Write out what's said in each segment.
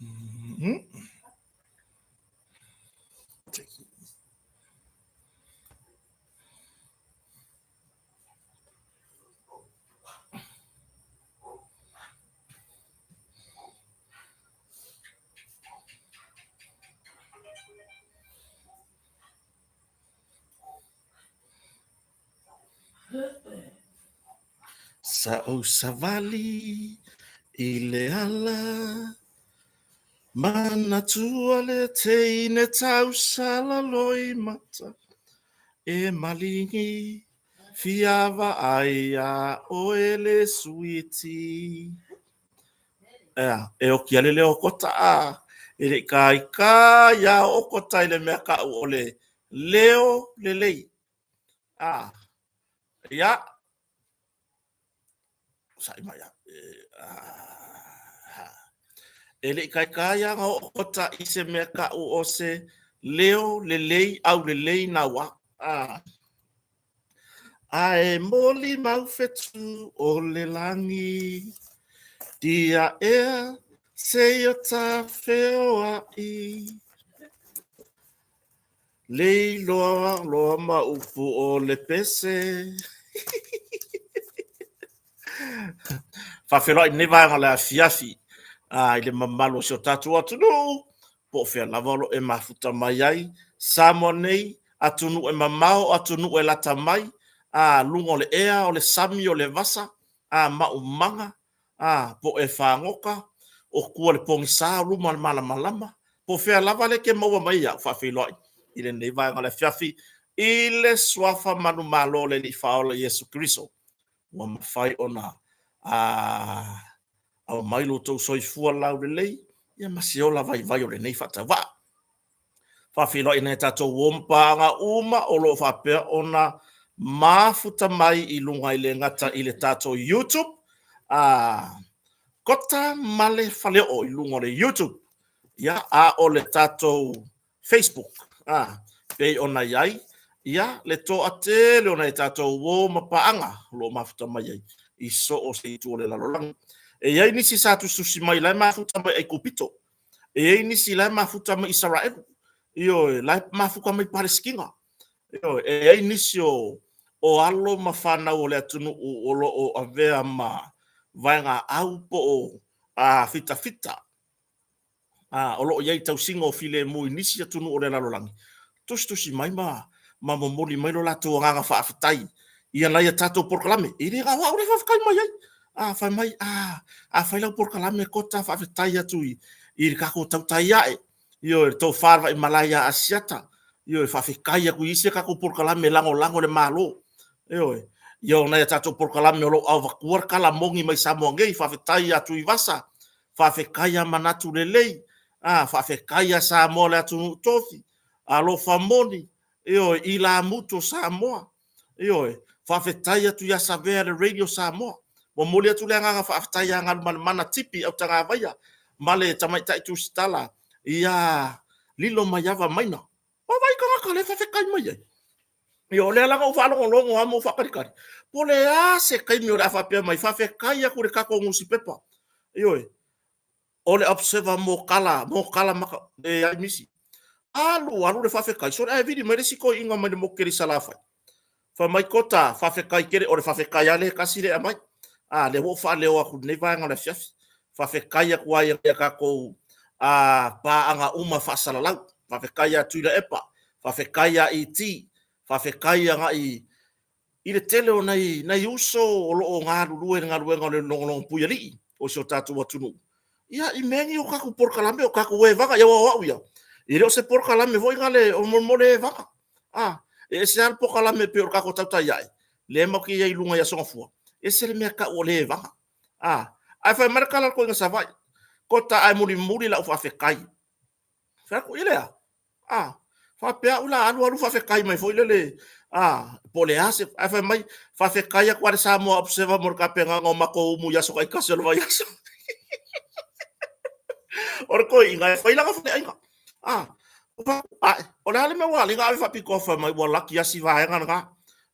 Mhm. Sao savali ile ala mana tua le teine tau sala loi mata e malingi fiava aia o ele suiti e o kia lele o kota a e le kai ka ya o kota ile mea ka o le leo lelei ya sai mai ele kai kaya nga o kota i se mea ka o se leo lelei au lelei na wa a e moli mau fetu o le langi dia ea se o ta feo a i lei loa loa ma ufu o le pese fa felo i neva nga la fiafi i le mamalo se o tatu atu no po fea lavalo e mafuta mai ai samo nei atunu e mamao atunu e lata mai lungo le ea o le sami o le vasa maumanga po e whangoka o kua le pongi sa luma le malama po fea lava le ke maua mai au fa felo i le neva nga la fiafi i le swafa manu malo le li faola Yesu Kristo wa mafai ona au mai lo tau soifua lau le lei ia masiola vai o le nei fatava fa filo ina tato wompa nga uma o lo fa pe ona mafuta mai i lunga i le ngata i le tato YouTube kota male fale o i lunga le YouTube ia o le tato Facebook pe ona yai ia le to ate le ona i tato wo mapaanga lo mafuta mai ai i so o se tu le lalolang e ai nisi satu susi mai lai mafuta mai e kupito e ai nisi lai mafuta mai Israel io lai mafuta mai Palestina io e ai nisi o alo mafana o le atunu o lo o avea ma vainga au po fita o lo iai tau singo file mu nisi atunu o le lalolang tusi mai ma momoli mai lo lato nganga fa afitai ia lai tato porklame ini ga wa ore fa kai mai ai fa mai fa lau porklame kota fa afitai atu i ka ko tau tai ai io to farva i malaya asiata io fa afikai ku isi ka ko porklame lango le malo io na tato porklame lo au vakuar kala mongi mai samo ngei fa afitai atu i vasa fa afikai manatu lelei fa afikai sa mo le atu tofi alo famoni i la muto Samoa whawhetai atu ia sa vea le radio Samoa mo moli atu le nganga whawhetai a ngal mana tipi au tanga vaia male tamai tai tu stala ia lilo mai ava maina o vai ka ka le whawhekai mai le langa u whalongo longo amo whakarikari po le se kai mi o le awhapea mai whawhekai aku le kako ngusi pepa o le observer mo kala maka ai misi alu le whawhekai so e vidi mai le siko inga mai le mokeri salafai fa mai kota whawhekai kere o le whawhekai ale kasi le amai le ho fa le o aku nei vanga le fiafi whawhekai aku ai ia kako pa anga uma whasalalau whawhekai atu i le epa whawhekai a i ti whawhekai anga i le tele o nei uso o lo o ngā lulue le nongolong puia li o so tatu watunu ia i mengi o kako porkalame o kako we vanga ia wa ia i reo se porkalame voi ngale o mole vanga e se al porkalame pe o kako tautai ai le mo ki ia ilunga ia songafua e se le mea ka o le vanga ai fa markala ko nga savai kota ai muri la ufa fekai fa ko ile fa pe ula alu fa fekai mai foi le pole ase ai fa mai fa fekai ko ar sa mo observa mor ka pe nga mako mu ya so kai kasel va ya so or ko inga foi la fa ai o le ale me wali nga fa piko fa mai wala ki asi va nga nga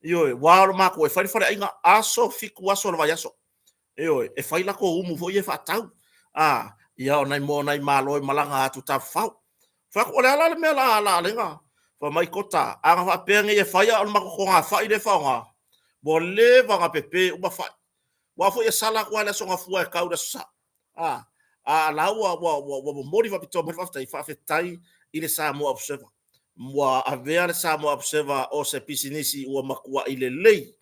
yo wa ma ko e fa inga aso fiku aso va ya so e fai la ko umu foi e fa tau ia ona mo nai malo malanga atu ta fau fa ko le ala me la lenga fa mai kota anga fa penge e faia on mako nga fa ile fa nga bo le va nga pepe u ba fa wa fo e sala ko ala songa fu e kauda sa la wa mori va pito fa fa tai ile sa mo observer mo avea le sa mo observer o se pisinisi u makua ile lei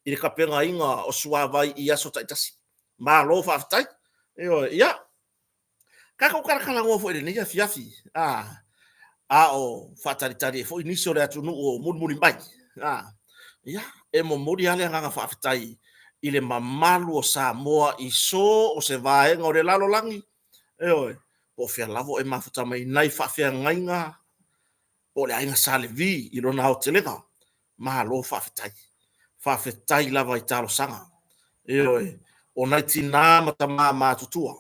ile kapenga inga o sua vai ia so tai tasi ma lo fa tai yo ia kako kala ngo fo ile ni fiafi o fatalitari fo inisio le atunu o murmuri mai ia e mo mori ale nga fa tai ile mamalu o Samoa i so o se vaenga o le lalo langi po fia lavo e mafuta mai nai fa fia ngainga o le ainga salevi i lona hotelega ma lo fa tai lava i talo sanga o nai tina matama matutua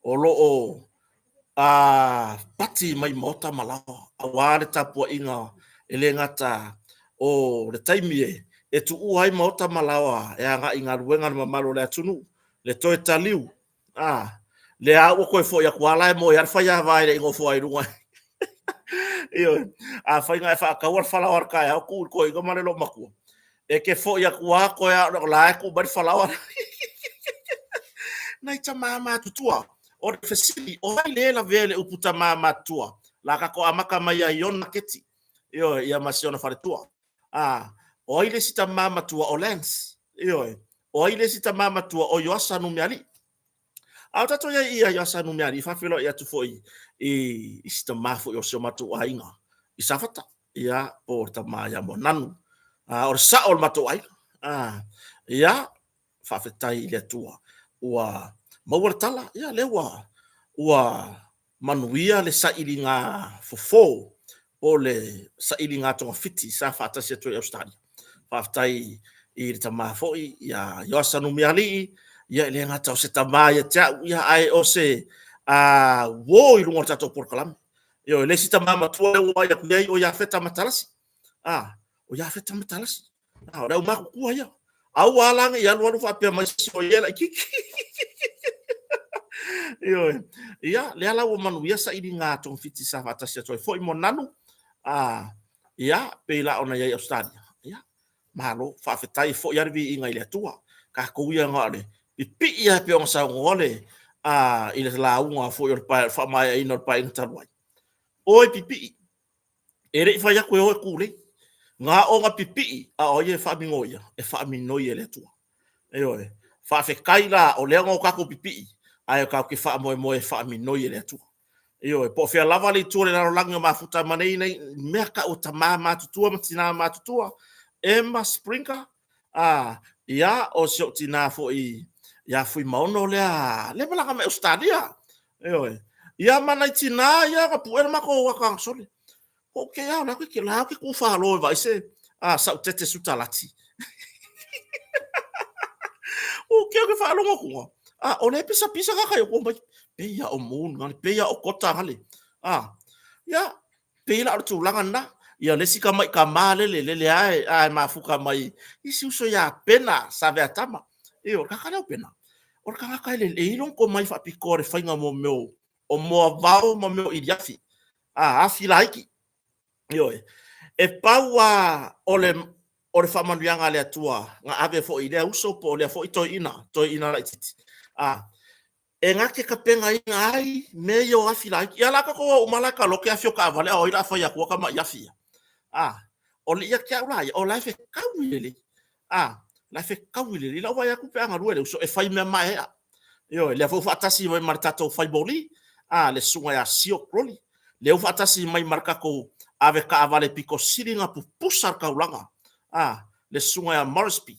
o lo o pati mai mota malawa a wale tapua inga ele ngata o le taimie e tu uai mota malawa e anga inga ruenga na mamalo le atunu le toe taliu le a o koe fo ya kuala e mo ya fa ya vai le ingo fo ai runga fa inga fa ka war fala war ka ya ku ko inga male lo maku e ke fo ya kua ko ya la ku bar fala war nai tama tutua o le fesili o ai le la vele uputa mama tua la ka ko amaka mai ya yon keti ia masiona fare tua o ile sita mama tua o lens o ile sita mama tua o yosa no miali au tato ia yosa no miali fa filo ia tu foi sita mafo yo so matu ainga isafata ia porta maya monanu o sa o matu ai ia fa fetai le tua ua mauartala ia lewa ua manuia le sailinga fofo o le sailinga tonga fiti sa fata se to Australia fatai i tama foi ia yosa no miali ia le ngata o se tama ia ta ia ai o se wo i lunga tato por kalam yo le sita mama tua o ia nei o ia feta matalasi o ia feta matalasi ora o maku kua ia au alanga ia lu fa pe mai so ia la kiki ia le ala o manu ia sa ilinga tong fiti sa fata se to foi monanu ia pe la ona ia Australia ia malo fa fetai fo ia vi inga ile tua ka ko ia ngale pipi ia pe on sa ngole ile la unga fo ia pa fa mai ino pa interwai oi pipi ere fa ya ko o kule nga o nga pipi o ye fa mingoia e fa minoia le tua fa fe kaila o le ngo ka ko pipi ai ka ke fa mo fa minoia le tua po fe lava le tua le langa mafuta manei nei merka o tamama tutua matina matutua Emma Springer ia o se tina fo ia fui maono le malanga me Australia ia mana tina ia ka puer mako wa kang sole o ke ia na ke la ke ku fa lo vai se sa tete sutalati o ke fa lo ko o le pisa ka ka yo ko pe ia o mun ngal pe ia o kota ngale ia pe la tu langa na ia le sika mai ka male le ai mafuka mai isi uso ya pena sabe atama o ka kana pena o ka ka le ilon ko mai fa pikore fa nga mo meu o mo vao mo meu iliafi afi laiki e paua o le fa manuanga le atua nga ave fo ile uso po le fo to ina la titi e ngake ka penga inga ai me yo afi laiki ia la ka ko o malaka lo ke afio ka vale o ira fa ya ko ka ma yafi o le ia kia ulai o lai fe kawile lai fe kawile la wa ya ku pe anga ruele so e fai me mai le fo fatasi mai martato fai boli le sunga ya sio kroli le fatasi mai marka ko ave ka avale piko siringa pu pusar ka ulanga le sunga ya Moresby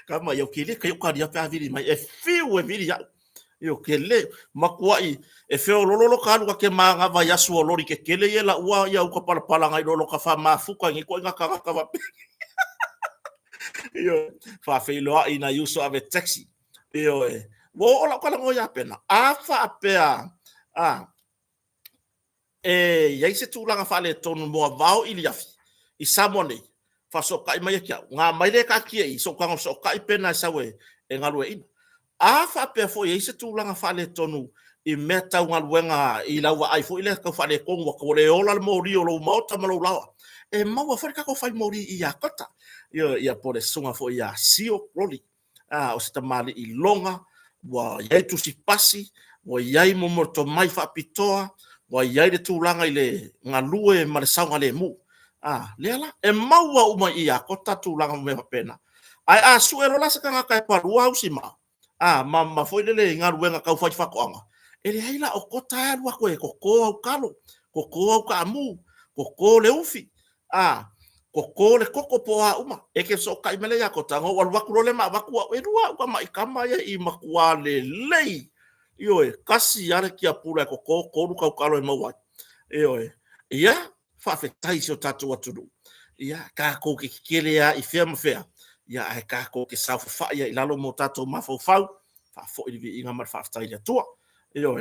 kama yo kile ka yo ka dia pa vili mai e fiu e vili ya yo kele makuai e feo lolo kalu ka ke manga va ya su lori ke kele ye la ua ya uka pala pala ngai lolo ka fa mafuka ngi ko nga ka va yo fa fe lo ina yuso ave taxi yo wo ola kala ngo ya pena fa pe ya se tu langa fa le tonu mo vao ili ya i samone fa so kai mai kia nga mai le ka kia i so ka so kai pena sa we e ngalu ina a fa pe fo ye se tūlanga fa le tonu i mea taunga luenga i laua ai fo i le ka fa le kongo ko le ola le mori o lo mauta malo lawa e maua fa ka ko fa mori i a kota ia po le sunga fo ia sio roli o se tamali i longa wa ia tu si pasi wa ia mo morto mai fa pitoa wa ia le tūlanga i le ngalue ma le saunga le mu le ala e maua uma i a kota tūlanga me pena ai a suero la se ka ka pa lua usima ma foi le nga ruenga ka fai fakoanga ele haila o kota lua ko ko au kalo ko au kamu ko le ufi ko le koko po uma e ke so kai mele ya kota ngo wal waku le ma waku e lua ka mai kama ya i makua le lei yo e kasi ara ki apura ko lu ka kalo e mawa yo e ia fa fetai so tatu watu ia ka ko ke kele ya i fia mafea ia ai ka ko ke sa fa ia i lalo mo tato ma fo fa fo i vi inga mar fa tai ya tua yo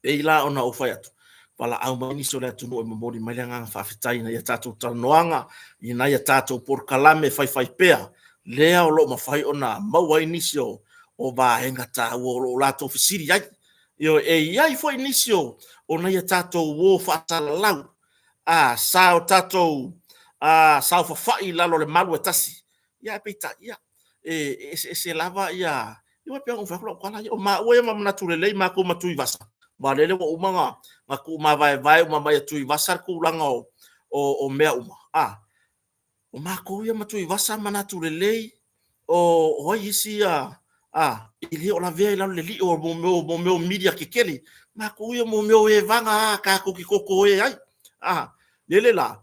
e la ona o fa atu pala au mani so le tu no mo di mai nga fa tai na ya tato tanoanga i na ya tato por kalame fai pea lea o lo ma fai ona mau inisio o ba henga ta o lo la to fisiri ai yo e ai foi inisio ona ya tato wo fa lau sao tato sao fa fai lalo le malu tasi ia pita ia se lava ia ia pe on fa lo kala o ma o ma naturele ma ko matui vasa ba lele o uma nga ku ma vai uma mai tui vasa ku langa o mea uma o ma ko ia matui vasa ma naturele o isi ili o la vea la le li o mo me media kekeli ma ko ia mo me e vanga ka ko ki koko e ai lele la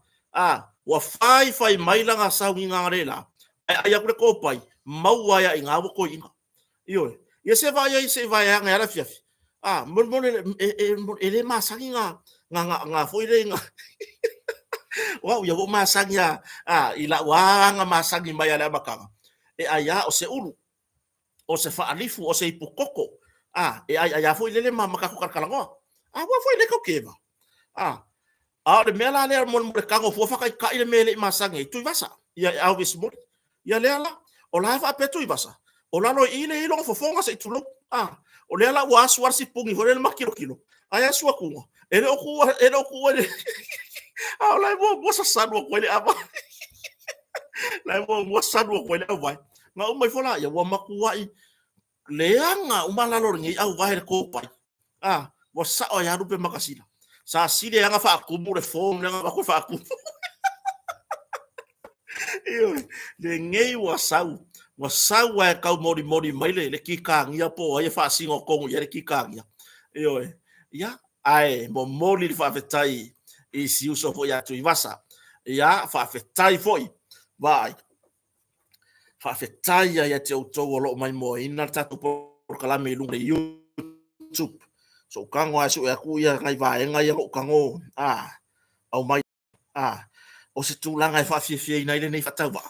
wa fai mai langa sa winga rela ai aku ko pai mau ya inga ko inga yo ye se vai nga ala fiafi mon ele masangi nga foi le nga wa ya wo masangi ila wa nga masangi mai ala makanga e aya o se ulu o se fa alifu o se ipukoko e aya foi le mama ka ko kalanga wa foi le ko keva le mela le mon mo kango fo fa ka ile mele masangi tu vasa ya always mo ya lela o la fa petu i basa o la no ile lo fo fonga se tulo o lela wa swar si pungi hore ma kilo aya swa ku ele o ku ele o la mo sa sanwa ko ele aba la mo sanwa ko ele aba nga o mai fola ya wa makuwa i leanga uma la lo ngi au vai ko pai wa sa o ya rupe makasila sa sile nga fa ku mo le fo nga ko fa ku le ngei wasau e kau mori mai le kikangia po ai fa singo kongu ye kikangia ia ai mo moli fa fetai i si uso fo ya tu ivasa ia fa fetai foi vai fa fetai ya te auto lo mai mo ina tatu por kala me lu YouTube so kango asu ya ku ya ngai vai ngai ko kango au mai o se tūlanga e whawhiawhia i nei nei whataua.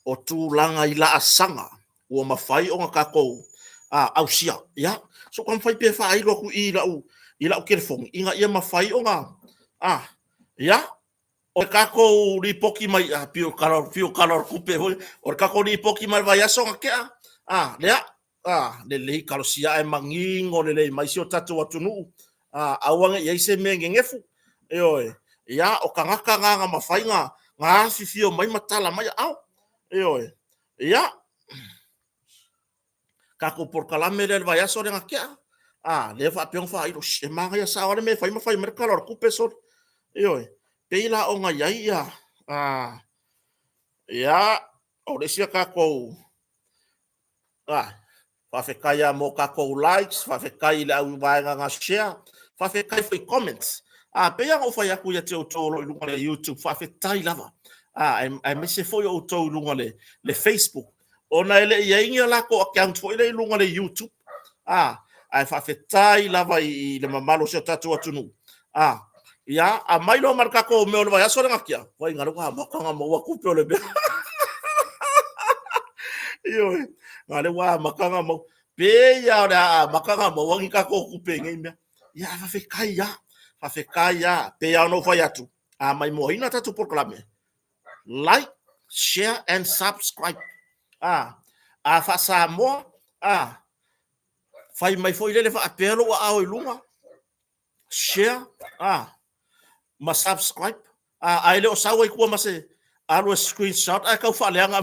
O tūlanga i la asanga. O mawhai o ngā kākou. Au sia. Ia. So kam whai pia whai loku i lau kerefongi. Inga ia mawhai o ngā. Ia. O kākou ni poki mai. Pio kalor kupe. O kākou ni poki mai vai aso ngā kea. Lea. Le lei kalo sia e mangingo le lei. Mai si o tatu atunu. Awanga i eise mea ngengefu. Eoi. Ia o kangaka nga mawhai nga fifio mai matala mai au ia kako por kalame le vai aso nga kia le fa piong fa ilo e manga ya sa ore me fai mawhai mer kalor ku peso peila o nga ia ia o le sia kako fa fekaya mo kako likes fa fekai le au vai nga share fa fekai foi comments pe yang o fai aku ya te o tolo i lunga le YouTube fa fetai lava ai me se foi o tolo lunga le Facebook ona ele ia inga la ko account foi le lunga le YouTube ai fa fetai lava i le mamalo se tatu atunu ia a mai lo marka ko me o vai aso nga kia vai ngaro ka mo ka mo wa ku pe le be ngale wa makanga mo pe ya ora makanga mo wangi ka ko ku pe ngai me ya fa fekai ya Fafekaya pe ya no fai atu. Mai mo ina tatu por klame. Like, share and subscribe. Fa sa mo fai mai foi le fa apelo wa au lunga share ma subscribe ai le o sawa ku ma se alo screenshot ai ka fa le anga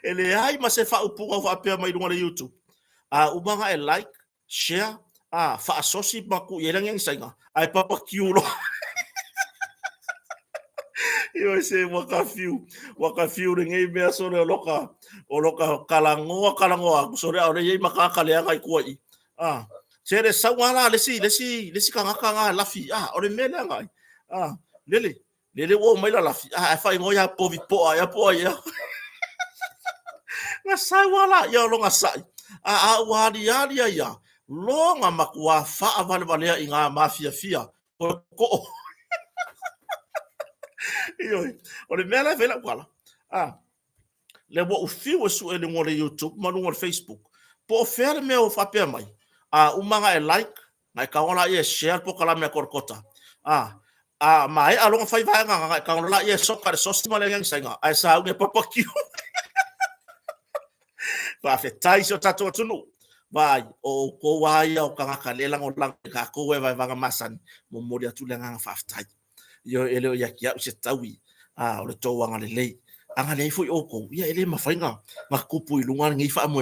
ele ai ma se fa upu fa apelo mai lunga le YouTube umanga e like share fa asosi ma ku yelang yang sainga ai papa kiulo yo se waka fiu ngai me so le loka kalangoa so le ore ye maka kale ai kuai sere sawala lesi kanga lafi ore me la ngai lele wo mai la lafi fa ngoya po vi po ya na sawala yo longa sai wadi ya longa makua fa vale inga mafia fia ko yo ore me la vela kwala le wo fiu su ele ngore YouTube manu ngore Facebook po fer me o fa pe mai umanga e like ngai ka ona ye share po kala me korkota mai alonga fai vai nga ka ona ye soka so stima le ngang sainga ai sa nge papa ki va fe tai so tato tunu vai o ko wai o ka ka le lang o lang ka ko we vai vanga masan mo mo dia tu le ngang fa tai yo ele ya kia se tawi o le to wanga le anga le foi o ko ia ele ma fainga ma kupu i lunga ngi fa mo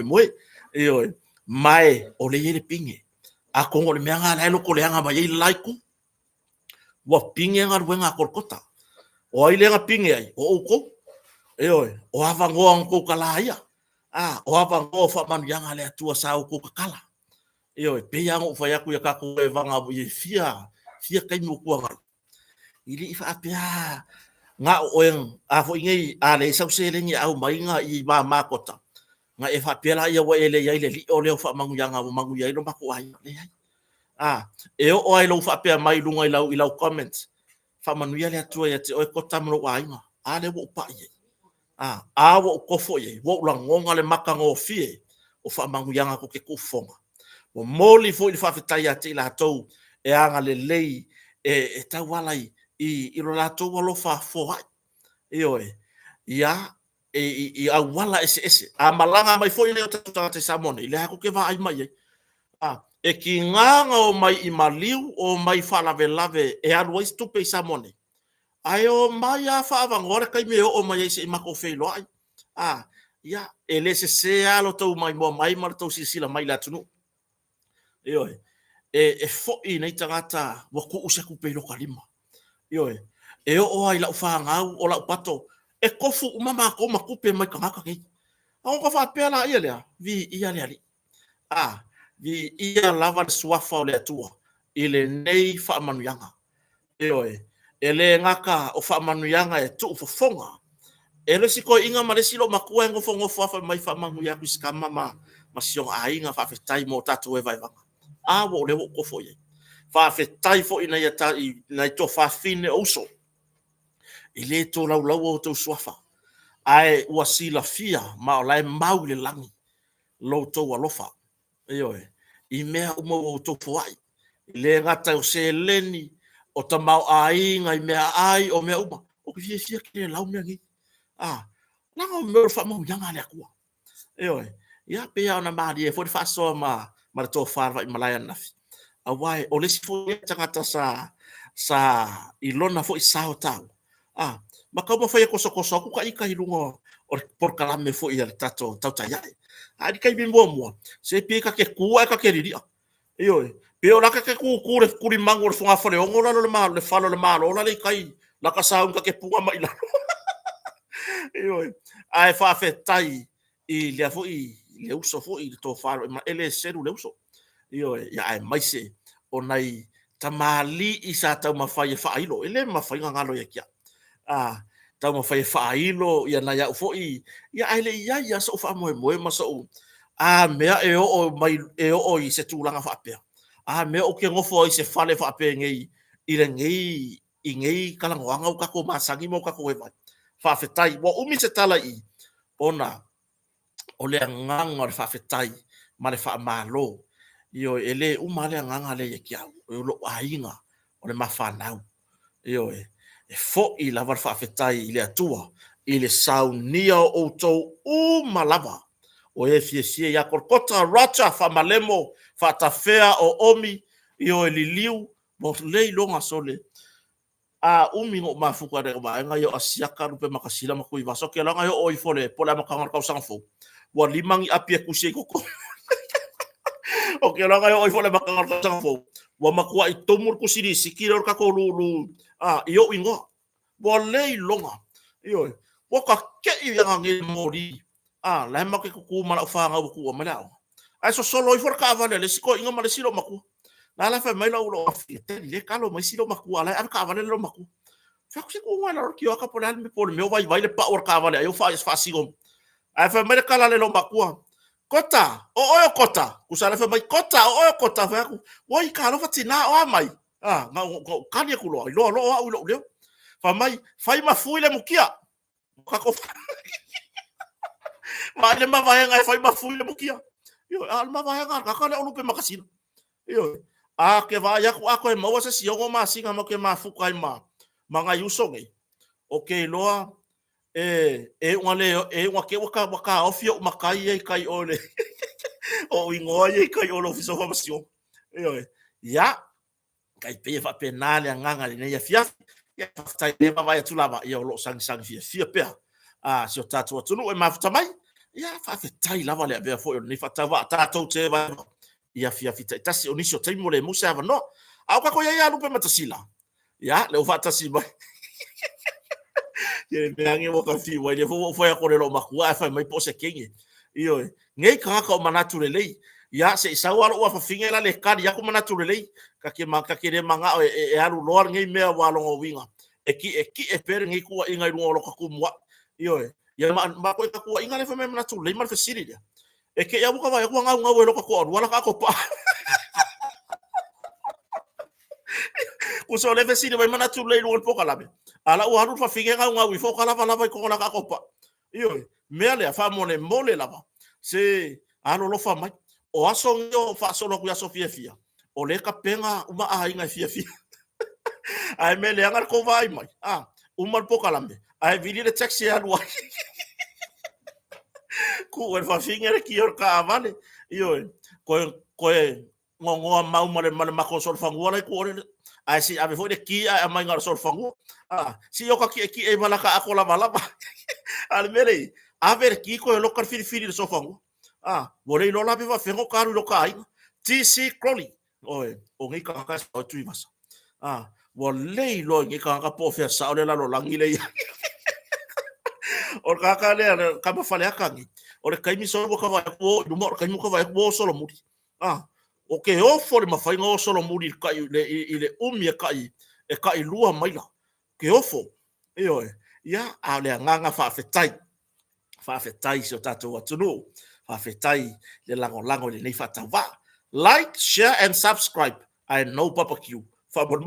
yo mai o le yele pinge ko ngol me anga le ko le anga mai like wa pinge nga wenga korkota o ile nga pinge ai o ko o ava ngo ko kala ia o ava ngo fa man yanga le tua sa ko kala pe yang fa ya ku ya ka ko e vanga bu fia kai mo ku nga ili fa apia nga o en fo ngai le sa se le ni au mai nga i ma kota nga e fa pela ia wa ele ia le o le fa mangu yanga mangu ia no mako ai le ai o ai lo fa pe mai lunga i lau comments fa manu ia le atua ia te o kota mo ai nga le wo pa ia wo ko fo ia wo la ngonga le maka ngo fie o fa mangu yanga ko ke ku fonga o moli fo i fa fetai ate la tou anga le lei e tawalai i lo la tou lo fa fo ai ia i wala ese malanga mai foi le te samone le ha ko ke va ai mai e ki nganga o mai i maliu o mai fala lave e alu istu pe samone ai o mai a fa ngore kai me o mai se mako fe lo ai ia ele se alo to mai mo mai mar to sila mai la tunu e fo i nei tangata wa ku usa ku pe lo kalima o ai la fa ngau o la pato e kofu mama ko makupe mai kanga ke au ko fa pela ia le vi ia le ali vi ia lava swafa le tua ile nei fa manuyanga ele ngaka o fa manuyanga e tu fofonga ele siko inga mare silo makua ngo fongo fa mai fa manguya kuskama ma masio ainga fa fetai mo tatu e vai vanga wo le ko fo ye fa fetai fo ina ya ta na to fa fine oso ile to lau to swafa ai wasila fia ma lai mau le langi lo to alofa i mea umo to fuai le ngata o se leni o ta mau ai ngai mea ai o mea uma o ki fia ke lau mea ngi na o me fa mo yanga le akua ia pe ya na mari e fo fa so ma to fa vai malaya nafi awai o le sifo tangata sa ilona fo isao tau ma ka mo fa ko so ku ka ika ilungo o por kala me fo ia tato tau tai ai kai bin mo se pe ka ke ku ka ke ri pe o la ka ke ku le kuri mango fo nga fo le ongola le malo le falo le malo la le kai la ka sa ka ke punga mai la ai fa fe tai i le fo i le uso fo i to fa ma ele seru le uso ya ai mai se o nai tamali i sa tau ma fa ilo ele ma fa ngalo ya kia tau ma fai failo ia na ya fo i ia ai le ia so fa mo ma so mea e o i se tūlanga whapea. Mea o ke ngofo i se whale whapea ngei, i re ngei, i ngei kalangoanga o kako masangi mo kako e vai. Whawhetai, wa umi se tala i, ona, o lea nganga re whawhetai, ma re whaamalo, io e le uma lea nganga le e kiau, e lo ainga, o le mawhanau, io e fo i lava re whawhetai i le atua, i le saunia o tau uma lava, o e fie ia korkota racha fa malemo fa tafea o omi io e liliu mo lei longa sole a umi ngo mafuka de ba nga yo asiaka rupe makasila makui vaso ke langa yo oi fole pola makangar kau sangfo wa limangi apie kuse koko o ke langa yo oi fole makangar kau sangfo wa makua itomur kusiri sikira ka ko lulu yo ingo wa lei longa yo wa ka ke i nga ngi mori la make ku mala fa nga ku mala ai so solo i for ka vale le siko ingo mala silo maku na la fa mai la ulo afite le kalo mai silo maku ala an ka vale lo maku fa ku ko wala ki o ka pola me por me vai le pa or ka vale eu fa sigo ai fa mai kala le lo maku kota o kota ku sa la fa mai kota o kota fa ku wai ka lo fa tina o mai nga ka ni ku lo lo le fa mai fai mafu le mukia ka ko ma le ma vai nga fai mafu le mukia yo al ma vai nga ka le onu pe makasino yo ke vai ako e maua se siongo ma singa mo ke mafu kai ma manga yusonge okay loa ngale ke waka ofio makai e kai ole o ingoa e kai ole ofiso formación yo ya kai pe fa penale nganga le ya fia ya fa le ma vai tulava yo lo sang fia pe sio tatu tunu e mafuta mai ya fa fe tai lava le be fo ni fa tava tato te va ia fia fita tasi onisio taimo le musa va no au ka ko ya lupe matasila ya le fa tasi mai ye me ange mo ka fi wa le fo ya ko le lo makua fa mai po se kingi io ngai ka ka manatu le lei ya se sa wa lo fa finga la le ka ya ko manatu le lei ka ke le manga e alu lo ngai me wa lo winga e per ngai ku inga lu lo ka ku mo io ya ma ko ka ku inga le fa me manatu le mal fa siri e ke ya buka vai ku nga lo ka ko wala ka ko pa ku so le vesi vai mana tu le lo po kala be ala u haru fa finga nga wi fo kala vai ko la ka ko pa io me le fa mole lava se alo lo fa mai o aso yo fa so lo ku ya sofia fia o le ka penga uma a inga fia ai me le ngar ko vai mai uma po kala be ai vili le taxi alu ku e fa finga ki or ka vale io ko ngo mau male ma ko sol fangu le ko ai si ave foi de ki a mai ngar sol fangu si yo ka ki e mala ka akola mala al mele ave ki ko lo kar fili so fangu vole lo la be va fengo karu lo kai TC Crowley o ngi ka ka so tu mas vole lo ngi ka ka po fe sa o le la lo langi le o ka le ka ma fale akangi o le kaimi so ko va ko du mo kaimi ko va ko solo muri o ke o fo le mafai ngo solo muri kai ile umi e kai lua maila ke o fo ya a le nganga fa fetai so tato watu fa fetai le lango le nei fa tava like share and subscribe I know papa q fa bon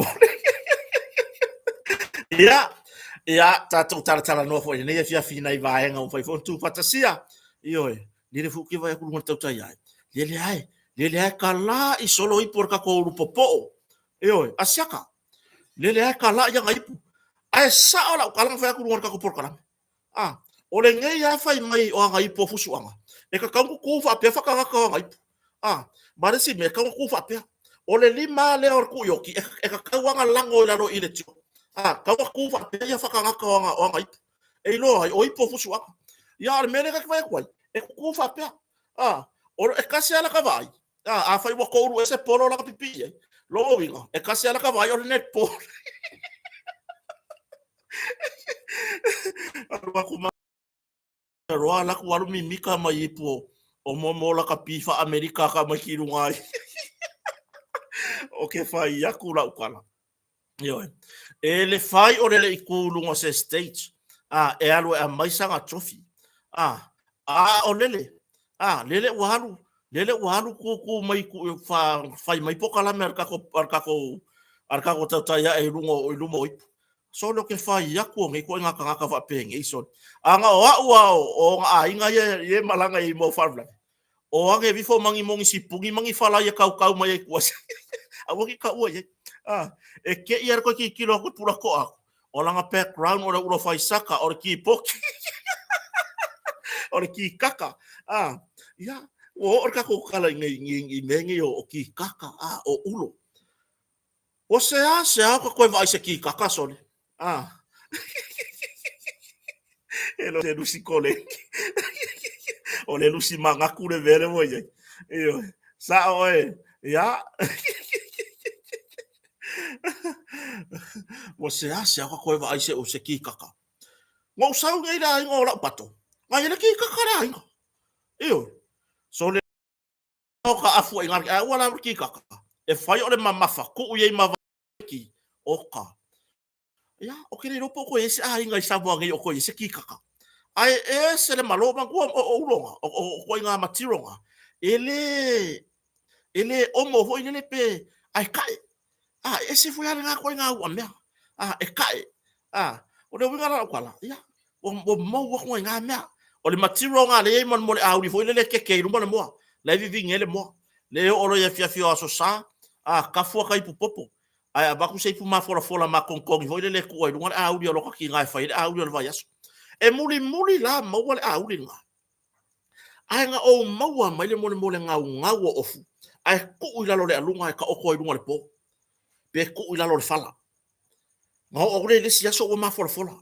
ya tato tala no fo nei fia fina i va nga fo fo tu fatasia ni le fuki vai ku ngon tau tai le ai kala i solo i por ka ko ru popo asiaka le ai kala ya ngai pu ai sa ola kala fa ku ngon ka ko por kala o le ngai ya fai mai o ngai po fusuanga e ka ku fa pe fa ka ngai pu ba si me ka ku fa pe o le lima le or ku yo ki e ka wanga lango la ro ile tio ka ku fa pe ya fa ka ngai pu e lo o i po fusuanga ya me le ka vai kwai e ku fa pe o e kasi ala ka vai fai wa ko ru ese polo la ka pipi lo winga e kasi ala ka vai o net po wa ku roa la ku walu mi mika mai po o mo la ka pifa amerika ka mai ki rungai o ke fai ya ku la ukala e le fai o le ku lunga se stage e alu e mai sanga trophy o lele walu ku mai ku fai mai pokala merka ko tata e lungo so lo ke fai ya ku ngi ko nga ka va peng e so anga o nga inga ye malanga i mo farla o anga vi fo mangi mongi sipungi mangi fala ye kau mai ku awo ki ka o ye e ke ia ko ki kilo ko pura ko o langa background o ro fai saka o ki poki o ki kaka ia o ka ko kala ngi mengi o ki kaka a o ulo o se ka koe vai se ki kaka sole e lo te lusi kole o le lusi mangaku le vele mo ia io sa oe ia o se ka koe vai se o se ki kaka ngau sau ngai la ingo la pato ngai le ki kaka la ingo io so le ka afu inga a wala ki kaka e fai o le mamafa ku ye ma ki oka ia o kere ropo ko ese inga i sabu ngai o ko ese ki kaka ai ese le malo ma ko o ulonga o ko inga matironga ele o mo ho ile pe ai kai ese fu ya nga ko inga wa me e kai o le winga la kwala ia o mo wa ko inga me o le matironga le mon mo le auri fo ile le ke rumba mo la vivi ngele mo le o lo ya fia so sa ka fu ka ipu popo ai abaku sei pu ma fola ma konkongi fo ile le ko i lunga auri o lo ka ki ngai fa ile auri o va yaso e muli la mo wale auri nga ai nga o maua mai le mole ngau o ofu ai ku ila lo le alunga ka o ko i lunga le po pe ku ila lo le fala nga o le sia so o ma fola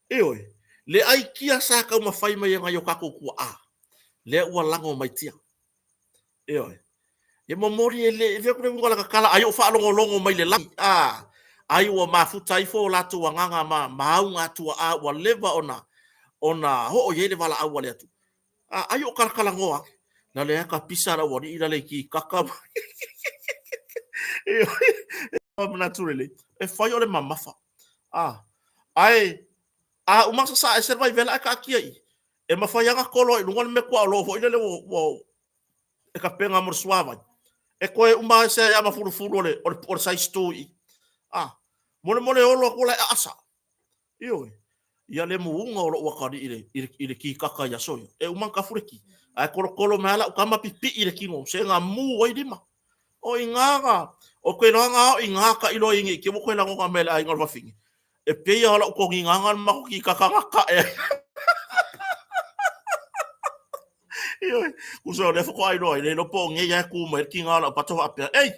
e oi le ai kia sa ka ma fai mai nga yo ka ku le ua lango mai tia e oi e mo mori le ve ku le ngola ka kala ai o fa longo mai le lai ai o ma futa i fo la tu nganga ma maunga tu wa leva ona ho o yele wala au wale atu ai o kala ngoa na le ka pisa la wori ila le ki kaka e naturally e fai o le mamafa ai umasa sa e servai vela ka kia i e mafai anga kolo i lungon me kwa lo fo ila le wo e ka penga mo suava e koe uma se ya mafuru le o sai stoi mole olo ko la asa io ia le muunga o lo wakari ile ki kaka ya soyo e uma ka fureki ai kolo mala o kama pipi ile kino se nga mu o idima o ingaga o ko nga o ingaka ilo ingi ke mo ko la ngo mela ai ngol fafingi e pe ya la ko nganga ma ko ki kaka ka e io uso le fo ai no ile no po nge ya ku mo ki ngala pato apia ei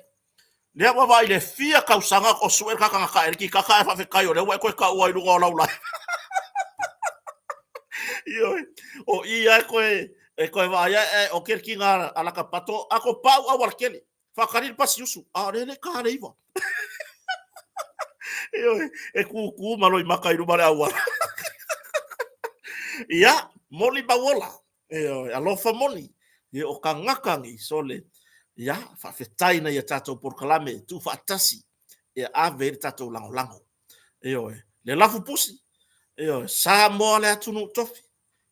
le wa vai le fia ka usanga ko suer kaka ka ki kaka fa fe kai o le wa ko ka wa i lo la o ia koe vai o ker ki nga ala ka pato ako pau a warkeli fa karir pas yusu le ka le iva ku malo i makai ru mare awa ia moli bawola alofa moni o ka ngakangi sole ia fa fetai na ia tato por kalame tu fa tasi a ver tato lango le lafu pusi sa mo le atunu tofi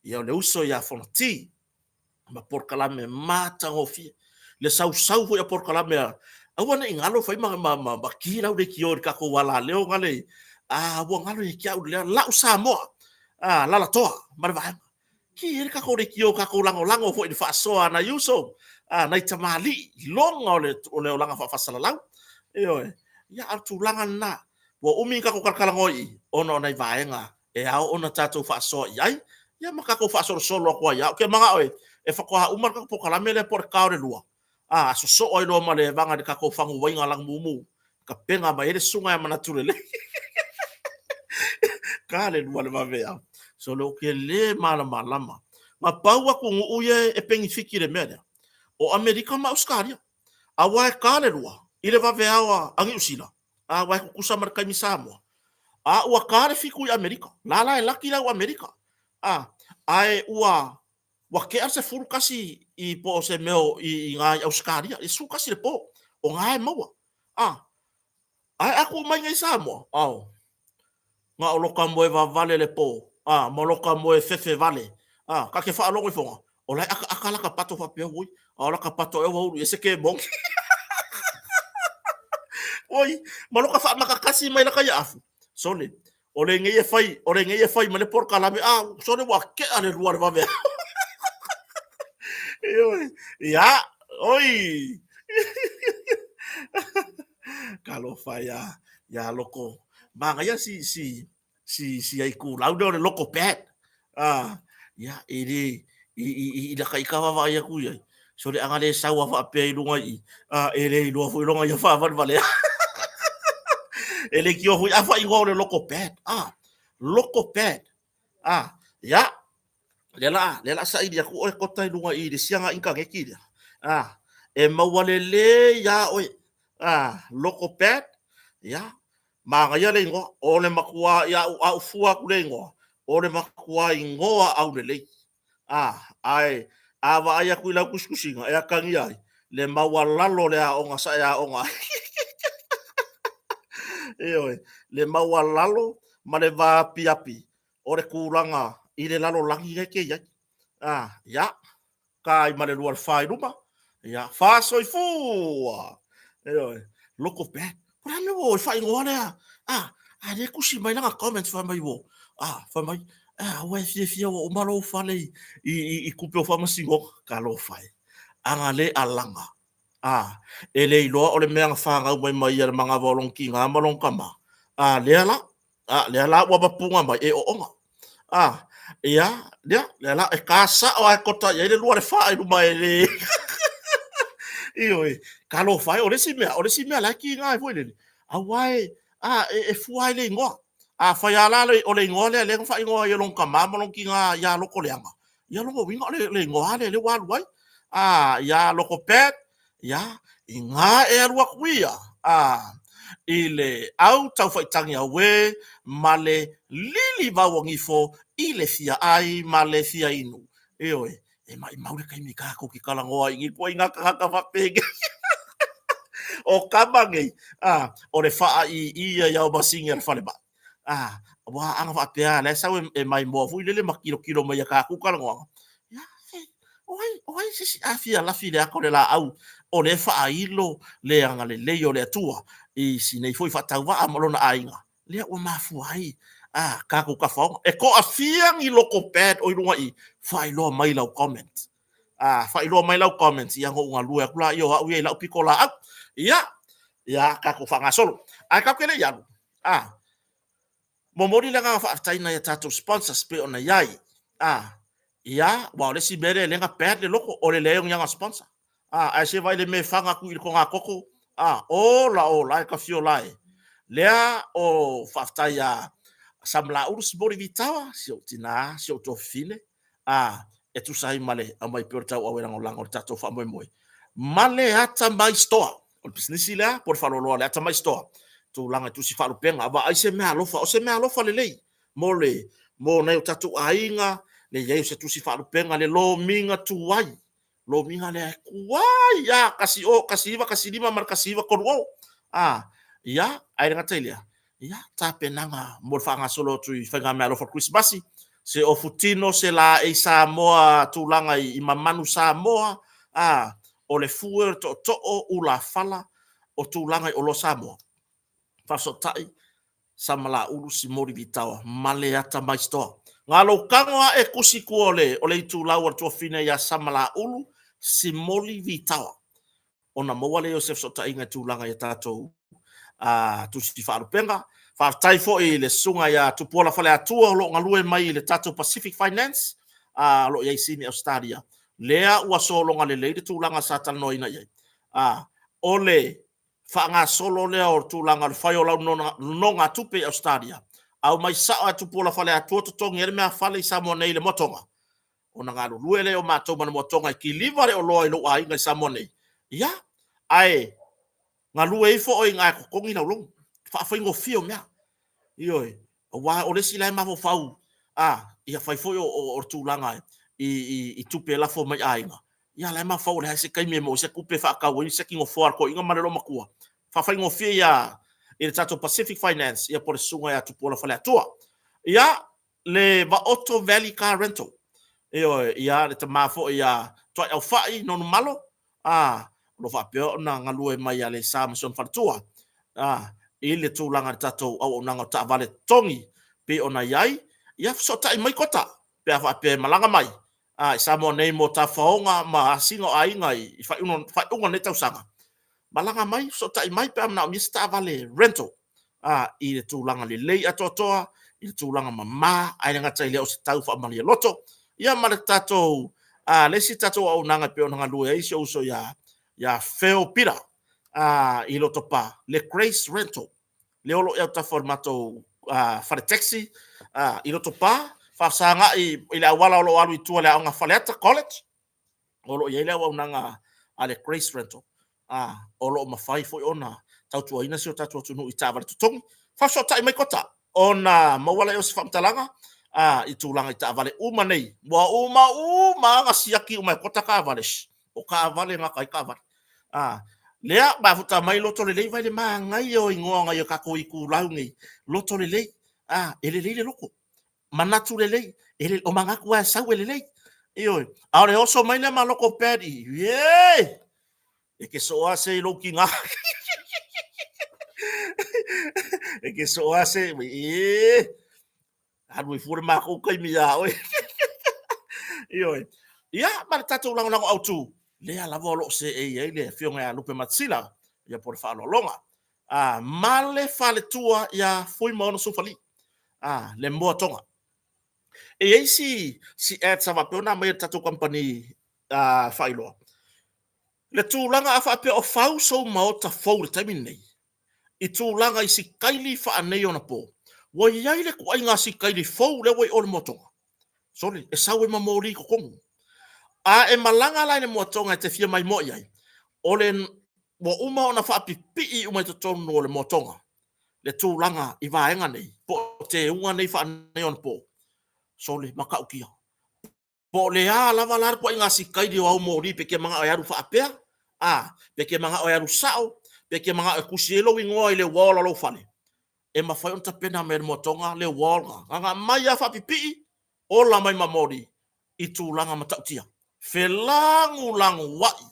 le uso ya fonti ma por kalame mata ngofi le sau ya por kalame awana ingalo fai ma kira de kior ka ko wala leo ngale wa ngalo e kia le la usa mo la toa marva ki ka ko de kio ka ko lango fo de fa so na yuso na itamali longa le langa fa sala lang ya atu langa na wo umi ka ko kalangoi ono na vaenga ao ona tato fa so yai ya maka ko fa so lo ko ya ke manga oi e fa ko umar ka po kala mele por ka ore lua so oi lo male vanga de ka ko fangu wai ngalang mumu ka penga ba ele sunga ya manaturele ka le lua le mavea so lo ke le malama ma paua ku uye e pengi fiki le mele o amerika ma australia wa ka le lua ile vavea wa angi usila wa ku kusa marka mi samoa ua kare fiku i Amerika. Lala e laki lau Amerika. Ae ua ke arse furu kasi i po se meo i ngā Auskaria. I su kasi le po. O ngā e maua. Ae aku mai ngai Samoa. Ngā o loka moe va vale le po. Ma loka moe fefe vale. Ka ke wha alongo i fonga. O lai aka laka pato fa pia hui. O laka pato e wauru. E se ke mongi. Oi, ma loka wha makakasi mai laka ia afu. Sone, ore ngai e fai mane por kalame sone wa ke ale ruar va ve ya oi kalo fai ya loko manga ya si ai ku lau de loko pet ya iri i la kai kawa va ia ku ia so le anga le sa wa fa pe i lunga i e le lo fu longa ia fa va vale e le ki o hui afa i ngore loko pet loko pet ya le la sa i dia ku o ko tai lunga i le sianga inka ngeki dia e mawale le ya o loko pet ya ma ia le ngo o le makua ya au fua ku le ngo o le makua i ngoa au le ai ava ai aku ila kuskusinga e akangi ai le mawalalo le aonga sa e aonga oi le mawalalo ma le va piapi o le kuranga i le lalo langi ke ia ya kai ma le luar fai ruma ya fa soi fua oi loko pe ora me wo fai ngore a le kusi mai na comment fa mai wo fa mai wa fia o malo fale i kupe o fama singo ka lo fai anga le alanga ele ilo o le mea fanga mai mai ia manga volong ki nga malong kama le ala wa bapunga mai e o onga ia le ala e kasa o e kota ia le luar fai lu mai le ioi ka lo fai o le simea la ki nga foi le awai e fuai le ngo fai ala le o le ngo le fai ngo ia long kama malong ki nga ia loko le anga ia longo winga le ngo le wa wai ia loko pet ia i ngā e arua kuia i le au tau whaitangi a we ma le lili wawangifo i le fia ai ma le fia inu oe e mai maure kai mi kako ki kalangoa i ngikua i ngā kahaka whapege o kamangei o le wha i ia iau masingi ar whale ba wa anga whapea le sau e mai mua fui lele makiro kilo mai a kako kalangoa oi sisi afia la fi le ako le la au o le whailo le anga le leo le atua i sinei foi whatau wa amalona ainga le o mafu ai kako ka whaonga e ko a fiang i loko pad o i runga i whailo mai lau comment whailo mai lau comment i ango unga lua kula i o hau i lau piko la au ia kako whanga solo ai kapke le ianu momori le ngā whaataina i tatou sponsors pe ona iai ia wa le si bere le nga pet le loko o le leong nga sponsor ai se vai le me fanga ku i ko nga koko o la ka fio lai lea o faftai samla urus bori vitawa si o tina si o to fine e tu sai male a mai per tau awera ngolang o tato fa moi male ata mai store o business la por falo lo ata mai store tu langa tu si falu penga ba ai se me alofa o se me alofa le lei mo nei o tato ainga le yai se tu si falu penga le lo minga tu wai lo minga le kuai kasi lima mar kasi wa korwo ia ai nga telia ia ta penanga mo fanga solo tu fanga me alofa Christmas se o futino se la e Samoa tulanga i mamanu Samoa o le fuer to o ula fala o tulanga i o lo Samoa fasotai samala ulu si mori vitawa male ata mai stoa ngalo kangoa e kusiku o le tulau ar tuafina ia samala ulu si moli vitawa ona moale Joseph sotai nga tulanga ia tatou tu si falu penga tai fo i le sunga ya tupola fale atua lo ngalue mai le tatou Pacific Finance lo ia sini Australia lea ua solo ngale le tulanga satan noina ia ole fanga solo lea o tulanga le fai o lau nonga tupe Australia au mai saa tupola fale atua totongi ele mea fale i Samoa nei le motonga ona ngalo lue le o matou mana motonga i ki livare o loa i lo ai ngai Samoa nei ia ai ngalue ifo o inga kokongi na ulong fa ingo fio mea ioi wa o le sila ma fo fau ia fai foi o tulanga i tupe la fo mai ainga ia la ma fau le se kai me mo se kupe fa ka wi se kingo for ko inga malelo makua fa fai ngo fia ia i tato Pacific Finance ia por sunga ia tupola fale atua ia le va Otto Valley Car Rental ia le tamafo ia to au fai no malo lo fa pe na ngalue mai ale Samson fatua i le tūlanga tatou au nanga ta vale tongi pe ona yai ia so tai mai kota pe afa pe malanga mai sa mo nei mo ta faonga ma singo ai ngai fa unga ne tau sanga malanga mai so tai mai pe na mista vale rental i le tūlanga le lei atotoa i le tūlanga mama ai nga tai le o se tau fa mali loto ia ma le tatou le si tatou au nanga pe ona lu e so so ya feo pira i loto pa le Grace Rental le olo e ta formato fa taxi i loto pa fa sanga i le wala olo alu tu le nga faleta college olo ye le au nanga ale Grace Rental olo mafai foi ona tautua ina sio tatu tunu i tawara tutongi fa so tai mai kota ona mawala yo se famtalanga i tulanga i tawale uma nei wa uma nga siaki uma kota ka vales o ka vale nga kai ka vale lea ba futa mai loto le lei vai le mangai o ingoa yo ka ko i ku laungi loto le lei ele le loko manatu le lei ele o manga ku sa le lei io ora oso mai le maloko pedi ye e che so ase looking e che so ase anu fu ma ko kai mi ya oi io ya ma tatu lang lang autu le ala volo se e le fionga lupe matsila ya por fa lo longa male fale tua ya foi mono so fali le mo tonga e si et sa va pona mai tatu company failo le tūlanga a whape o whau so maota fau le taimi nei. I tūlanga i si kaili wha anei ona pō. Wa iai le kua inga si kaili fau le wai o le motonga. Sorry, e sau e mamori ko kongu. E malanga lai le motonga e te fia mai mo iai. O le wa uma ona wha pipi umai te tonu o le motonga. Le tūlanga i vaenga nei. Po te unga nei wha anei ona pō. Sorry, maka ukia. Po le lava lar kua inga si kaili o au mori pe ke mga ayaru wha apea. Peke mga o yaru sao, peke mga e kusielo ingoa i le wall alo fane. E mawhai on tapena me motonga le wall nga mai a whapipi o la mai mamori i tūlanga matautia. Whelangu langu wai,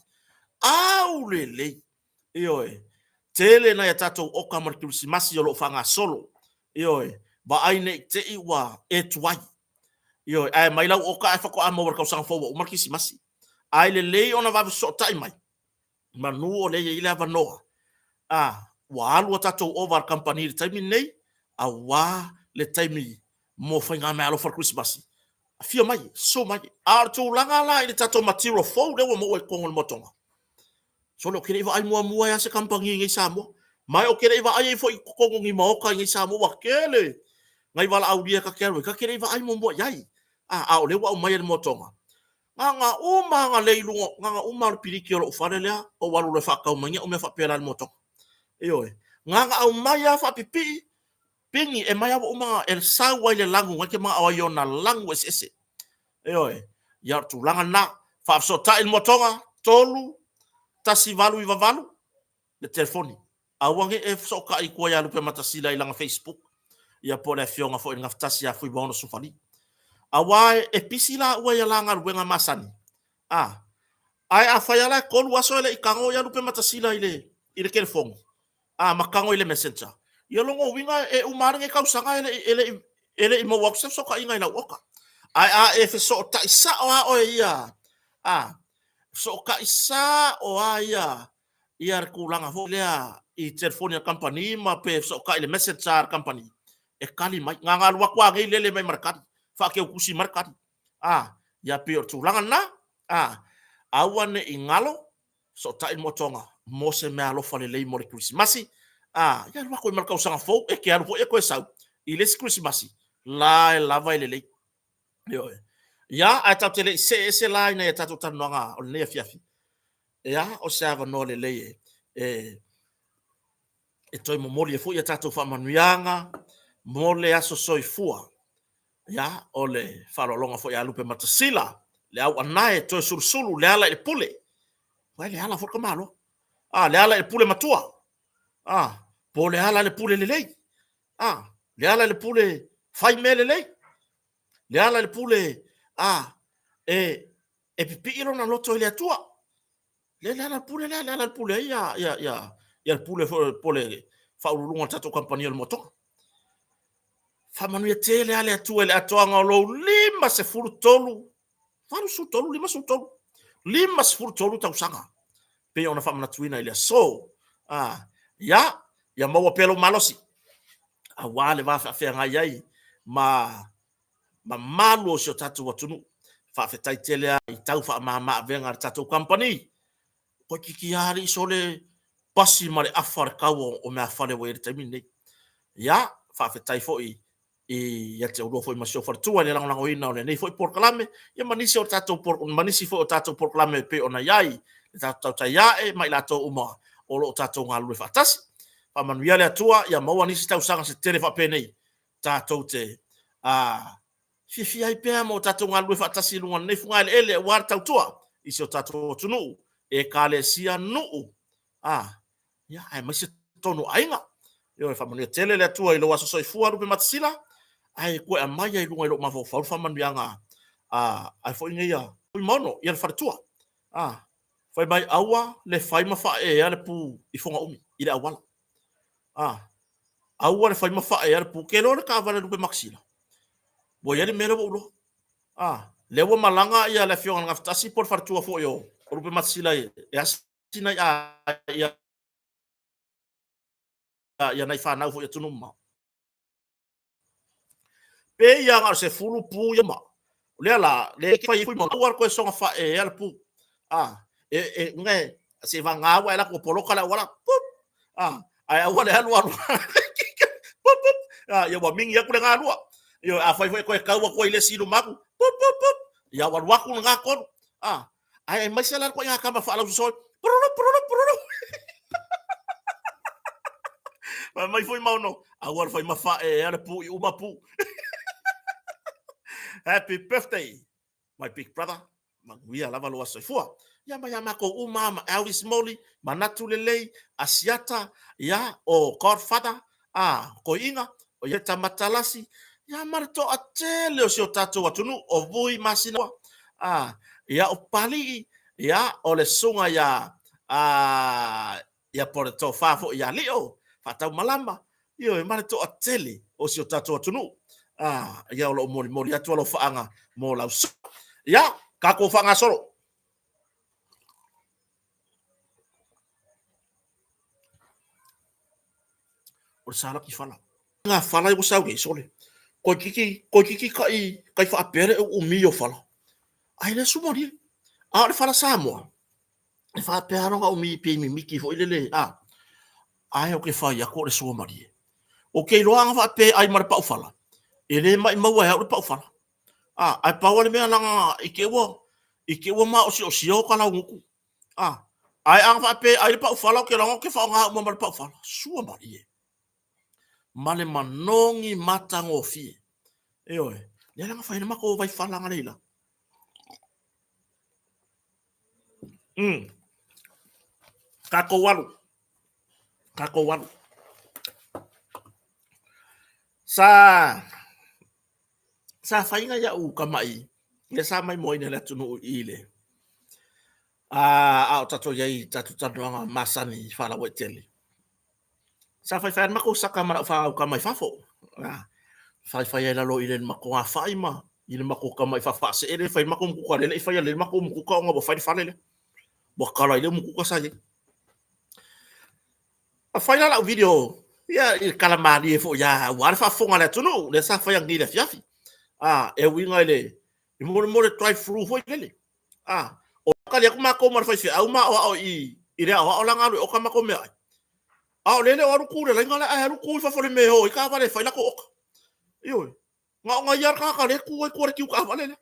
au le lei. Ioe, tele na ya tatou oka marikirisi masi o lo whanga solo. Ioe, ba aine te iwa e tuai. Ioe, ai mai lau oka e whako ama warkau sanga fōwa o marikirisi masi. Ai le lei ona wawe so tai mai. Manu o le ile avanoa. Wa alu tatou over company le taimi nei, wa le taimi mo whainga me alo for Christmas. A fia mai, so mai. Tu langa la ile tatou material fau le wa mo e kongo le motonga. So lo kere iwa ai mua ya se company ngai samo. Mai o kere iwa ai fo i kongo ngi maoka ngai samo wa kele. Ngai wala au dia ka kere iwa ai mo yai. O le wa mai le motonga. Nga nga leilungo nga le piriki o fare lea o walu le whakau mangia o me whapera le moto. Eoe. Nga au mai a whapipi pingi e mai a uma e sawa le langu ngake maa o iona langu ese. Eoe. Ia tu langa na whaapsota il motonga tolu tasi valu i vavalu le telefoni. Awange e soka i kua ia lupe matasila i langa Facebook. Ia po le fionga fo i ngaftasi a fui bono sufali. Awai e pisila ua ia langa ruenga masani. Ai a whaiala kolu aso ele i kango ia lupe matasila i le telefoni. Makango i le messenger. Ia longo winga e umaringe kausanga ele i mawak se soka inga ina waka. Ai e fe so ta isa o ia. So ka isa o ia. Ia kulanga fo lea i telefoni a company ma pe so ka i le messenger company. E kali mai nganga wakwa ngai lele mai markati. Whake ukusi markati. Ia pio tūlanga na. Awane i ngalo, so tai motonga, mose mea alofa le lei mori Christmasi. Ia lua koe markau sanga fau, e ke alupo e koe sau. I lesi Christmasi, la e lava i le lei. Ia, a tau te lei, se la ina e tatu tanuanga o le nea fiafi. Ia, o se ava no le lei e toi mo mori e fu, ia tatu whamanuianga, mole aso soi fua. Ya ole farolonga fo ya lupe matasila le au anae to sursulu le ala e pule wa le ala fo kamalo le ala e pule matua po le ala le pule le lei le ala le pule fai mele lei le ala le pule e pipiro na loto ile atua le ala le pule ya le pule fo pole fa ulunga tato kompania le moto Famanu ya tele ale atu ele atoanga o lou lima se furu tolu. Faru su tolu, lima su tolu. Lima se furu tolu tau sanga. Pe ona famana tuina ele so. Ya maua pelo malosi. Awale va fa ngai ai ma malu o sio tatu watunu. whawhetai telea i tau wha maa venga tatou company. Ko kiki hari sole pasi mare afar kawo o mea whare wei taimi nei. Ia, whawhetai foi i te urua foi masio whartua ni rangango ina o nei foi porkalame. Ia manisi o tatou manisi foi o tatou porkalame pe ona iai. Tatou tai iae mai lato uma o lo tatou ngā lue whatasi. Whamanu le atua, ia maua nisi tau sanga se tere whape nei. Tatou te fia i pēr mo tatou ngā lue whatasi lunga nei funga ele war tau tua. Isi o tatou tunu e kale sia nuu. Ia, ai mai se tonu ainga. Ia, whamanu tele le atua i lo aso soi fua rupe matasila. Ai, koe a mai ai lunga i lo mawau whau whamanu ianga. Ai fo inga ia, ui mono, ia le wharatua. Fai mai aua le fai mawha e ale pu i fonga umi, i le awala. Aua le fai mawha e ale pu, ke lo le ka vale rupe maksila. Bo ia le mele wo ulo. Lewa malanga ia le fionga ngaftasi por wharatua fo yo. Rupe maksila e asina ia nai whanau fo ia tunu ma. Pe ia ngā se fulu pu ia ma. Lea la, le fai fui ma, uar koe songa wha e ale pu. Ngai, se va ngā wa ela ko poloka la wala. Ai awa le halua. Ia wa mingi aku le ngā lua. Ia a fai fai koe kaua koe le silu maku. Ia wa waku ngā kon. Ai mai se la koe ngā kama wha alau soi. Pururu. Mai foi mauno. Awa fai mawha e ale pu i uma pu. Happy birthday, my big brother. Maguia lava loa soifua. Ia mai amako uma ma Elvis Molly, manatu lelei, asiata, ia o Godfather, ko inga, o ia tamatalasi, ia marito a tele o si o tatou atunu, o vui masina, ia o pali, ia o le sunga ia pore tō whafo ia leo, whatau malamba, ia e marito a tele o si o tatou atunu, ia o lo mori atu alo whaanga mo lau su. Ia, kako whaanga soro. O sala ki fala. Nga fala i sau ke sole. Ko kiki kai fa apere o mio fala. Ai le sumori. Le fala Samoa. Le fa apere nga o mi pe mi miki fo ilele. Ai o ke fa ya ko le sumori. O ke loanga fa apere ai mar pa fala. Ele mai maua ya o pa fala. Ai pa wale me langa ike wo ma o si o kala nguku. Ai ang fa apere ai pa fala ke langa ke fa nga mo mar pa fala. Sumori. Male manongi matango fi. Eoe, le nga fa ina mako vai falanga leila. Kako walu. Sa fainga ya u kamai. Le sa mai moina le tunu ile. O tato yai tatu tananga masani fala weteli. Sa fai mako saka mara fa kamai fafo. Fai la lo ile mako nga fai ma. Ile mako kamai fa se ele fai mako mkuka le fai le mako mkuka nga bo fai le. Bo kala ile mkuka sa ye. Fai la video. Ya il kalamari fo ya war fa fonga le tunu le sa fai ngi le fiafi. E winga ile. I mo drive through fo ile. O kali aku mako mar fai au ma o i ile o langa o kamako me. Lele o ruku le ngala ai ruku fa fo le me ho i ka vale fai la ko. Iyo. Nga yar ka le ku ko ki ka vale.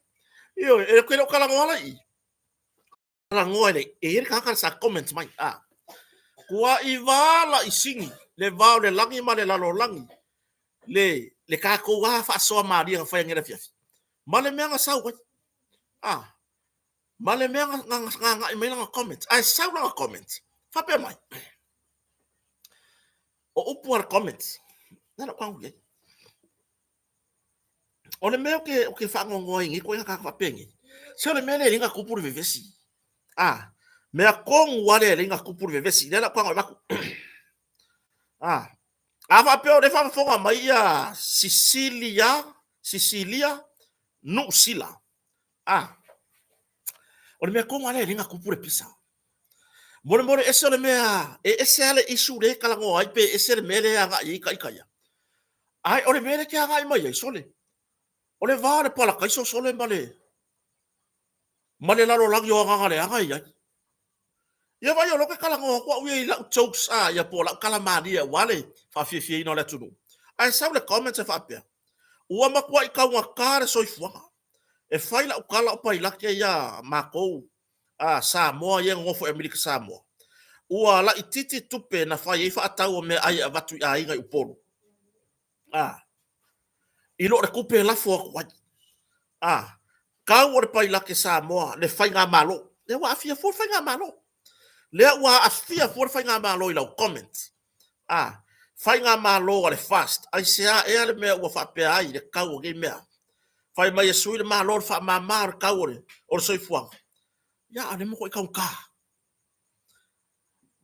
Iyo e ko kala ngala i. Kala ngole e ka sa comment mai. Kua i vala i singi le vau le langi ma le lalo langi. Le ka ko wa fa so maria fa ngere fiafi. Male me nga sau ko. Male me nga me nga comment. Ai sau nga comment. Fa pe mai. O upuar comments. Nana kwangu ye. O le meo ke whangongo ingi ko inga ka pengi. Se o le mele ringa kupuru vevesi. Mea kongu wale ringa kupuru vevesi. Nana kwangu maku. Afa peo le whafonga mai ia Sicilia Nusila. O le mea kongu wale ringa kupuru pisa. More ese le mea ese ale isu le kalango ai pe ese le mele anga i kai. Ai o le mele ke anga i mai sole. O le vale pala kai so sole male. Ma le lalo langi o nganga le anga ia. Ia vai o loke kalango kwa ui la jokes ia po la kalamani ia wale fa fie no le tunu. Ai sa le comments e fa apea. Ua makua I kau ngakare soifuanga. E fai la ukala o pai lake ia makou. Samoa ia ngofo Amerika Samoa. Ua la ititi tupe na fai ifa atau o me ai avatu ia inga upolu. Ilo re kupe lafo o kwai. Kau o re pai lake Samoa le fai ngā malo. Le wa afia fo fai ngā malo. Le wa afia fo fai ngā malo I lau comment. Fai ngā malo o le fast. Ai sea ea le mea ua whapea ai le kau o gei mea. Fai mai e sui le malo o wha mamar kau o le soifuanga. Ia ane moko I kau kā.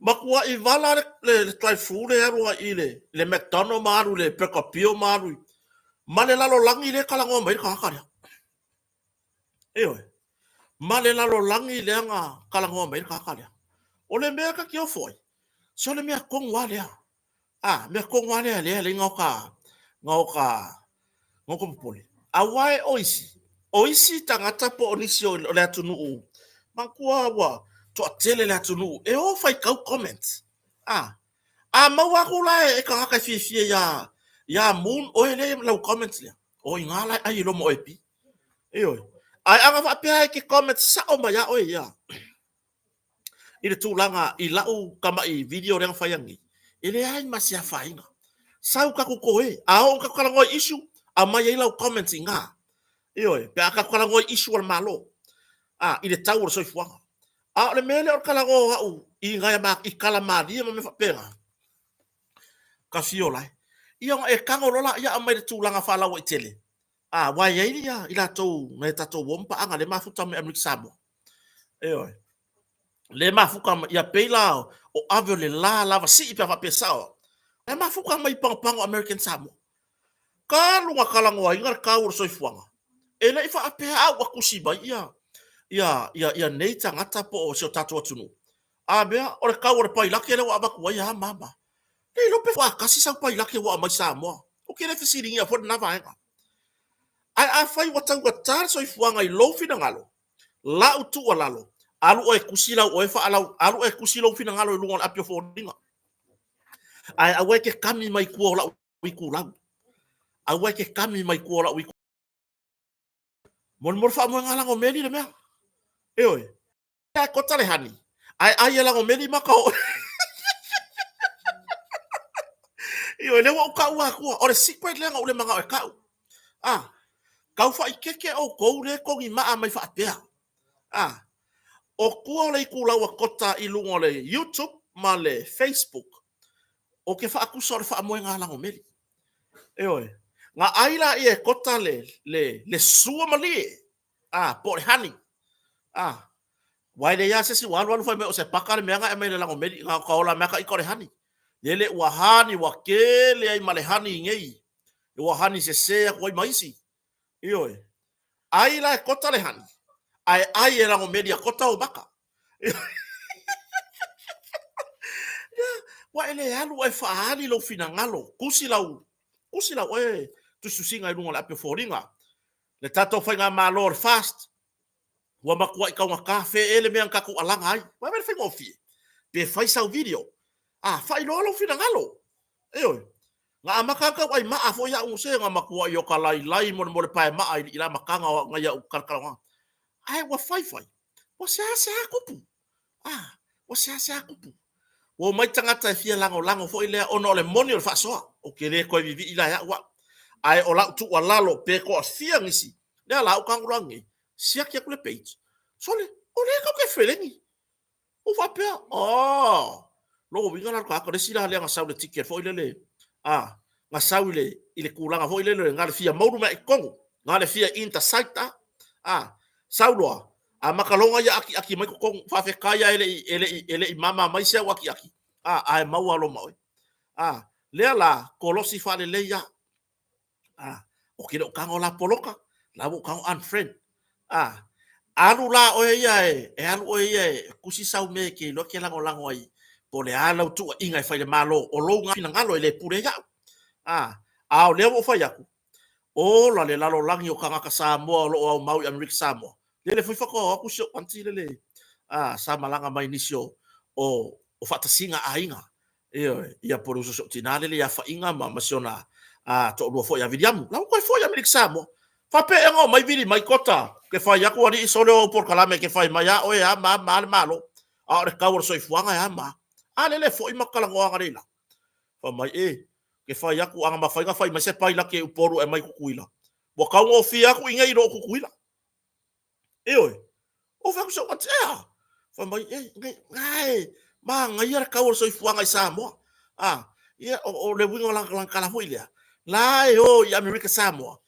Makua I vala le drive-thru le arua I le McDonald maru, le Pekapio maru. Ma le lalo langi le kalango mai kakarea. Eoe. Ma le lalo langi le anga kalango mai kakarea. O le mea ka kia foi. So le mea kongwa lea. Mea kongwa lea le ngauka mpole. Awai oisi. Oisi tangata po onisi o le atunu. Makua wa. To atele le atunu. E o fai kau comments. Maua kula e kakaka fie ya moon o ele lau comments lea. O ingala ai lo mo epi. Eoi. Ai anga fa pia ke comments sa o maya o ia. Ile tulanga I lau kama I video yang fayangi. Ile ai masia fainga. Sau ka ko koe. O ka kala ngoi issue. Mai ai lau comments inga. Eoi. Pe aka kala ngoi issue al malo. Ile tau o soifuanga. Le mele o kala ngo au. I ngai ma I kala madi ma me fa pega. Ka fiolai. Ia e kango lola ia mai tulanga fa lau I tele. Wai ai ia ila tou na tatou wompa anga le mafuta me Amerika Samoa. Eoi. Le mafuka ia peila o ave le la lava si I pa pesao. Le mafuka mai pang American Samoa. Ka lunga kalango ai ngar ka ur soifuanga. Ele I fa apea au akusi bai ia nei tangata po o seo tatou atunu. Bea o le ka ur pai lake le wa abaku ai mama. Le lope fa kasi sa pai lake wa mai Samoa. O ke le fisiringi a fo na vaenga. Ai fai watau watar soifuanga I lofi na ngalo. La utu o lalo. Alu o e kusila o e fa alu e kusila o fina ngalo I lunga apio fo dinga. Ai awe ke kami mai kua la wiku lau. Awe ke kami mai kua la wiku. Mon fa mo ngala ngo meli le mea. Eoi. Ai kota le hani. Ai la ngo meli makao. Eoi le wa ka wa kua. O le secret le nga o le manga o kau. Kau fa ikeke o kou le kongi maa mai fa apea. O kua le iku lau a kota I lunga le YouTube ma le Facebook. O ke fa akusa o le fa amoe ngā lango meri. Eoi. Ngā aila I e kota le sua mali. Po le hani. Wai le ia se si walu fai me o se pakare mea ngā e mai le lango meri. Ngā kaola mea ka iko le hani. Lele ua hani wa kele ai ma le hani ngei. Ua hani se sea koi maisi. Eoi. Aila e kota le hani. Ai e lango meri a kota o baka. Wa ele alu e faali lo fina ngalo. Kusi lau e. Tu susinga I lunga la pe foringa. Le tato fai ngā malo le fast. Wa makua I kau ngā kafe ele mea kaku alanga ai. Wa mele fai ngofi. Pe fai sau video. Fai lo fina ngalo. Eoi. Ngā amakaka ai maa fo ia use ngā makua I o ka lai mo le pae maa I la makanga o ngā ia u karkara. Ai wa fai. Wa se kupu. Wa se kupu. Wo mai tangata e fia lango fo ile ono le moni o fasoa o ke le ko vivi ila ya wa ai o la tu lalo pe ko fia ngisi le la o kangurangi sia ke kule page so le o le ka ke felengi o fa pe lo winga na ka ko sila le nga sa le ticket fo ile nga sa ile kulanga fo ile nga le fia modu mai kongo nga le fia intersite sauloa makalonga ya aki mai ko fa fe kaya ele mama mai se waki aki ai mau alo mai le la kolosi fa le ya o kilo kango la poloka la bu kango unfriend alu la o ya alu o ya kusi sau me ke lo ke lango ai po le ala tu inga fa le malo o lo nga fina ngalo ele pure ya le o fa ya o la le lalo langi o kanga ka Samoa lo o mau Amerika Samoa le foi fako aku sio panti le sa malanga mai nisio o fatasinga ainga ia por uso tinale le ia fainga ma masiona to lo foi a vidiamu la ko foi a milixamo fa pe ngo mai vidi mai kota ke fai aku ari solo por kalame ke fai mai o ya ma mal malo a re kawor soi fuanga ya ma le foi makala ngo ngari la fa mai ke fai aku anga ma fai mai se pai la ke uporu e mai kukuila bo ka ngo fi aku inga iro kukuila oi o fa so wat fa mai ngai ma ngai ar kawor soi fuanga sa mo ia o le wingo lang kala fuilia la o ya America Samoa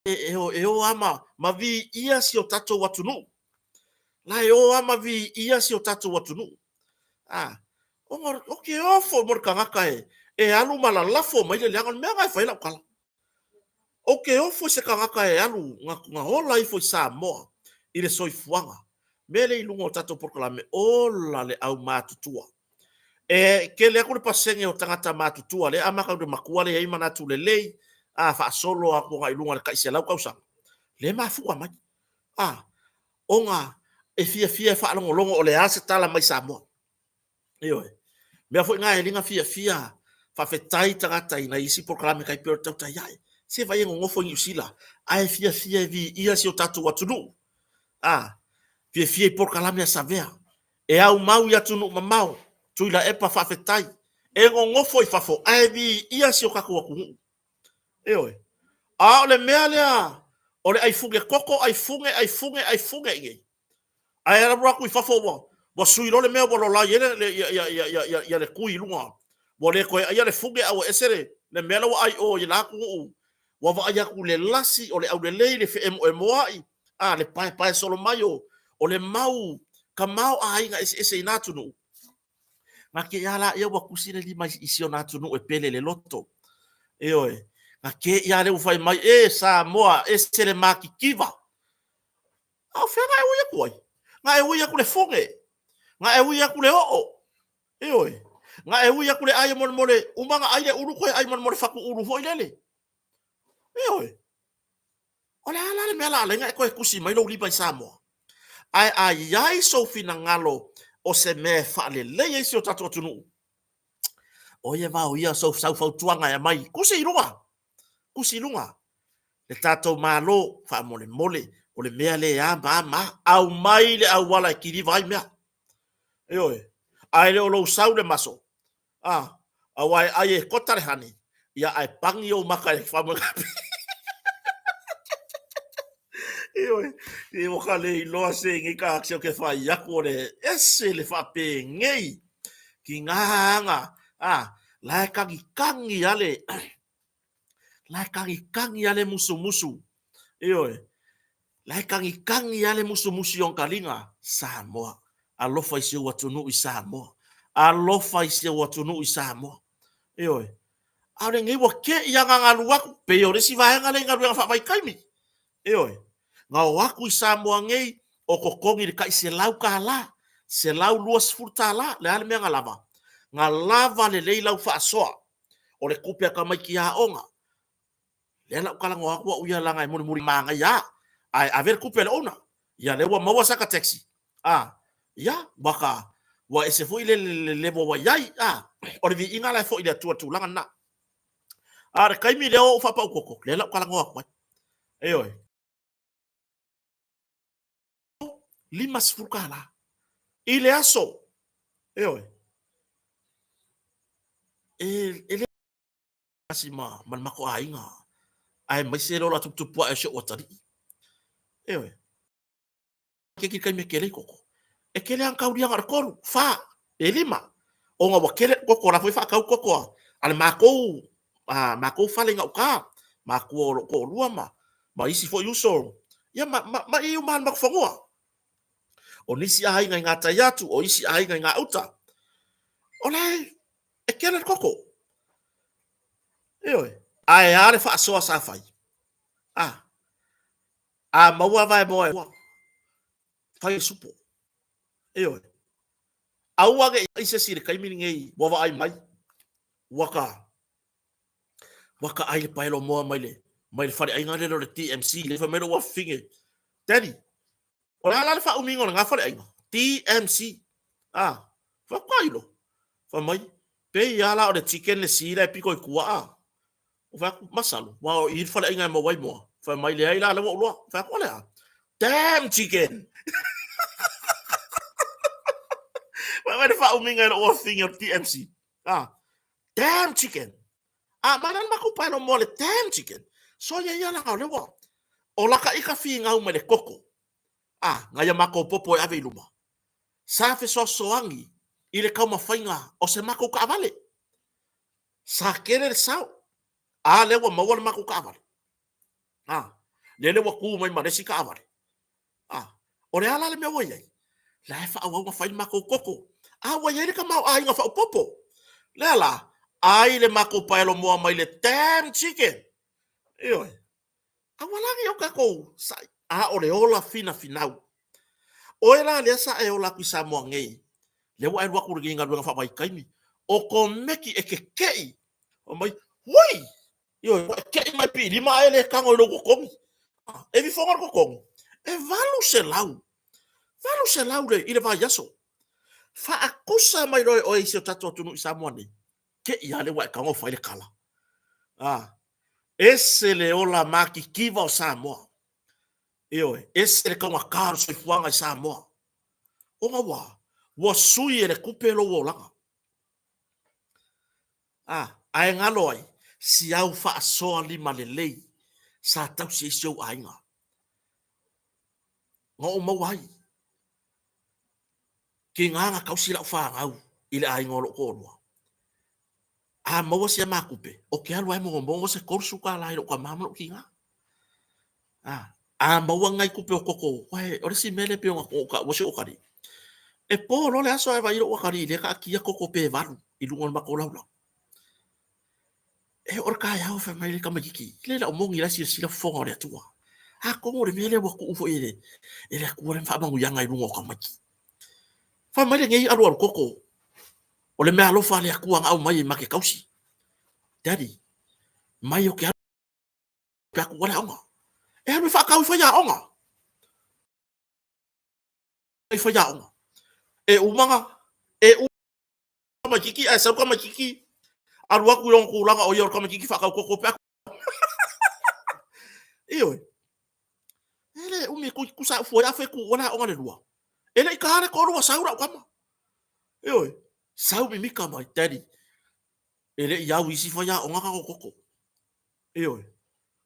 o ama ma vi ia si o tato watunu la o ama vi ia si o tato watunu o ke ofo mor kangaka alu mala lafo mai le langon me ngai fa ila kala o ke ofo se kangaka alu nga ola ifo Samoa ile soi fuanga mele ilungo tato porklame ola le au matutua ke le ko le pasenge o tangata matutua le ama ka de makua le ima natu le lei fa solo a ko ngai lunga le kaisi lau kausa le mafu mai onga fia fa longo longo o le ase tala mai Samoa me foi ngai linga fia fa fetai tangata ina isi programe kai per tau tai ai se vai ngofo ni usila ai fia vi ia si o tatu watunu fia programe sa vea au mau ya tunu mamau tuila epa fa fetai ngofo i fafo ai vi ia si o kaku waku ole mea lea ole ai fuge koko ai funge nge ai ara bra ku fafo bo sui le mea bo la yele ya le kui lunga bo le ko ya le fuge au esere le mea lo ai o ya ku wa va ya ku le lasi ole au le fe mo ai le pai solo mayo ole mau kamau ai nga ese inatu no ma ke ala ia wa kusile li mai isio natu no e pele le loto na ke ia le ufai mai Samoa se le makikiva au fe ngai uia koi ngai uia ku le fonge ngai uia ku le ngai uia ku le ai mon mole umanga ai le uru koi ai mon mole faku uru foi lele ole ala le mela le ngai koi kusi mai lo li pai Samoa ai so fina ngalo o se me fa le isi o tatu tunu oye va uia so sau fau tuanga ya mai kusi lunga le tato malo fa mole o le mea le ma au mai le au wala ki vai mea ai le o lo sau le maso ai kotare hani ia ai pangi o maka e fa mo o kale lo se ngi ka aksio ke fa ya ko le ese le fa pe ngei ki nganga la kangi ale la kangi ale musu la kangi ale musu yon kalinga Samoa alofa isi watunu i Samoa alofa isi watunu i Samoa ale ngi wa ke ia nga luaku pe ore si va nga le nga fa vai kaimi nga waku i Samoa ngei o kokongi le kai se lau kala se lau luas furtala le ale me nga lava le lau fa soa o le kupe ka mai ki a onga le la kala ngo aku uia langa muri manga ya ai aver kupe le ona ya le wa mawa saka taxi ya baka wa ese foi le wa yai o le vi inga la foi le tu langa na re kai mi le o fa pa koko le la kala ngo aku limas furkala ile aso ele asima man mako ainga ai mai se la tu po e sho watari ke kai me kele koko e kele an kauri an arkoru fa elima o nga wakele koko la foi fa kau koko al mako fa le ngauka mako ko luama ma isi fo uso ya ma i man mak fongoa o nisi ai nga ngata yatu o isi ai nga ngauta ole e kele koko ai are fa so sa fai maua vai moe fai supo au age ise sire kai mini ngei wa ai mai waka ai pailo mo mai le fare ai ngale le TMC le fa mero wa finge daddy O ala le fa umingo nga fa le TMC. Fa kwailo. Fa mai. Pe yala o le chicken le sila piko kua. O fa masalo. Wa o ir fa le nga mo wai mo. Fa mai le ila le wo fa kwa le. Damn chicken. Wa fa umingo o thing of TMC. Damn chicken. Manan makupa no mo le damn chicken. So ya yala ka le wo. O laka ika fi nga umele koko. Ngaya mako popo e ave iluma. Sa fe so soangi, ile kau mawhainga o se mako ka avale. Sa kere le sao. Lewa maua mako ka avale. Lewa ku mai maresi ka avale. O re ala le mea wai ai. La e wha awau mawhain mako koko. Wai ai le ka mau ai nga wha popo. Le ala, ai le mako paelo moa mai le damn chicken. Ioi. Awalangi o kako. O le ola fina finau. O era le sa e ola ki sa mo ngei. Le wa e wa ku ringa runga fa mai kaimi. O ko meki e ke kei. O mai, woi. Yo, kei mai pi lima ele kango no kokomi. E vi fonga kokomi. E valu se lau. Valu se lau le ile va yaso. Fa akusa mai roi o isi o tatu tunu isa mo ni. Ke ia le wa kango fa ile kala. Ese le ola maki kiva o Samoa. Ese le kaunga karo soi fuanga i Samoa. O nga wa sui e le kupelo o langa. Ai ngalo ai, si au fa asoa lima le lei, sa tau si isi au ainga. Nga o mawai. Ki nganga kau sila ufa ngau, ile ainga o lo korua. Mawa si a makupe, o ke alu ai mongo se korsu ka lai lo ka mamlo ki nga. Mawa ngai kupe o koko, wae, ore si mele pe o ka wase o kari. E po lo le aso ai vai lo wakari, le ka kia koko pe valu, ilungon makolau lau. Ora ka ia fa mai le kamaki le la mongi la sila fonga le tua ko mo le mele wa ku fo ele ku le fa mangu yanga ilungo kamaki fa mai le ngai aru koko o le me alo fa le ku au mai make kausi daddy mai o ke pa ku wala onga me fa ka fa ya onga fa ya onga umanga kamaki sa kamaki aru aku long ku langa o yor kamaki fa ka koko pa ele umi ku sa fo ya fe ku wala onga le lua ele ka ko lua saura kama sau mi mika mai daddy ele ya wisi fo ya onga ka koko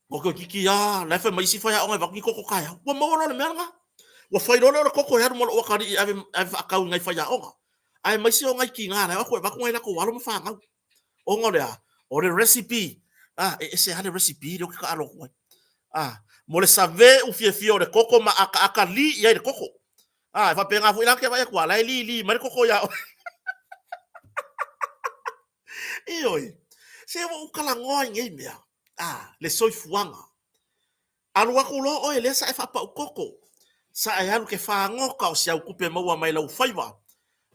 ko kiki ya la fe mai si fo ya onga va ki koko kaya wa mo lo le menga wa fa lo koko ya mo o kari ave ka ngai fa ya onga ai mai si onga ki nga na ko va ko ngai ko walo mo fa nga onga le o le recipe ese hale recipe lo ka alo ko mo le save u fie le koko ma aka li ya le koko fa penga fu ila ke va kwa la li ma le koko ya se o kala ngoi ngai mea le soi fuanga alu aku lo o ele sa fa pa koko sa e alu ke fa ngoka o sia kupe maua mai lau faiva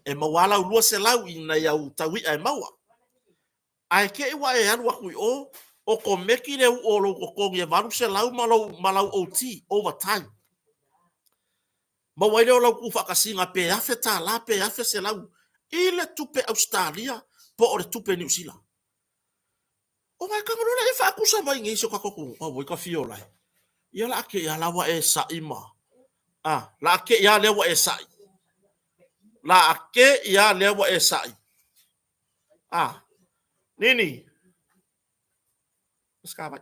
e mawala lua se lau ina ya utawi ai maua ai ke wa e alu aku o ko meki le o lo ko nge varu se lau malau OT overtime maua ile o lau ku fa kasinga pe afe ta la pe afe se lau ile tupe Australia po o le tupe New Zealand o mai ka ngolo le fa ku sa mai ngi so ka ko o ka fio lai ia la ke ia lawa e sa ima la ke ia lewa e sa la ke ia lewa e sa nini skaba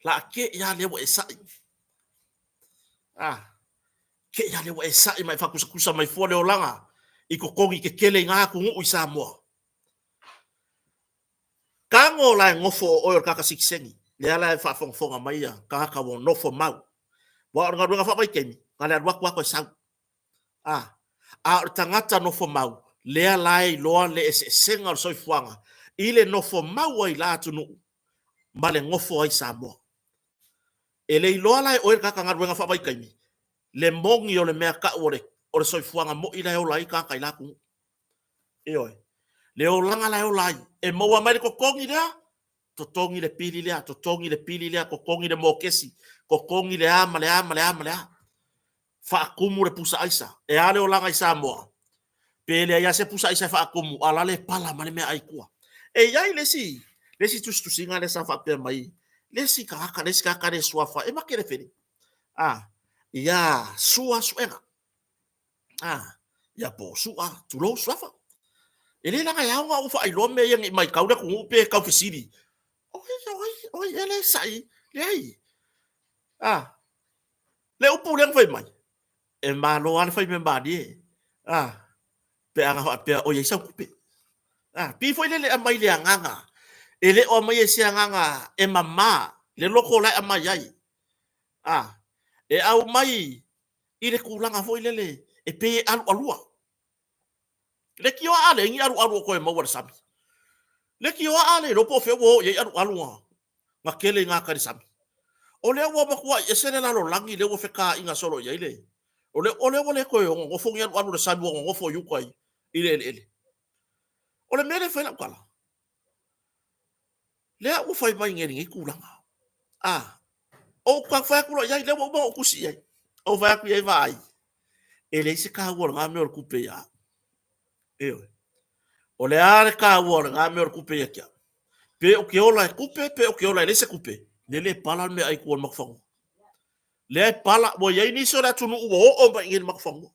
la ke ia lewa e sa ke ia lewa e sa mai fa ku sa mai fo le olanga i ko kongi ke kele nga ku ngu isa mo kango la ngofo o ka ka siksengi le ala fa fonga mai ya ka wo no fo mau wa nga fa mai kemi ngale wa ko sa tangata no fo mau le ala lo le senga so fuanga ile no fo mau ai la tunu male ngofo ai sa mo ele lo ala o ka nga nga fa mai kemi le mongi o le mea ka o le so fuanga mo ile o lai ka kai la ku le o langa la o lai e mo wa mai ko kongi da totongi le pili lea, totongi le pili lea, kokongi le mokesi, kokongi le ama, le ama, le ama, le ama. Whaakumu le pusa aisa, e ale o langa isa moa. Pele ia se pusa aisa whaakumu, ala le pala mane mea aikua. E iai lesi tustusinga le sa whapea mai, lesi kaka le suafa, e makere feni. Ia sua suenga. Ia po sua, tulo suafa. Ele langa ia nga ufa ailo me yang mai kau da kungu pe kau fisiri. Oi, ele sai, le ai. Le upu leng fai mai. E malo an fai me mani e. Pe anga pe o ye sa kupe. Pi foi le mai le nganga. Ele o mai e sia nganga e mama, le loko lai amai ai. E au mai i le kulanga foi lele e pe alu alua. Le ki o ale ngi alu ko e mau sami. Le ki o ale lo po fe wo ye alu nga kele nga ka sami. O le wa makua e sele la lo langi le wo fe ka inga solo ye ile. O le ko yo ngo fo ngi alu sami ngo fo yu kai ile. O le mele fe la kala. Le u fai mai ngi kulanga. O ka fa ku ya le wo ku si ai. O va ku ye vai. Ele se ka wo nga me ku pe ya. O le are ka wo nga me ku pe ya kia. Pe o ke ola kupe, pe o ke ola lese kupe. Le pala me ai kuon makfango. Le pala, mo yai ni so la tunu o ba ingin makfango.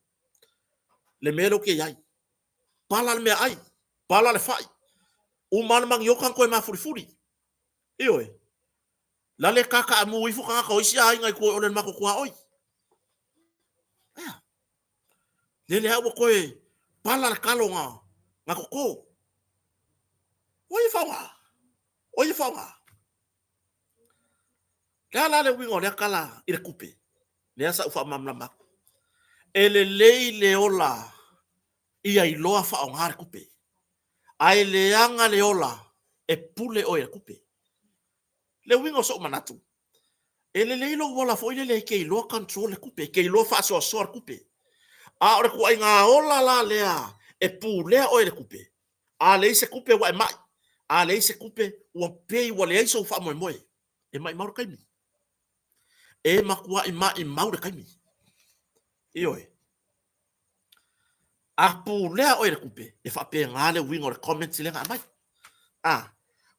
Le melo ke yai. Pala me ai. Pala le fai. Man mang yokan koe mafurifuri. La le kaka amu ifu kaka oisi ai ngai koe olen mako kua oi. Le hawa koe pala le kalo nga koko. Oi fawa. La le wingo le kala i le kupe. Le asa ufa mamlama. Ele lei le ola ia i loa fa o ngare kupe. Ai le anga le ola e pule o e kupe. Le wingo so manatu. Ele lei lo wala fo ile le ke i loa control le kupe. Ke i loa fa so soar kupe. A ore ku ai ngā ola la lea e pule o e le kupe. A le se kupe wa e mai. A le se kupe wa pei wa le aiso fa moe moe. E mai mauru kaimi. E makua i mai mauru kaimi. A pulea o le kupe. E fa pe ngale wingo le comments le nga mai.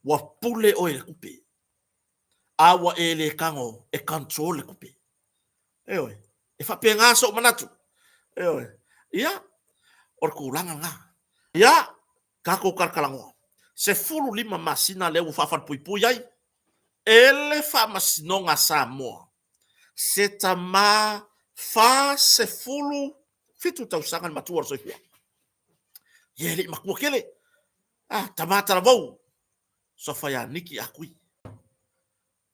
Wa pule o le kupe. A wa e le kango e control le kupe. E fa pe ngā so manatu. Ia. Or kulanga nga. Ia. Kako karkalango. Se fulu lima masina le u fafan pui pui ai. Ele fa masino nga sa moa. Se tama fa se fulu fitu tau sangan matua so hua. Yele makua kele. Tamata vau. So faya niki akui.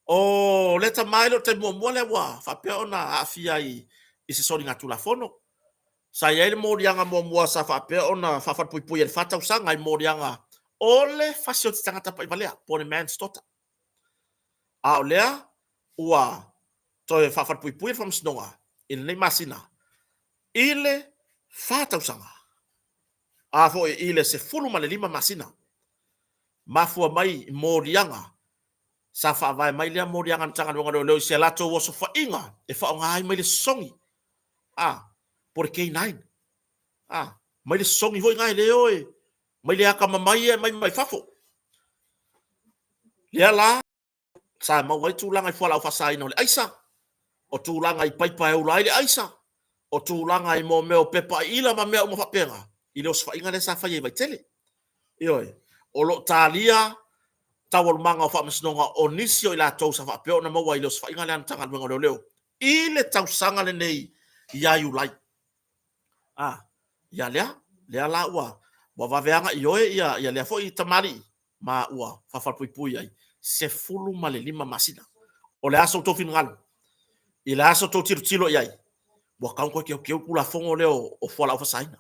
O leta mailo te mua le wa. Fa pe ona afia i se sori ngatu la fono. Sa yele morianga mua sa fa pe ona fa pui pui el fatau sanga i morianga. Ole fasio te tangata pa i valea. Pone man stota. A olea. Ua. Toi fa pui pui fam snonga. In le masina. Ile fatau sanga. A fo ile se fulu ma le lima masina. Mafua mai morianga. Sa fa vai mai le morianga tanga ngo le se lato wo so fa inga. E fa ngai mai le songi. Por K9. Mai le songi voi ngai le oi. Mai le aka mai mai fafo. Le la sa ma wai tu langa fa la fa sai no le aisa. O tu langa i pai pai ulai le aisa. O tu langa i mo meo pepa ila ma meo mo fa penga. Ile os fa inga le sa fa ye vai tele. O lo talia tawal manga fa masnonga o nisio ila tau sa fa peo na mo wai los fa inga le antanga ngo leo. Ile tau sanga le nei ya you like. Ya lea la ua. Wa va veanga i oe ya lea fo i tamari ma ua fa pui pui ai. Se fulu ma le lima masina. O le aso to fingal. Ile aso to tiro iai. Wa kau ko ke kula fongo leo o fola o fa saina.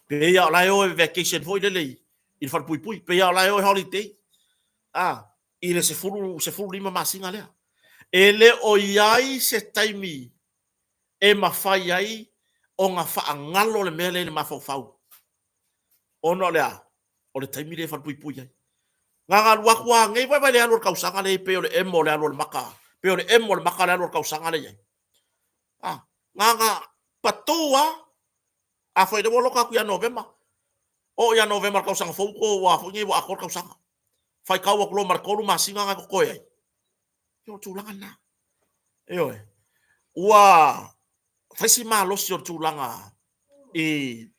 Pe ya la o vacation foi le lei. Il fa pui pui. Pe ya la o holiday. Ile se fulu lima masinga lea. Ele o iai se taimi e mafai ai o nga fa ngalo le mele le mafau fau. Ono lea. O le taimi le fa pui pui ai. Nga wakwa ngai vai le alor kausanga le pe ole emo le alor maka. Pe ole emo le maka le alor kausanga le. Ah, nga patua a foi de bolo ka ku ya November. O ya November kausanga fo ko wa fo ngi wa akor kausanga. Fai ka wa ko mar ko ma singa nga ko koe. Yo tulanga na. Yo. Wa fai si malo si tulanga i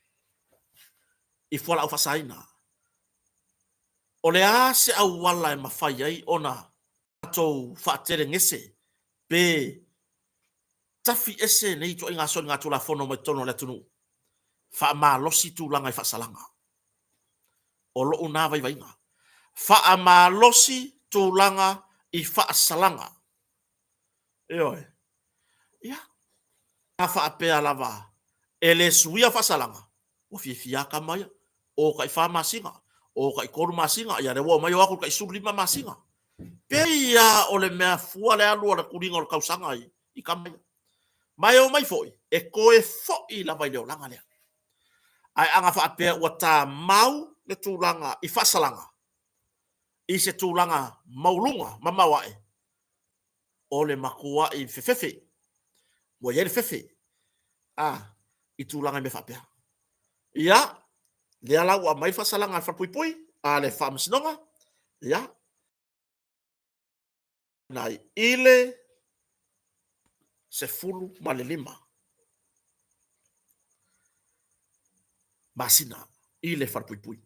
fola o fasaina. O le a se au wala e mawhai ai ona atou whaatere ngese pe tafi ese nei to inga soni ngā tula fono mai tono le tunu wha ma losi tūlanga i whaasalanga o lo una vai vainga wha ma losi tūlanga i whaasalanga eoi ia a whaapea lava e le suia whaasalanga o fiafiaka mai o kai wha masinga o kai koru masinga ia rewa mai o ako kai surlima masinga peia o le mea fua le alua le kuringa o le kausanga i kamai mai o mai foi e koe foi la vai leo langa lea ai anga whaapea ua tā mau le tūlanga i whasalanga i se tūlanga maulunga mamawae o le makua i whewhewe ua iere whewhe i tūlanga me whaapea ia le ala ua mai whasalanga whapuipui a le whaamasinonga ia nai ile se fulu ma le lima masina ile whapuipui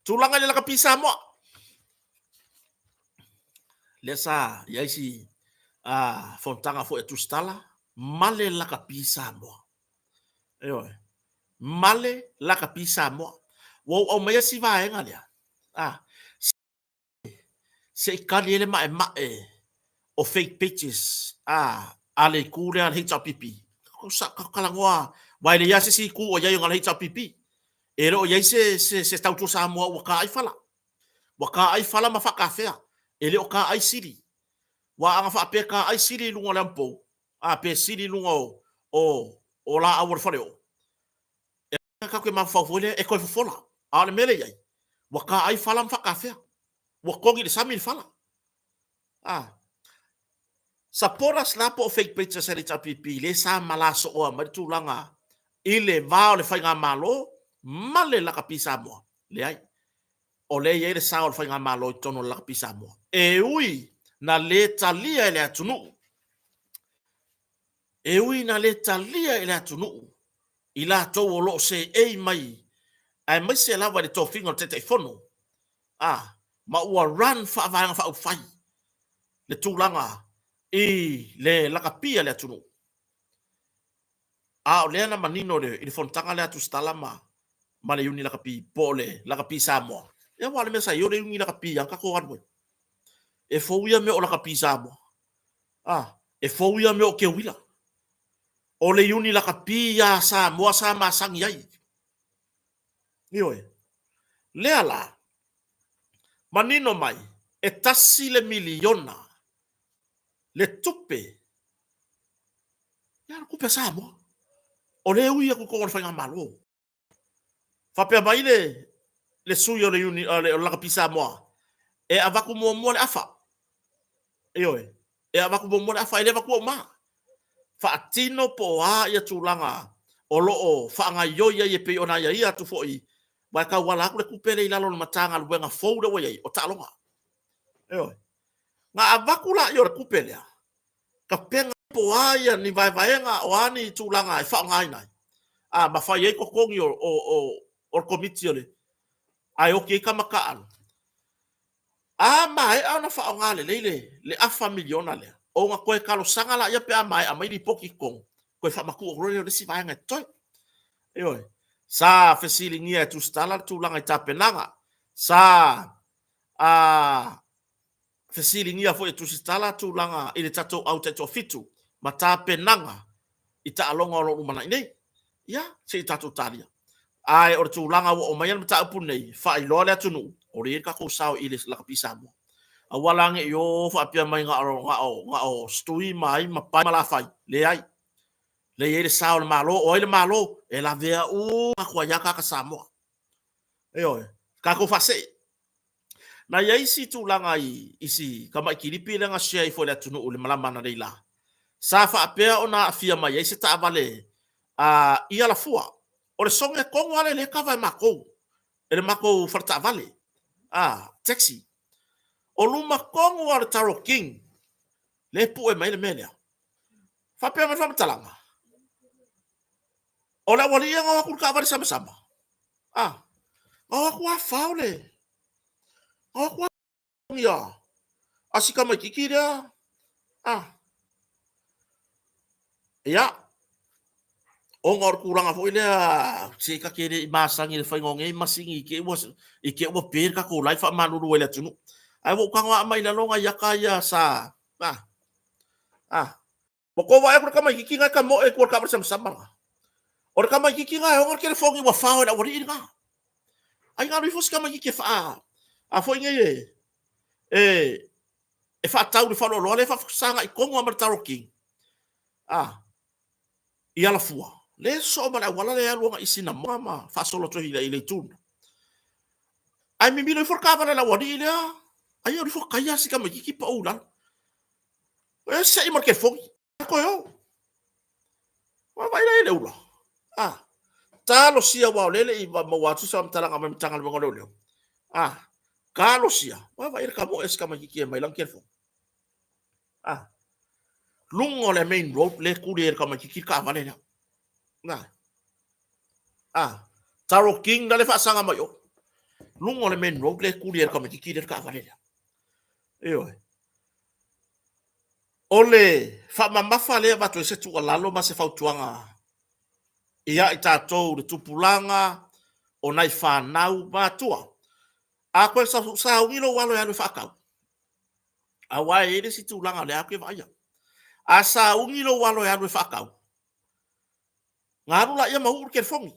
tūlanga le laka pisa moa le sa yaisi fontanga fo e tustala male laka pisa moa eoi male laka pisa moa wo o mea si vaenga lea se ikali ele mae o fake pages ale kure al HPP ko sa kalangoa vai le yase si ku o yai ngal HPP ero yai se tautu sa moa o ka ai fala ma fa kafea ele o ka ai siri wa anga fa pe ka ai siri lunga lampo pe siri lunga o la awor fareo ka ko ma fa fole e ko fola ale mele yai wa ka ai fala ma fa kafea wa kongi de samil fala sapora slapo o fake pages sa HPP le sa malaso o ma tulanga ile va le fa nga malo male la kapisa mo le ai o le ye le sa o fa nga malo tono la kapisa mo e ui na le talia ile atunu e ui na le talia ile atunu ila to o lo se e mai ai mai se lava le to fingo te telefono ma ua run fa va fa fai le tulanga le lakapia le atunu o le ana manino le fontanga le atu stalama ma le uni lakapi pole lakapi samo e wale mesa yo le uni lakapi yang kako wan e fouia me o lakapi samo e fouia me o ke wila o le uni lakapi ya sa mo sa masang yai nioi le ala manino mai e tasi le miliona le tupe ya ku pesa mo o le ui ko ko fa nga malo fa pe mai le suyo le uni le la pisa mo e avaku mo le afa e avaku mo le afa ele avaku ma fa tino po ya tulanga o lo o fa nga yo ye pe ona ya tu foi ba ka wala ku le kupele ila lo matanga lu nga fo de we o talonga nga avaku la yo kupele ka penga po ya ni vai nga o ani tulanga fa nga ina ma fa ye ko kongi o komitiole ai o ke kamakaan mai ana fa ngale le afa miliona le o nga koe kalo sanga la ya pe mai di poki kong koe fa maku o le si vai nga toi sa fesilingia tu stala tu langa tapenanga sa fesilingia fo tu stala tu langa ile tato au tato fitu mata penanga ita alonga lo mana ini ya se tato talia ai o tu langa o mai mata punei fa i lo le tunu o re ka ko sao ile la kapisa mo a walange yo fa pia mai nga o stui mai ma pa mala fai le ai le ye sao le malo o le malo e la vea ka kwa ya ka samo ka ko fa se na ia isi tulaga isi kamaikilipi le gasia i foi le atunuu le malama na leila sa faapea ona afia mai ai se taavale ia lafua o le soge kogo ale le kava e makou e le makou falataavale taxi o luma kogo a le Taro King le pu e mai le mea lea faapea mai faamatalaga o le aualia gauaku le kaavale samasama gauaku afao le gauaku ia asi kamaikiki lea ia o ngor kuranga fo ile se ka kere masang ile fai ngonge masingi ke ua per ka ko life manuru ile tunu ai wo kanga mai la longa ya kaya sa mo ko wa ko kama kiki nga ka mo e ko ka bersama sama or kama kiki nga ngor kere fongi wa fa wa ri nga ai nga rifos kama kiki fa fo nge e fa tau le fa lo le fa sanga i kongo ma Taro King ia la fua le so mala wala le alua isina mama fa solo to ile tun ai mi milo for kava la wadi ile ai ori fo kaya sika ma kiki pa ulan e sai mar ke fo ko yo wa vai le ula talo sia wa lele i ma wa tu sam tala ngam tangal mo le kalo sia wa vai ka mo es ka ma kiki mai lang ke fo lungo le main road le kulier ka ma kiki ka vale Taro King dale fa sanga mayo lungo le main road le kulier ka kiki der ka vale io ole fa mamafa le ba to se tu lalo ma se fa tuanga ia ita to de tupulanga o nai fa nau ba tua a ko sa ngilo walo ya fa ka a wa e si tu langa le a ke vaya a sa ngilo walo ya fa ka ngaru la ia mau ke fongi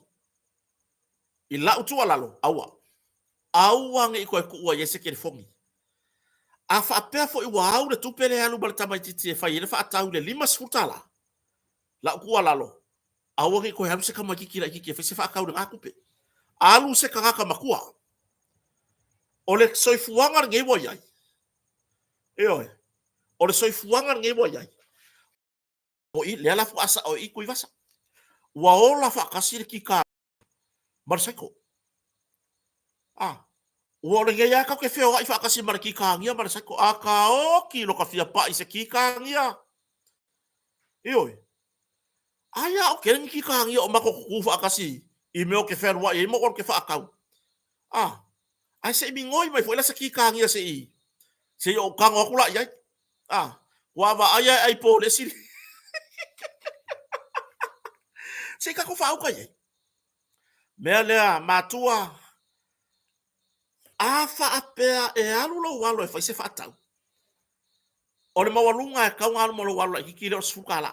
i la utu lalo aua nge ko ku wa yese ke fongi a fa pe fo i wa au le tupele alu bal tamai titi e fa ile fa tau le lima sutala la ku lalo aua nge ko halu se kama kiki la kiki fa se fa ka u nga kupe alu se ka ka makua o le soifuanga nge wa yai o le soifuanga nge wa yai o i le ala fu asa o i ku i vasa wa ola fa kasir ki ka marsako wa le ya ka ke feo ai fa kasir mar ki ka ngia marsako aka o ki lo ka fia pa i se ki ka ngia aya o ke ki ka ngia o mako ku fa kasir i me o ke fer wa i mo o ke fa ka ai se mi ngoi mai foi la se ki ka ngia se o ka ngo ku la ya wa va aya ai po le si se ka ko fa o ka ye mea lea matua fa apea e alu lo walo e fai se fatau o le mawalunga e kau alu mo lo walo e kiki le o sfukala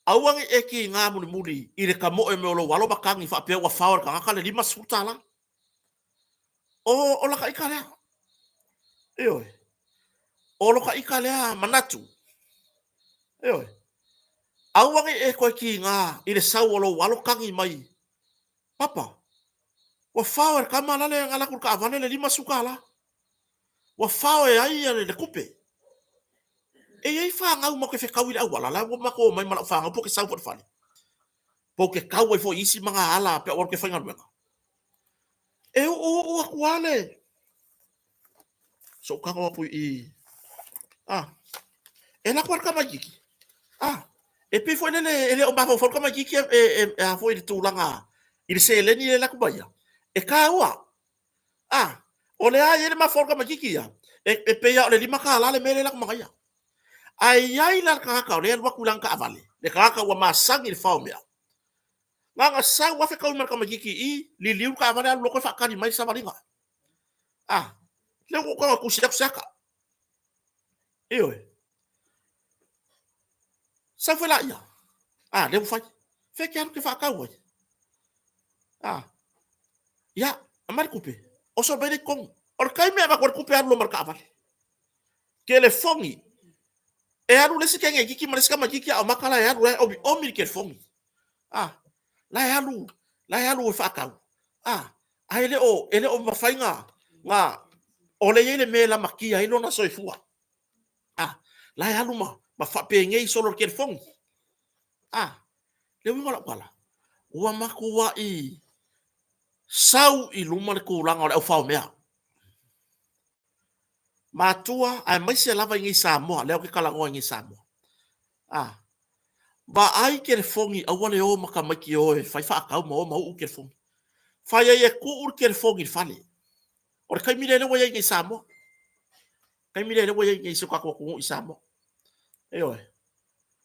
auangi e ki ngā muni muni i le kamo e me o lo walo bakangi fa apea wa fawar ka ngaka le lima sfutala o la ka ika lea o lo ka ika lea manatu auangi e koe ki ngā i le sau o lo walo kangi mai papa wa fawar ka malale ngala kur ka avane le lima sukala wa fawe ai le kupe ai fa ngau mo ke fe kawil au wala la ma ko mai mala fa ngau po ke sau por fale po ke kau fo isi manga ala pe or ke fa ngau o akwale so ka ko pu i e la kwar ka magiki e pe fo ele o ba fo ka magiki a fo ile tulanga ile se le ni la kubaya e kaua o le ai ele ma for ka magiki ya e pe ya le lima ka la le mele la kumaya ai la ka le wa kulang ka avale le ka wa masang il fa mea nga sa wa fe ka ka magiki i li liu ka avale lo ko fa ka ni mai sa valinga le ko ka ku saka sa fe la ya le fa fe ke fa ka wa ya amar kupe o so bene con or kai me ba por kupe lo marca avale que le fongi e aru le se ke ngi ki mareska magiki a makala ya ru o mi ke fongi la ya lu fa ka ele o mafainga nga ole ele me la makia ilo na soifua la ya luma ma fa pe ngei solo ke fong le winga la kwala ua maku wa i sau i luma le kulanga o fa mea matua ai mai se lava ngi Samoa le o ke kala ngo ngi Samoa ba ai ke fongi a wale o makamaki o e fai fa ka mo u ke fongi fai e ku ur ke fongi fale o kai mi le wo ye ngi Samoa kai mi le wo ye ngi so ka ko i Samoa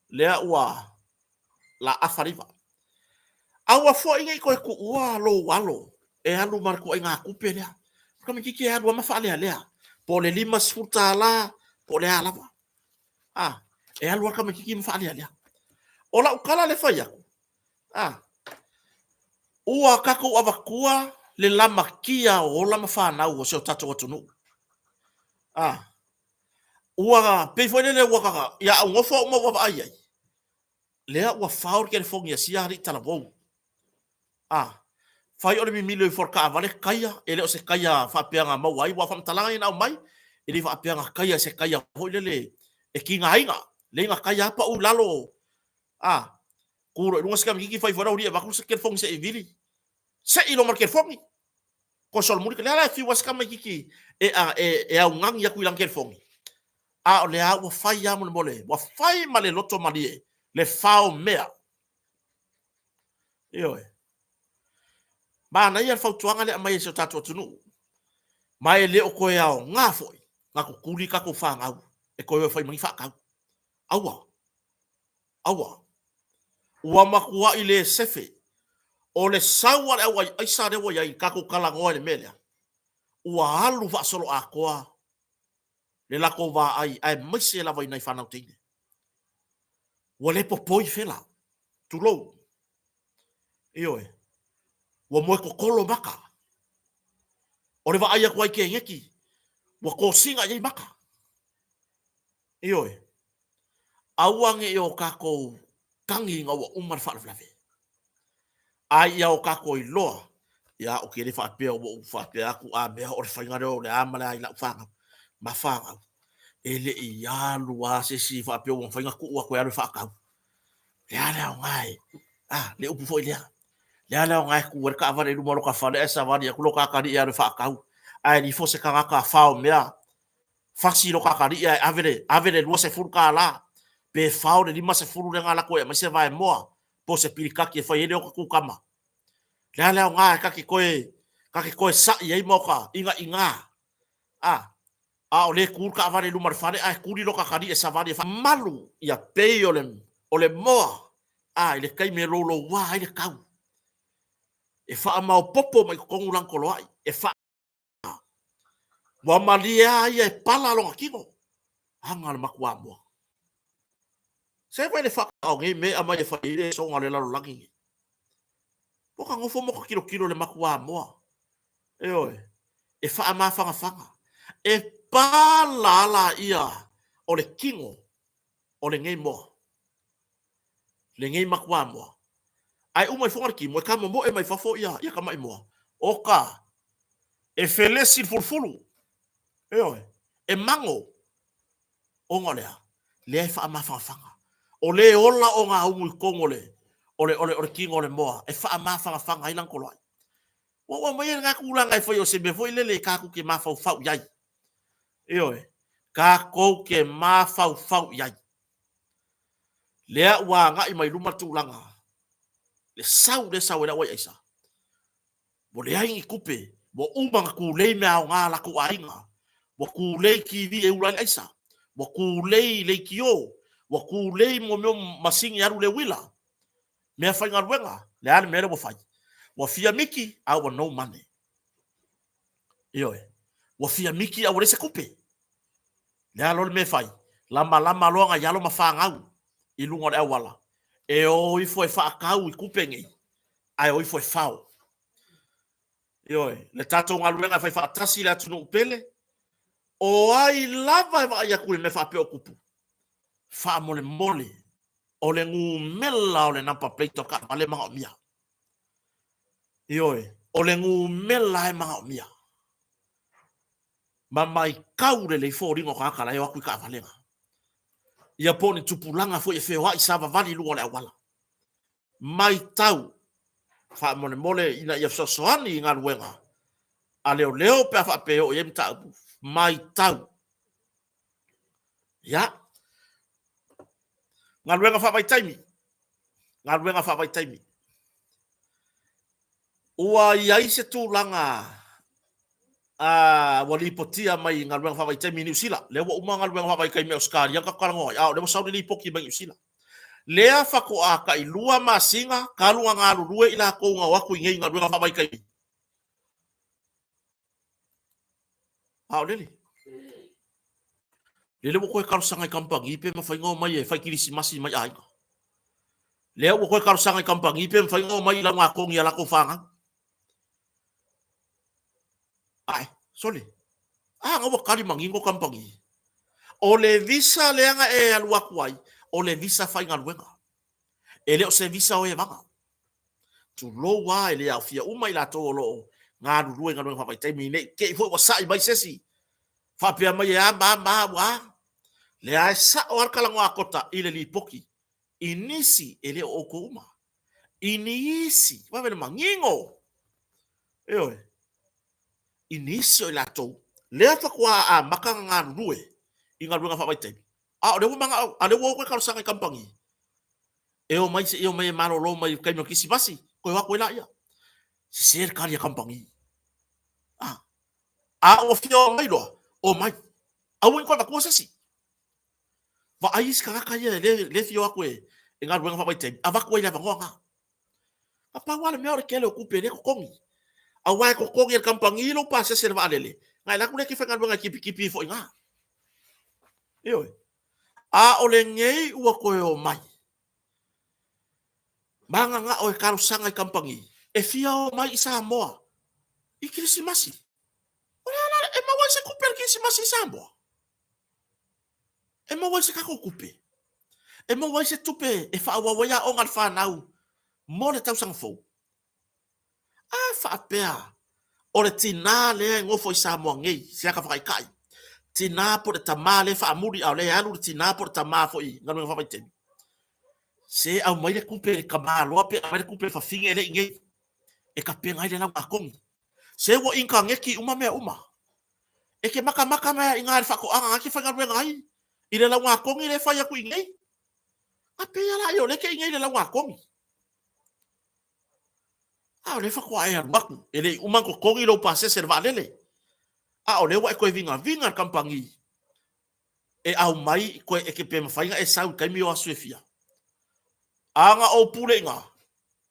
lea ua la afariva aua fo inga ko ku ua lo walo e alu mar ko inga kupe lea kama kiki alu ma fa lea po le lima sfuta la po le ala e alu kama kiki ma fa lea ola ukala le fa ya ua kako avakua le lama kia o lama fa na o se tato tunu ua pe fo le ua ya ngofo mo wa ai lea ua faur ke fongi ya siari tala bo fai ole mi milo for ka vale kaya ele o se kaya fa peanga mau ai wa fam talanga ina mai ele fa peanga kaya se kaya ho le e kinga inga le nga kaya pa u lalo kuro lunga skam kiki fai fora uri ba ku se ke fongi se vili se ilo mar ke fongi ko sol muri kala fi was kam kiki e ngang ya ku ilang ke fongi le a wa fai ya mo mole wa fai male loto malie le fao mea mana ia fautuanga le mai se tatu tunu mai le o koe ao ngā foi ngā ko kuri ka ko whangau e koe o whai mangi whakau aua ua makua i le sefe o le saua le aua ai sa rewa iai ka ko kalangoa le melea ua alu whaasolo a koa le lako wā ai maise la vai nai whanau teine ua le popoi whela tulou ua moe ko kolo maka. O le vaaya kuai ke ngeki. Wa ko singa yei maka. Auange o kako kangi nga wa umar whalawlawe. Ai au kako i loa. Ia o ke le whaapea o whaapea aku a mea o le whaingare o le amala i lau whanga. Ma whanga. Ele i alu a se si whaapea o whainga ku ua koe alu whaakau. Le ale au ngai. Le upu fo i lea. Le ala ngai ku wer ka vale lu moro ka fale esa vale ku lo ka kari ya fa kau ai ni fo se ka ka fa o mea fasi lo ka kari ya avele lu se fur ka la pe fa o ni ma se furu le ngala ko e ma se vai mo po se pilika ki fa yele ku kama le ala ngai ka ki koe sa ye mo ka inga o le ku ka vale lu mar fale ai ku lo ka kari esa vale fa malu ya pe o le mo ile kai me lo wa ile kau e wha mau popo mai kongu lang kolo ai. E wha wa malia ia e pala longa kino. Hanga le makua mua. Se wai le wha au ngai me ama e wha ire so ngale lalo langi ngi. Poka ngofo moka kilo le makua mua. E wha ama whanga. E pala la ia o le kingo o le ngai mua. Le ngai makua mua. Ai umai fongar ki mo kama mo e mai fafo ia ka mai mo oka e felesi fulfulu e mango o ngolea le fa ma fa o le ola o nga umu kongole ole kingo le moa e fa ma fa ai lang koloi o mai nga kula ngai foi o se be foi le ka ku ke ma fa yai ka ko ke ma fa yai le wa nga i mai luma tulanga le sau ela wai aisa. Mo le ai kupe, mo umanga ku lei me au ngā la ku ainga. Mo ku lei ki vi e ulai aisa. Mo ku lei le kio. Mo ku lei mo masingi aru le wila. Mea whai ngā ruenga, le ane mele mo whai. Mo fia miki, au wa no money. Mo fia miki au rese kupe. Le alole me whai. Lama loanga yalo ma whangau. I lunga le awala. E o i foi whaakau i kupengi. Ai o i foi whao. Le tato ngā luenga whai whaatasi le atunu upele. O ai lava e vai akule me whapeo kupu. Wha mole. O le ngu mela o le nampa pleito ka male mga o mia. o le ngu mela e mga mia. Ma mai kau le fo ringo kakala e waku ka valenga. Ia poni tupulanga fo e feo ai sava vali lua le awala. Mai tau fa mole mole ina ia sosoani inga luenga. A leo pe fa peo e mta mai tau. Ya. Nga luenga fa mai taimi. Nga luenga fa mai taimi. Ua ia se tulanga wali potia mai nga luenga fa mai taimi ni usila. Le wa uma nga luenga fa mai kai me Oscar ya ka kalango. Ya le mo saudi li poki mai usila. Lea fako a ka ilua masinga kalunga nga lulue ila ko nga waku ingei nga luenga fa mai kai. Lele. Lele mo koe karusanga i kampangi pe mawhaingo mai e whai kirisimasi mai aika. Lea mo koe karusanga i kampangi pe mawhaingo mai la ngā kongi ala ko whanga. Ai, sole. Nga wakari mangingo kampangi. O le visa leanga e aluaku ai, o le visa whai ngā luenga. E leo se visa o e manga. Tu lo wa e le au fia umai la tō lo ngā lulue ngā luenga whai taimi nei. Ke i fo wa sai mai sesi. Whapea mai e ma wa. Le ai sa o arkalango a kota i le li poki. Inisi e leo oko uma. Inisi. Wawele mangingo. Eoe. Inisi o i la tō. Lea whakua a makanga ngā lulue. I ngā luenga whai taimi. O le manga au. A le wo koe karusanga i kampangi. Eo mai se eo mai maro lo mai kai no kisi basi ko wa ko la ia se ser kali kampangi o fio mai lo o mai a wen ko ba ko sasi va ai ska ka ia le fio ko e nga luenga fa tem ava ko ia va nga apa wala me ora ke le okupe le ko kongi a wa ko kongi el kampangi lo pa se ser va lele nga la ko le ki fa nga luenga kipi fo nga eo o le ngei u ko o mai Manga nga o e karusanga i kampangi. E fia o mai i Samoa. I kirisimasi. E mawai se kupe al kirisimasi i Samoa. E mawai se kako kupe. E mawai se tupe e whaawawaya o ngal whanau. Mo le tausang fau. Whaapea. O le tina lea ngofo i Samoa ngei. Siaka whakaikai. Tina po le tamā le whaamuri au le alu le tina po le tamā fo i. Nganu ngā whapaiteni. Se au mai le kupe le kamaloa pe mai le kupe fa finge le ngai e ka pe ngai le na akong se wo inka ngeki uma me uma e ke maka me inga fa ko anga ki fa ngai i le la akong i le fa ya ku ngai a pe ya la yo le ke ngai le la akong le fa ko ai ar baku e le uma ko kongi lo pase ser va lele o le wa ko vinga kampangi e au mai ko e ke pe mafainga e sau kai mi o asufia anga o pulenga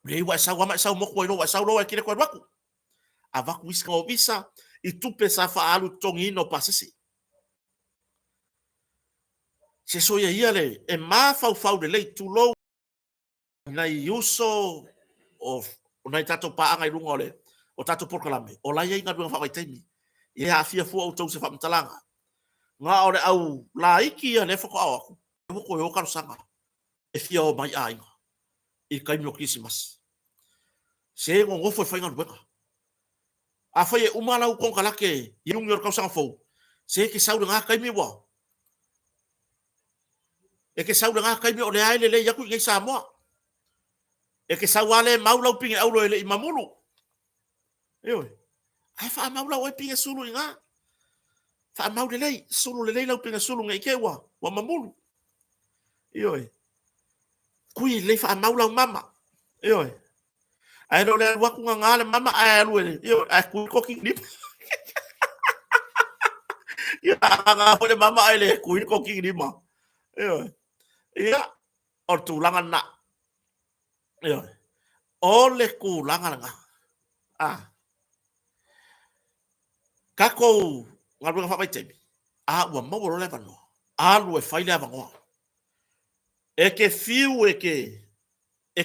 le wa sa mo ko lo sa lo ki le ko baku ava ku iska o visa i tupe sa fa alu tongi no pasese se so ia le e ma fa de le tu lo na uso of na tato pa anga i lunga ole o tato porkalame o la ia nga dunga fa vai temi e a fia fu o tau se fa mtalanga nga ole au la iki le fa ko aku ko yo karusanga e fia o mai ai i kai no Christmas. Se ngo foi foi ngā a foi e umala u kongkala ke i rungi or kausanga fau. Se ke sau ngā kai mi wa. E ke sau ngā kai mi o le aile le yaku ngai Samoa. E ke sau ale maula pinge aulo ele i mamulu. Eoi. Ai fa maula o pinge sulu ngā. Fa maula le sulu le lau pinge sulu ngai ke wa mamulu. Eoi. Kui le fa maula mama. Eoi. Ai no le waku ngale mama ai alu ele. Yo ai ku ko ki dip. Ya nga ole mama ai le ku ko ki dip ma. Yo. Ya or tu langan na. Yo. Ole ku langan nga. Kako ngalu nga fa pai temi. Wa mo lo le vano. Alu e fai le avango. E ke fiu e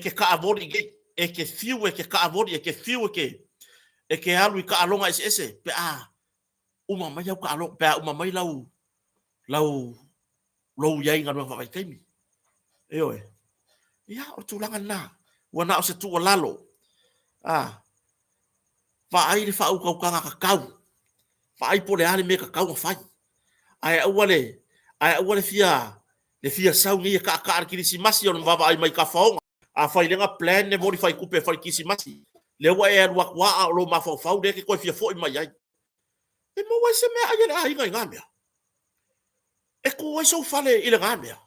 ke ka avori ge. E ke fiu e ke ka avori e ke fiu e ke alu i ka alonga ese pe uma mai au ka alonga pe uma mai lau yai ngā runga whawai kaimi ia o tūlanga nā wana o se tū o lalo Whaai le whaau kaukanga kakau. Whaai po le ale me kakau ma whai. Ai au le fia, le fia sau ni ka kisi masi on baba ai mai ka faonga. A whai lenga plan ne mori whai kupe whai kisi masi. Le wa e alua wa lo ma fau de ke koe fia fo i mai ai. E mo wai se me ai le ai ngai ngamea. E ko wai so fale i le ngamea.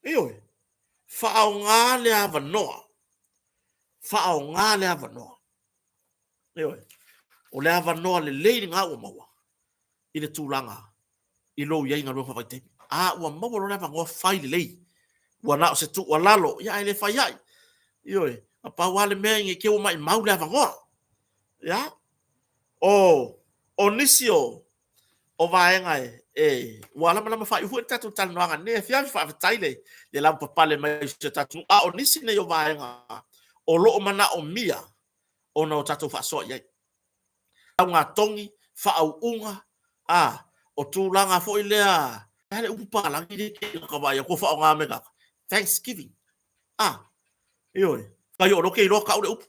Ioi. Whaau ngā le ava noa. Whaau ngā le ava noa. Ioi. O le ava noa le leiri ngā ua maua. I le tūlanga. I lo iai ngā runga whai te. A ua maua lo le ava ngoa whai le lei. Ua nao se tu ua lalo. Ia ele whai ai. Ioi. A pawale mea inge ke o mai mau le ava ngoa. Ya. O nisio. O vaenga ua lama whai uhu e tatu tala noanga. Ne fiafi whai whataile. Le lampa pale mai se tatu. A o nisi ne o vaenga. O loo mana o mia. O na o tatu whasoa iai. Au ngā tongi. Whaau unga. O tūlanga fo i lea. Hale upu pālangi de ke kawai. Ko whaau ngā mega. Thanksgiving. Ioi. Kai o roke i roka ure upu.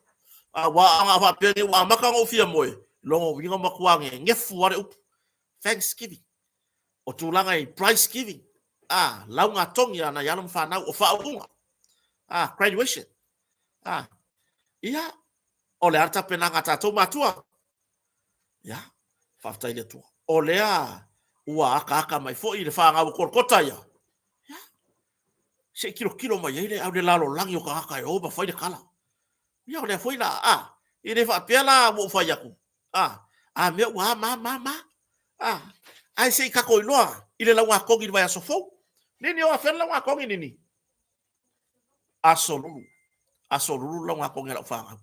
Wa anga whapenge. Wa maka ngau fia moe. Longo winga makuange. Ngefu ware upu. Thanksgiving. O tūlanga i prize giving. Lau ngā tongi ana yalam whanau. O whaau unga. Graduation. Ia. O le arta pena ngā tātou mātua. Ia. Whaftai le tua. O lea. Ua aka mai fo i le whaangau korkota ia. Ia. Se kilo mai eile. Au le lalo langi o ka aka e oba whai le kala. Ia o le fwoi la. I le whapea la mo whai aku. Mea ua ma. Ai se i kako i loa. I le lau ngā kongi ni vai aso fau. Nini o a whena lau ngā kongi nini. Aso lulu lau ngā kongi lau whaangau.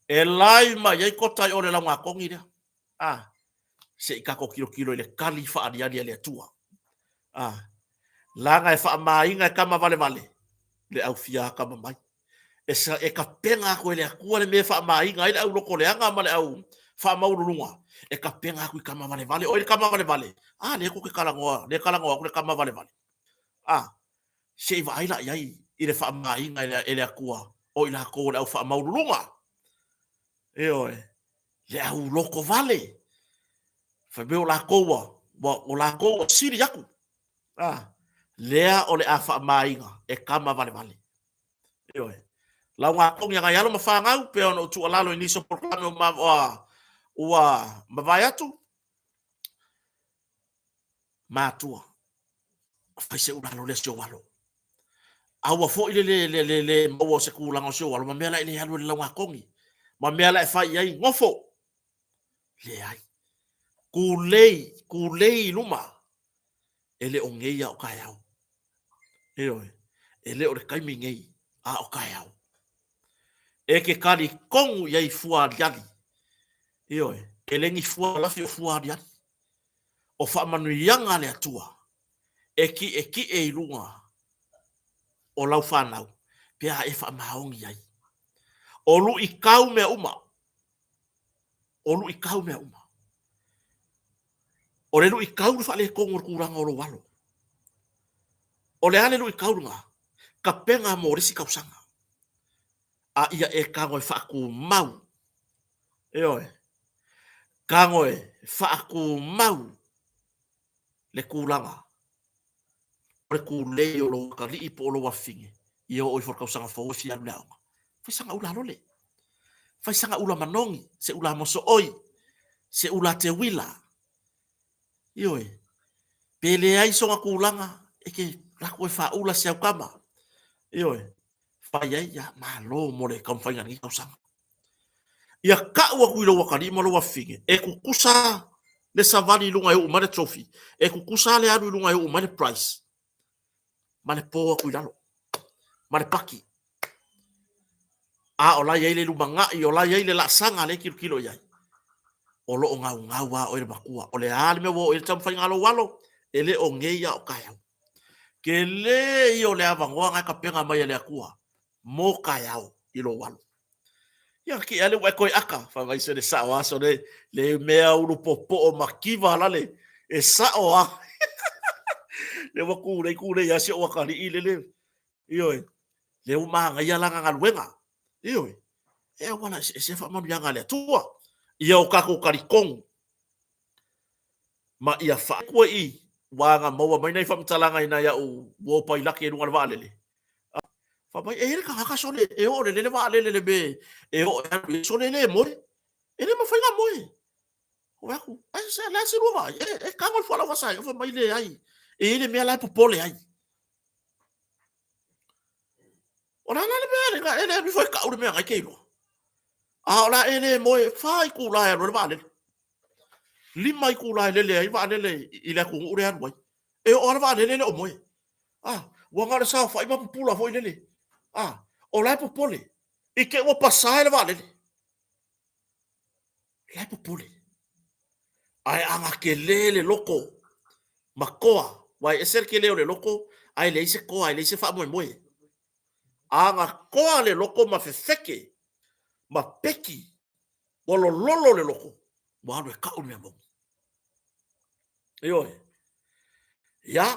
E lai mai ei kotai o le lau ngā kongi rea. Se i kako kilo i le kali whaaniani e le atua. Langa e wha mainga e kama vale. Le au fia kama mai. E ka penga ko e le akua le me wha mainga. E le au loko le anga ma le au wha maururunga. E ka penga ko i kama vale. O i le kama vale. Le ko ke kalangoa. Le kalangoa ko le kama vale. Se i vaila iai. I le wha mainga e le akua. O i la ko le au wha maururunga. Le au loko vale. Whabeo la koua. O la koua siri yaku. Lea o le a wha mainga. E kama vale. Lau ngā kongi ngai alo ma whangau. Pea ono tu alalo i niso proklame ua mawai atu. Mātua. Whai se ulalo le sio walo. Aua fo i le maua se kūlanga o sio walo. Ma mea lai le alu le lau ngā kongi. Ma mea lai whai ai ngofo. Le ai. Kulei luma. Ele o ngeia o kai au. Ele o le kaimi ngei. O kai au. E ke kari kongu iai fua riani. E lengi fua lafi o fua riani. O wha manu ianga le atua. E ki e ilunga. O lau whanau. Pea e wha maongi ai. O lu i kau mea uma. O le lu i kau le wha le kongu kuranga o lo walo. O le ale lu i kau nga. Ka penga mo resi kausanga. Ia e kango e whaaku mau. Kango e whaaku mau. Le kuranga. O le kulei o lo ka li ipo o lo wafinge. Ia o i whakausanga fawusi anu leaonga. Whai sanga ula lole. Whai sanga ula manongi. Se ula moso oi. Se ula te wila. Pele ai songa kulanga. Eke lako e wha ula se au kama. Whai ai ia malo mo le kamwhainga ni kausanga. Ia ka ua kuilo wakari mo lo wafinge. E kukusa le savani lunga e umane trophy. E kukusa le anu lunga e umane prize. Mane poa kuilalo. Mane paki. O lai ai le lumanga i o lai ai le lasanga le kilo iai. O lo o ngau o ele makua. O le ale me wo ele tamwhainga alo walo. Ele o ngeia o kai au. Ke le i o le avangoa ngai ka penga mai ele akua. Mo kai au i lo walo. Ia ki ale wai koe aka. Whai se le sao aso le mea uru popo o makiva lale. E sao a. Le wakure ia se o wakari i le. Le umanga ia langa ngaluenga. e wana se fa manu yanga le tua ia o kako karikong ma ia fa ko i wanga maua mai nei fa mtalanga ina ya u wo pai laki runga valele fa mai e ka haka sole e o le valele be e o sole le mo e le ma fa nga mo o aku ai sa la se ruva e ka ngol fa la fa sai fa mai le ai e le me la popole ai o la le be ga e le mi fa ka u le me ga ke lo a la e le mo fa i ku la e lo valele lima i ku la le ai valele i la ku ure an wai e o la valele le o mo wa ngara sa fa i ma pula foi le o la popole i ke o pasai le valele la popole ai anga ke lele loko makoa wai eser ke lele loko ai le se koa ai le se fa mo mo anga koa le loko ma fefeke ma peki o lo lolo le loko wa le ka o me mo yo ya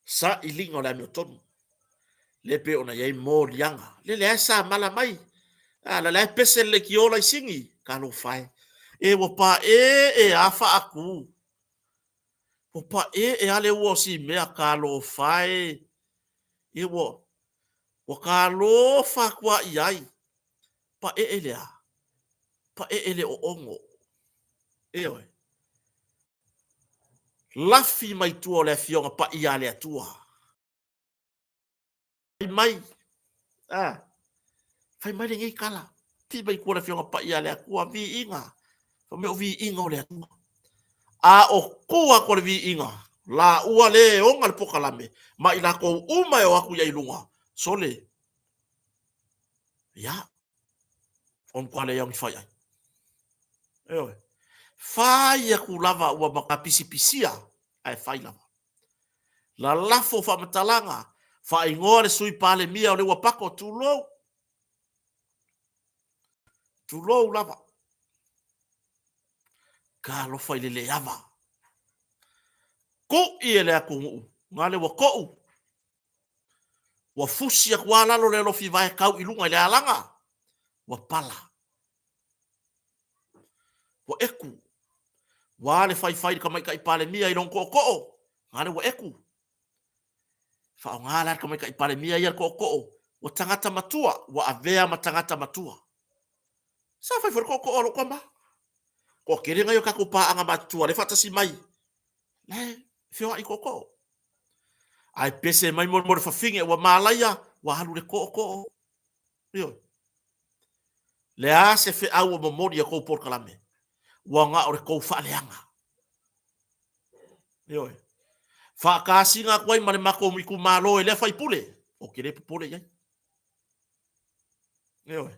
sa ilingo la mi tonu le pe ona ye mo lianga le sa mala mai la la pese le ki ola singi ka lo fai e wo pa e afa aku o pa e ale wo si me ka lo fai e wo ka lo fa kwa iai pa ele a pa ele o ongo e oi lafi mai tu o le fionga pa ia le tua mai fai mai le ngai kala ti mai ku le fionga pa ia le ku vi inga fa me vi inga o le tua a o kua ko le vi inga la ua le onga le pokalame ma ila ko uma e o aku ia ilunga sole ya on kwa le yang fai ai oi fai aku lava ua maka pisi-pisia ai fai lava la lafo fa matalanga fa ingoa le sui pale mia o le ua pako tulou lava ka lo fai le ava ko i ele aku ngale wa ko wa fusi ak wala lo le lo fi vai kau ilunga le alanga wa pala wa eku wa le fai ka mai kai pale mia i don ko ngale wa eku fa ngala ka mai kai pale mia i ko wa tangata matua wa avea matangata matua sa fai for ko lo kwamba ko kere ngai ka ko pa anga matua le fata si mai le fio ai ko ai pese mai mo fa finge wa malaya wa halu le ko yo le a se fe au mo mori ko por kalame wa nga o ko fa leanga yo fa ka singa ko mai mako mi ku malo le fa ipule o kere pule ya yo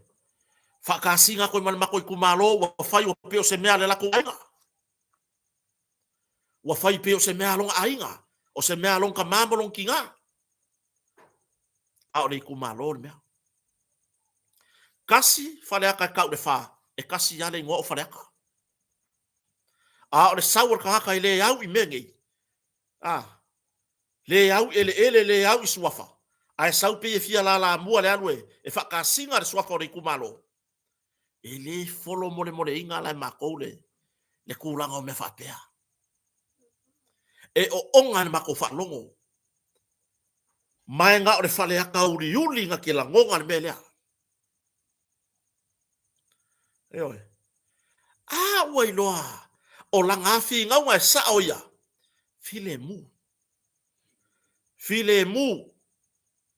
fa ka singa ko mai mako ku malo wa fa yo pe o se me ale la ko ainga wa fa pe o se me along ainga o se me along ka mamolong kinga a o le ku malo me kasi fa le ka de fa e kasi ya le ngo fa le ka a o le saur ka ile au i mengi le au le au i suafa ai sau pe e fia la mua le alwe e fa ka singa le suafa o le kumalo e le folo mole inga la mako le kulanga o me fa pea e o onga le mako fa longo mai nga o le fale aka uri yuli nga ke la ngonga le melea e oi wai loa o la ngafi nga wa sa oia file mu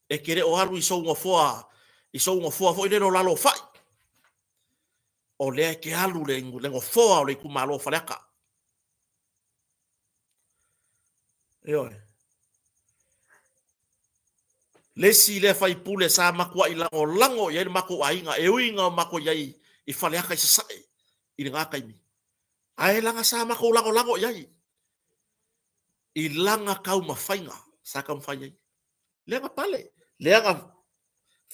e kere o haru i so ngo foa fo ile no lalo fai o le ke alu le ngo foa o le kumalo faleka e oi le si le fai pule sa makua i lango ia le mako ainga e uinga mako iai i faleka i sasai i nga kaimi ai langa sa mako lango iai i langa kau mafainga sa kam fai iai le nga pale le nga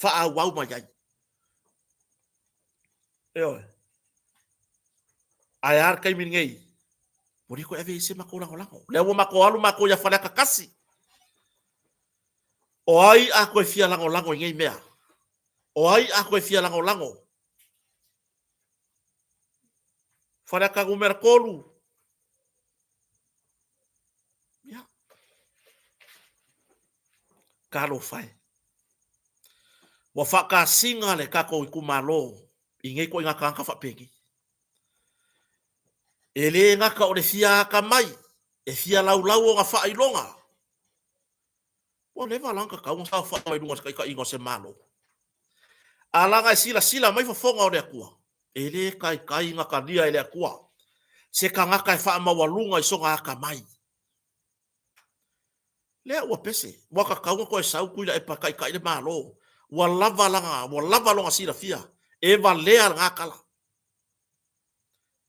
fa au ma iai e oi ai ar kai min ngai pori ko eve se mako lango le wo mako alu mako ia faleka kasi o ai a ko fia lango ngai mea O ai a koe fia lango lango. Whare ka ngumera kolu. Ya. Kalo whai. Wa whaka singa le kako i kumalo. I ngei ko inga kanka whapegi. E le ngaka o le fia ka mai. E fia lau lau o ngā whailonga. O le walanga ka unga wha mai runga ka ingo se malo. Alanga e sila mai whafonga o le akua. E le kai ngaka lia e le akua. Se ka ngaka e wha mawalunga i songa aka mai. Lea ua pese. Waka kaunga ko e sau kuila e pakai kai le malo. Wa lava longa sila fia. E valea ngā kala.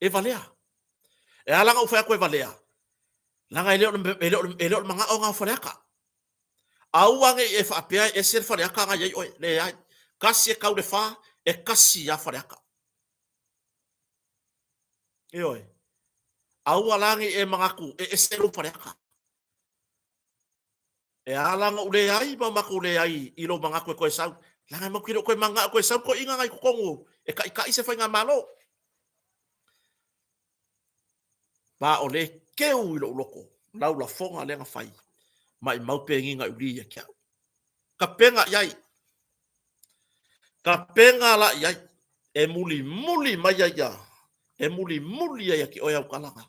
E valea. E alanga ufea ko e valea. Langa e leo manga o ngā whareaka. Auange e whaapea e ser whareaka ngā iei oe. Le ai. Kasi e kau le wha e kasi a whareaka. E oe. Aualangi e mangaku e seru whareaka. E alanga ule ai ma maku ule ai ilo mangaku e koe sau. Langa makiro koe manga koe sau ko inga ngai kukongu. E kai se whainga malo. Ba ole keu ilo uloko. Lau la fonga lenga whai. Mai maupe nginga uli ya kiau. Ka penga iai. Ka penga la iai. E muli mai ia. E muli ia ki oia ukalanga.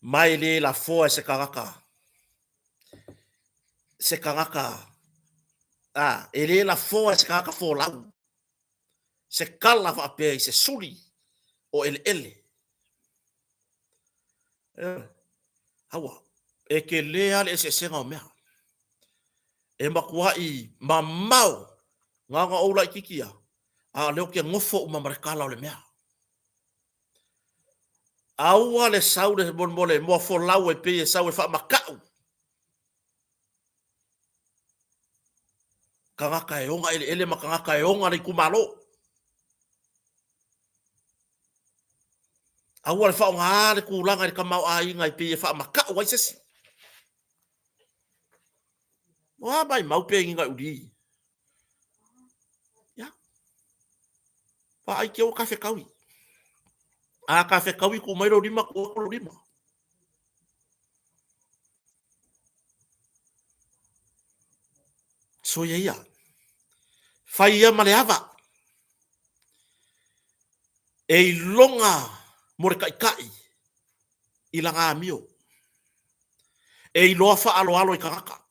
Mai le la foa se kangaka. Se kangaka. E la foa se kangaka fo lau. Se kala fa pe se suli o ele. Hawa. E ke lea le se senga o mea. E makua i mamau. Nganga oula i kikia. A leo ke ngofo o mamarekala o le mea. Aua le sau le bonbole mo fo lau e pe e sau e fa makau. Kangaka e onga ele makangaka e onga le kumalo. Aua le fa onga le kulanga le kamau a inga e pe e fa makau wai sesi. Wa mai mau pe inga uri. Ya. Pa ai ke o kafe kawi. A kafe kawi ku mai ro lima ku ro lima. So ia. Fai ia maleava. E longa mo kai. Ilanga amio. E loa fa alo i kangaka.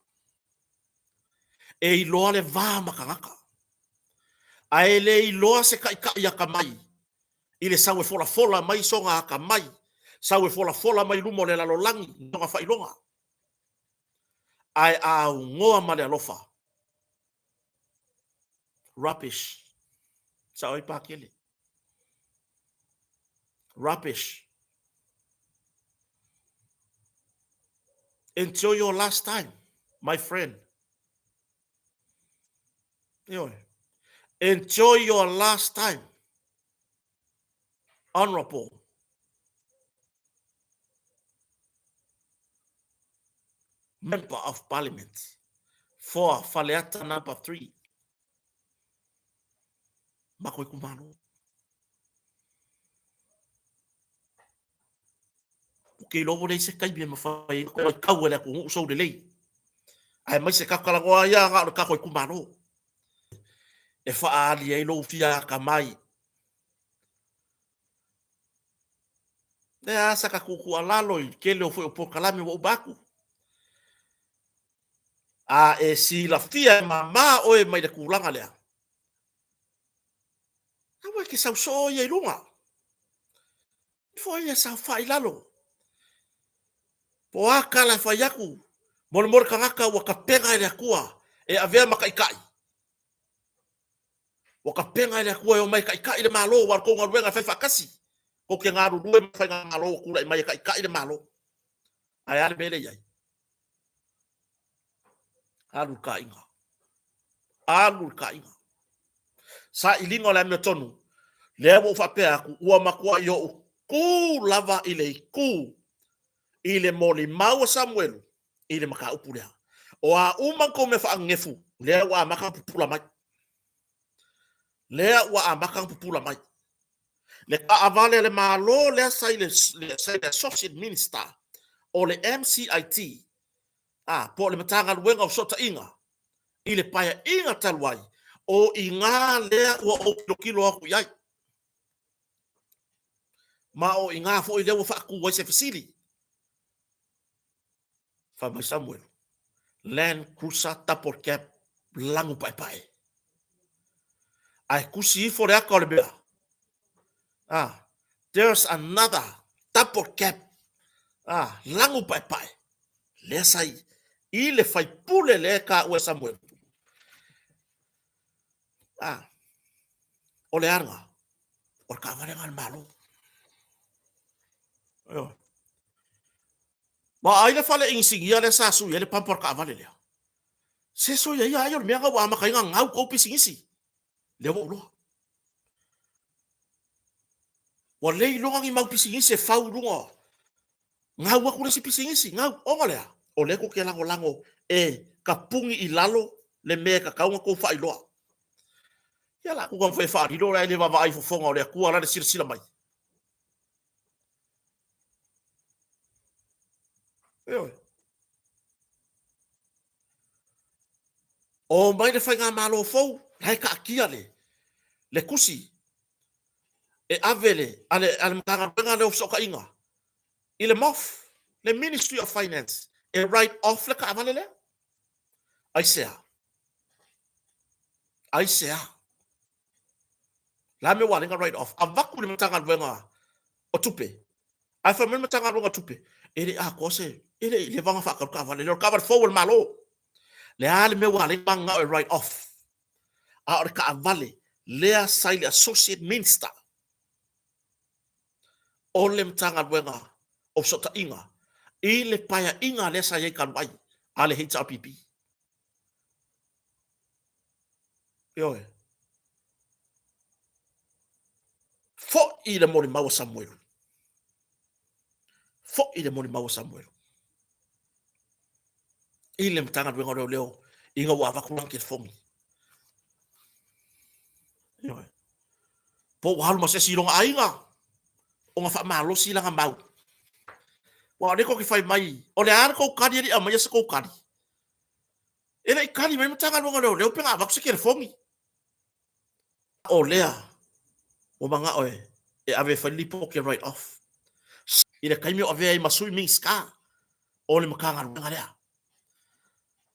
E loa le va makangaka. A ele loa se kai ia kamai. Ile sawe fola mai songa kamai. Sawe fola mai lumo le lalolangi. Nonga fa ilonga. Ai a ngoa male alofa. Rubbish. Sawe pakele. Rubbish. Enjoy your last time, my friend. Enjoy your last time. Honorable. Member of Parliament. For Faleata number 3. Makoi kumano. Ke lobo le se kai bia mafai ko kau le ko so de lei. Ai mai se ka kala ngoa ia ga ka ko kumano. E fa ali e lo fia ka mai. Ne asa ka kuku alalo i ke le foi o pokalami o baku. A e si la fia mama o e mai de kulanga lea. Awa ke sau so ia lunga. Foi esa fai lalo. Po akala fai aku. Mor kangaka wa kapenga ile akua. E avea makaikai. Wa kapenga ile akua o mai kaikai ile malo war ko ngaruenga fa kasi. Ko ke ngaru due fa ngalo kula mai kaikai ile malo. Ai ale bele yai. Alu kainga. Sa ilingo la me tonu. Lewo fa pe aku ua makua yo ku lava ile ku. Ile moli mau Samuel. Ile maka upulea. O a uman ko me fa ngefu. lea ua amaka pupula mai. Lea ua amaka pupula mai. Le ka avale le malo lea sai le associate minister o le MCIT. Po le matanga luenga o sota inga. I le paia inga taluai. O inga lea ua o kilo aku iai. Ma o inga fo i lewa whaaku wai se fasili. Whamai Samuel. Land Cruiser Tapor Cap langu pai pai. Ai kusi for ya ko le bea. There's another Tapor Cap. Langu pai pai. Le sai i le fai pule le ka ua Samuel. O le aranga. O ka vale ngal malo. Ma ai le fale insingi ya le sasu ya le pampor ka vale le. Se so ya ya yo me nga wa ma ka nga ngau ko pisingisi. Le wo lo. Wa le lo ngi mau pisingisi fau lungo. Ngau wa kule si pisingisi ngau o ngale. O le ko ke lango ka pungi i lalo le me ka kaunga ko fa i loa. Ya la ko fa fa i lo le va vai fo fonga o le ku ala de sila mai. O mai le fai ngā malo fau, lai ka akia le kusi, e avele, ale mkanga renga le ofsoka inga, i le MOF, le Ministry of Finance, e write off le ka avale le, aisea, la me wale nga write off, avaku le mtanga renga o tupe, ai fa me mtanga renga tupe, ele kose, ele vanga fa ka avale le, ka avale fau le malo, le ale me wale nga write off, a o ka avale, lea sai le associate minister, o le mtanga wenga o sota inga, i le paia inga le sa ye kanwai, a le HRPP. Ioe. Fo i le mori maua Samuel. I le mtanga wenga leo, inga wa wakulang ke fongi. Ioe. Po wahalu ma se silonga ainga, o nga wha malo silanga mau. Wa reko ki fai mai, o le ara kou kari ari amaya sa kou kari. Ele i kari mai mtanga wenga leo penga waku se kere fongi. O lea, o manga oe, e ave falipo ke write off. I le kaimi o ave ai masui ming ska, o le makanga wenga lea.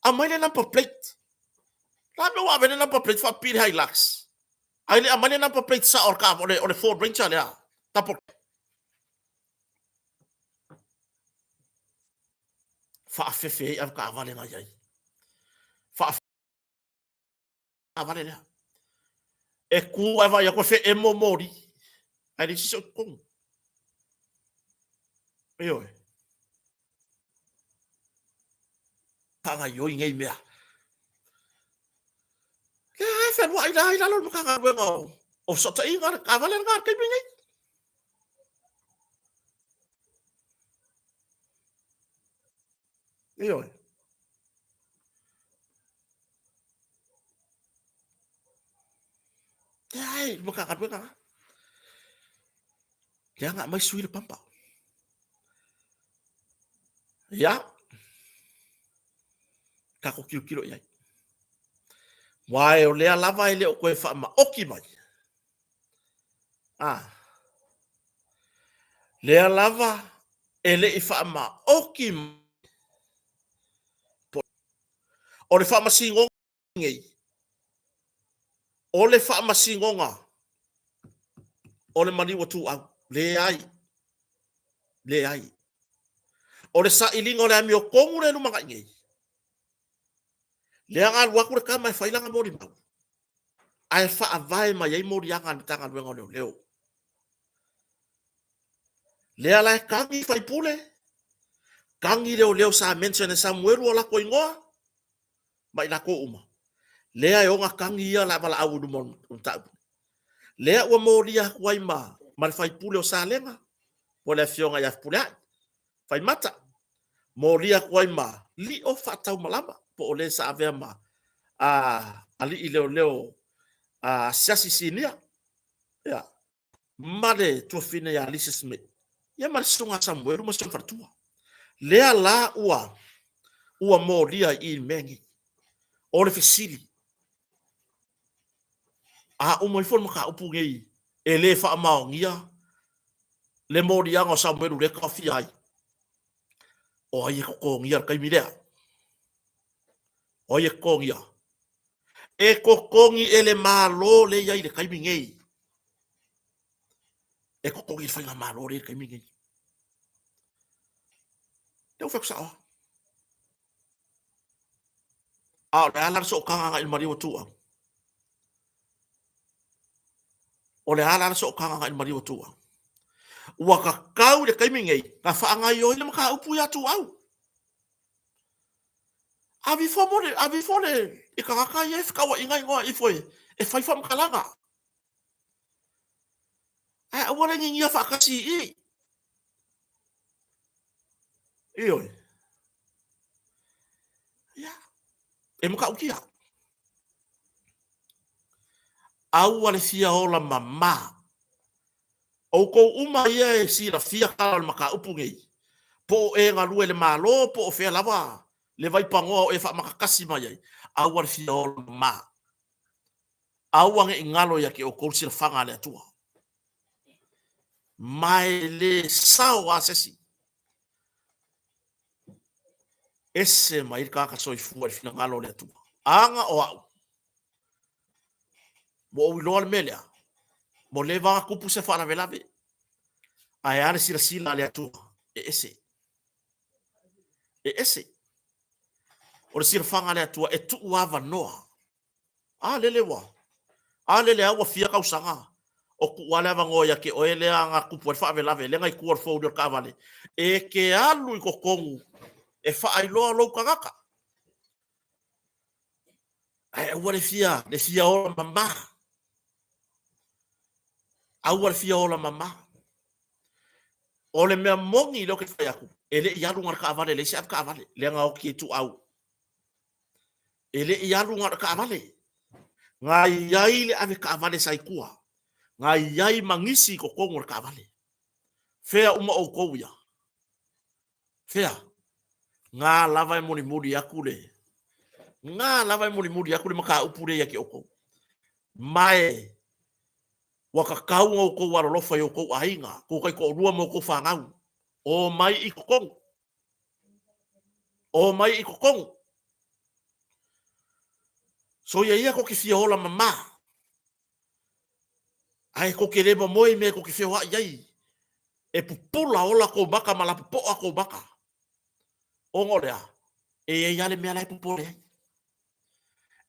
A mai le number plate. La me wa le number plate fa pili Hilux. Ai le a mai le number plate sa orka o le Ford Ranger lea. Tapo. Fa afefe ai ka vale nga yai. Fa vale lea. E ku ai va ya ko fe emo mori. Ai le so kong. Yo. Panga yo ngai mea. Ya fa wa ila ila lo ka wenga. O so ta inga ka vale nga ka ngai. Yo. Ai, buka ka wenga. Ya nga mai sui le pampa. Ya. Ka ko kilo yai. Wai o lea lava ele o koe wha ma oki mai. Lea lava ele i wha ma oki mai. O le wha ma singonga ngei. O le wha ma singonga. O le maniwa tu au. Le ai. O le sa ilinga o le ami o kongu le numanga ngei. Lea ngā luaku le kama e whailanga mori mau. Ai wha a vai mai ei mori anga ni tanga luenga leo leo. Lea lai kangi whai pule. Kangi leo sa mention e Samuelu o lako ingoa. Mai lako uma. Lea e onga kangi ia la wala au dumon untau. Lea ua mori a kuai ma. Mari whai pule o sa lenga. Po lea fionga ia pule ai. Whai mata. Mori a kuai ma. Li o whatau malama. Po o le sa avea ma. ali i leo siasi sinia ya mare to fine ya lisis me ya mar sunga Samuel mo sun fartua lea la ua mo dia i mengi o le fisili o mo fon maka upu ngei e le fa maongia le mo dia ngo Samuel le ka fi ai o ai ko ngia kai milea o ye ko ngia e ko kongi ele malo le ya ile kai ngei e ko kongi fa nga malo le kai ngei eu fek sa le ala so kanga il mari o tua o le ala so kanga il mari o tua ua ka kau le kai ngei ka fa nga yo le maka upu ya tu au Avi fole e ka ka ye ka wa inga inga i foi e fai fam kalanga a wala ngi ya fa kasi i oi ya e mo ka ukia au wala fia ola mama o ko uma ye si la fia ka maka upu ngi po e nga lue le malo po o fe lava le vai pango e fa maka kasi mai au wala fia ola mama au wanga ingalo ya ke o ko si fanga le tua mai le sao asesi ese mai ka soi fu al fina ngalo le tua anga o au mo o lo melia mo le va ku se fa la velave ai ana sila le tua ese o le sila fanga le tua e tu ava noa lele wa fia ka usanga o ku wala va ngoya ke o ele anga ku fa velave le ngai ku fo ka vale e ke alu ko kongu e fa ai lo kangaka ai wa le fia o mama au wa fia o mama o le mea mongi lo ke fai aku ele ia lunga ka vale le sa ka vale le nga o ki tu au ele ia lunga ka vale nga iai le ave ka vale sai kua nga iai mangisi ko kongo ka vale fea uma o kouya fea nga lava e muri akule nga lava e muri akule maka upure ya ki oko mai waka kau o ko waro lofa yo ko ainga ko kai ko rua mo ko fangau o mai i kokong so ia ko ki fia ola mama ai ko ke lebo moi me ko ki fia wa iai e pupula ola ko baka mala po ako baka o ngorea e ia le mea lai pupole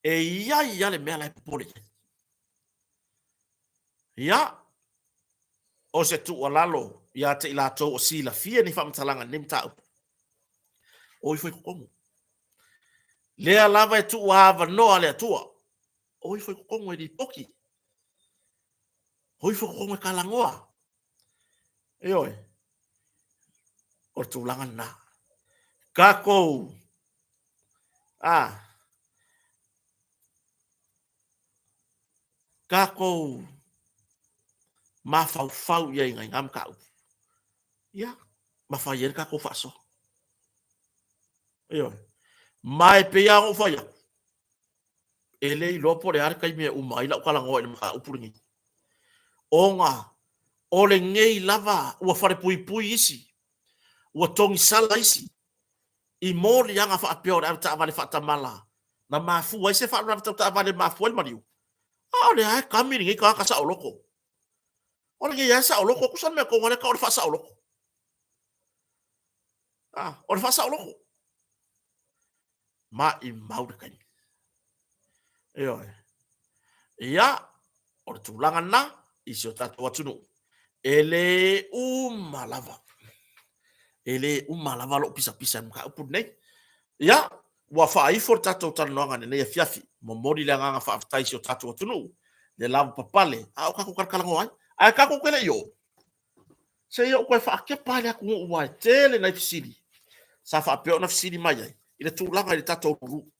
e ia le mea lai pupole ia o se tu lalo ia te ila to o sila fia ni famtalanga nim ta o i foi kokong le lava e tu ava no ale tua o i foi kokong e di poki o i foi kokong e kalangoa e oi o tu langa na kako kako ma fau ia ngai ngam kau ia ma fa yer kako faso e oi mai pe ia o fa ia ele lo por ar kai me uma ila kala ngo ina ka upuringi onga ole ngei lava ua fare pui isi ua tongi sala isi i mori anga fa apio ar ta vale fa tamala na mafu ai se fa ar ta vale mafu el mariu ole ai kami ngi ka sa oloko ole ngi ya sa oloko kusan me ko ngone ka ole fa sa oloko ole fa sa oloko ma i mau de kan ia o tulanga na i se tatu atunu ele umalava lo pisa ka upu nei ia wa fa ai for tatu tanonga ne fiafi mo mori la nga fa tai se tatu atunu le lav papale o ka ko kala ngoi ai ka ko kele yo se yo ko fa ke pale ku wa tele na fisili sa fa pe na fisili mai ile tulanga ile tatu ru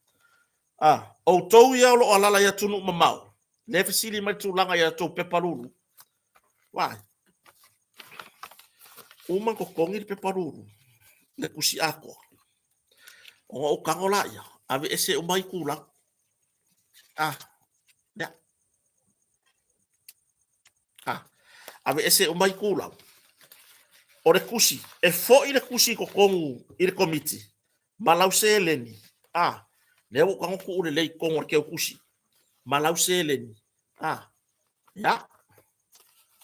o tou ia lo alala ia tunu mamau le fesili mai tulanga ia tou peparuru vai uma ko kongi peparuru le kusi ako o kangola ia ave ese o mai kula ya ave ese o mai kula o le kusi e fo i le kusi ko kongu i le komiti malau se leni le o kango ku le lei kongo ke o kusi malau se leni ya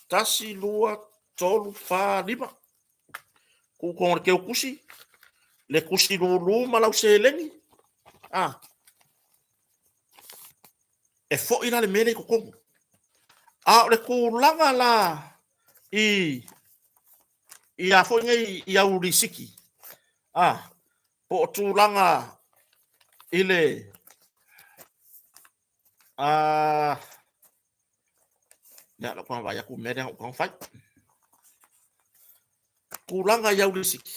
tasi lua tolu fa lima ku kongo ke o kusi le kusi lulu malau se leni e fo i le mele ko kongo le kulanga la i a fo ngai i au risiki po tulanga ile ya lo kwa vaya ku mede ko fai kulanga i au risiki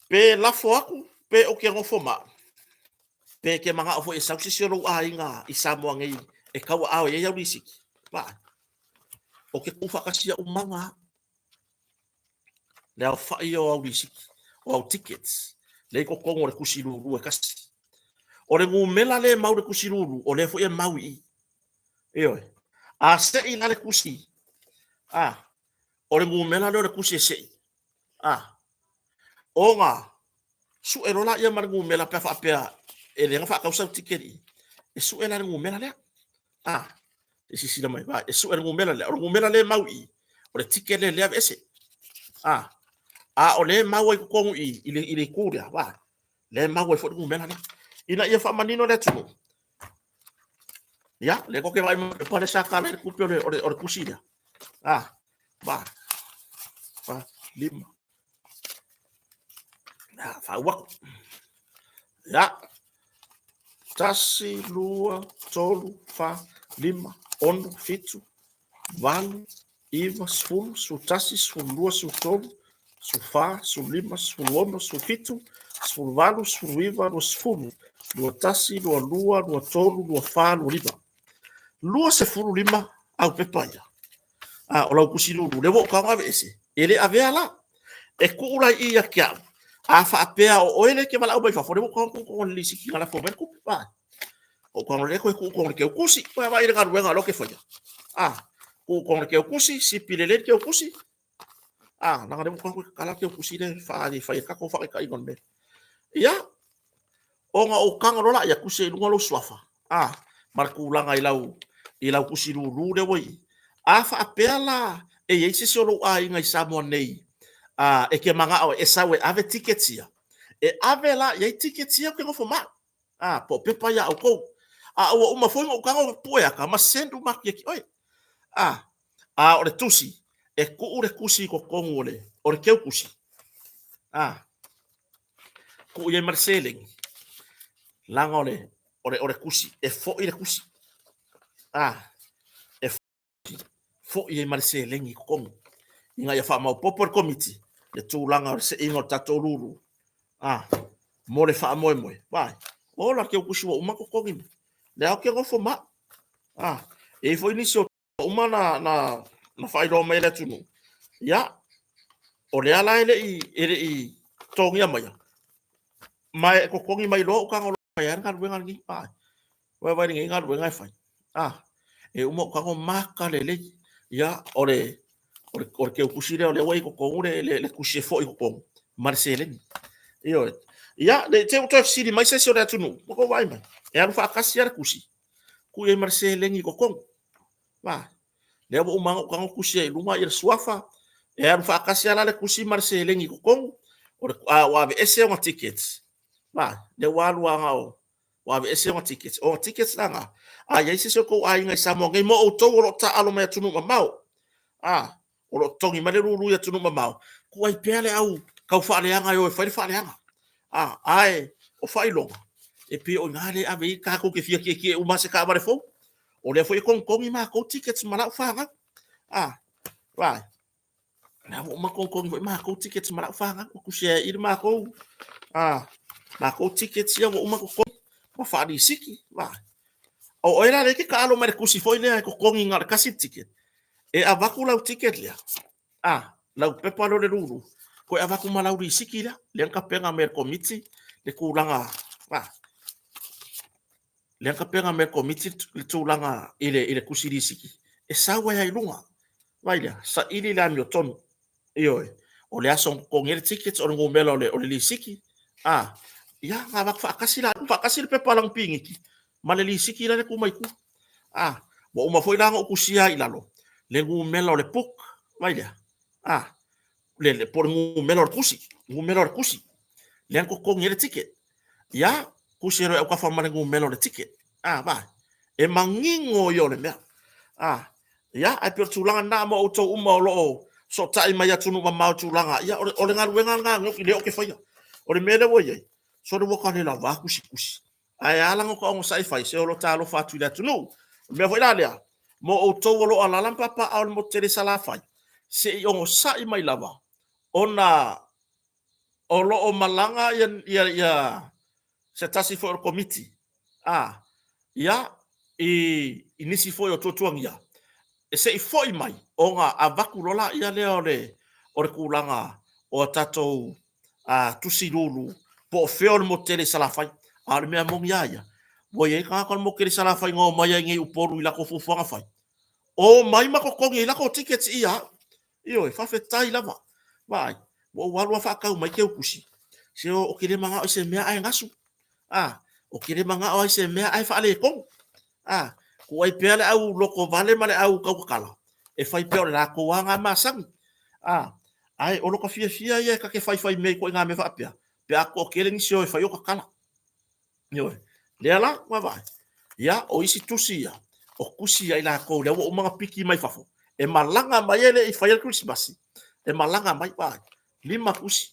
pe la fo aku pe o ke ngofo ma pe ke manga o fo e sausi sio ainga i Samoa ngai e kau ao e au risiki o ke kufa kasia umanga le au fai o au risiki o au tickets le ko kongo le kusiru e kasi o le ngumela le mau le kusiru o le fo e mau i a se i le kusi o le ngumela le kusi se o nga su e rola ia mar ngumela pe fa pe e le fa kausa tikeri e su e la ngumela le e si sila mai va e su e ngumela le mau i o le tikele le ese o le mau ko kongu i le kuria va le mau fo ngumela le ina ia fa manino le tu ya le ko ke vai pa le saka le kupio le o kusida va lima fa wa ya tasi lua tolu fa lima ono fitu valu iva sfulu su tasi sfulu lua su tolu su fa su lima su ono su fitu su valu su iva lu sfulu lua tasi lua tolu lua fa lua lima lua se fulu lima au pepaya o lau kusilu le wo ka ave ese ele ave ala e ku ula ia kia fa apea o ele ke mala o bai fa fo le ko le siki ngala fo ben ku pa o ko le ko ke kusi pa vai le garu nga lo ke foya ko ke kusi si pilele ke kusi na ngale ko kala ke kusi le fa ka ko fa ka igon be ya o nga o kanga rola ya kusi lu ngalo swafa mar ku langa i lau kusi lu le woi fa apea la e ye se solo ai ngai Samoa nei e ke manga o e sawe ave tickets ia e ave la ye tickets ia ke ngofo ma po pepa ya o ko o ma foi o kango poea ka ma sendu ma ki oi o le tusi e ku ure kusi ko kongo o le ke kusi ku ye marceling langa o le kusi e fo i le kusi e fo ye marceling ko kongo inga ya fa ma popor committee le tūlanga o se ingo tato ruru. Mo le wha moe moe. Vai. O la ke o kusi wa umako kongi. Le au ke ngofo ma. E fo inisi o uma na whairo mai le tunu. Ya. O le ala ele i tongia mai. Mai ko kongi mai lo ka ngolo mai an ka ruenga ngi. Vai ngi nga ruenga fai. E uma ka ngo maka le. Ya ore ke o kusi le wai ko kongu le kusi fo i ko kongu marceleni ya le te to siri mai se o le tunu ko vai mai e alu fa kasi ar kusi ku e marceleni ko kongu va le o mango kango kusi e luma ir suafa e alu fa kasi ala le kusi marceleni ko kongu o ave ese o tickets va le walu anga o ave ese o tickets langa ya se ko ai ngai Samoa ngai mo o to ro ta alo mai tunu mau o lo tongi male ruru ya tunu mamau ku ai pele au kau fa le anga yo fa le anga ai o fa ilo e pe o ngale ave ka ko ke fia ke o mase ka bare fo o le foi kon kon ma ko tickets mala fa nga vai na mo makongkong mo mako tickets mara fanga ku sia ir mako mako tickets ya mo mako ko fa di siki va o era le ke kalo mare kusi foi le ko kongi ngar kasi ticket e avaku lau ticket lia lau pepa lo le ruru ko avaku malau di siki la le ka penga mer komiti le kulanga le ka penga mer komiti le tulanga ile kusi di siki e sawa ya ilunga vaila sa ili la mi tonu iyo o le aso ko ngere tickets o ngomelo le o le siki ya ngavak fa kasi le pepa lang pingiki maleli siki la le kumai ku bo uma foi lang o kusia ilalo le ngomelo le puk vaila le por ngomelo kusi le ko ngere ticket ya kusiro e ka fa mane ngomelo le ticket ba e mangingo yo le mea ya ai per tulanga na mo to uma lo so tai mai atu no ma tulanga ya o le ngaru nga ngoki le o ke faia o le mele wo ye so le woka le lava kusi ai ala ngo ko sai fai se o lo talo fa tu le tu no me foi la mo o to lo ala lampa pa au mo tere sala fai se o sai mai lava ona o lo o malanga ya se tasi for committee ya inisi foi o totuangia e se i foi mai o nga avaku lola ia le o kulanga o tatou tusi lulu po feo mo tele salafai ar me among ia wo ye ka kon mo kiri salafai ngo mai ngi uporu ila ko fufuanga fai o mai ma ko kongi ila ko tickets ia io e fa fetai lava vai wo walu fa ka mai ke kusi se o kire manga o se mea ai ngasu o kire manga o se mea ai fa le kong ko ai pele au loko vale male au ka kala e fai pele la ko anga masang ai o loko fia ye ka ke fai me ko nga me fa pia pe ako kele ni sio e fai o ka kala yo le ala wa vai ya o isi tusia o kusia ila ko le o mga piki mai fafo e malanga mai ele e fai Christmas e malanga mai vai lima kusi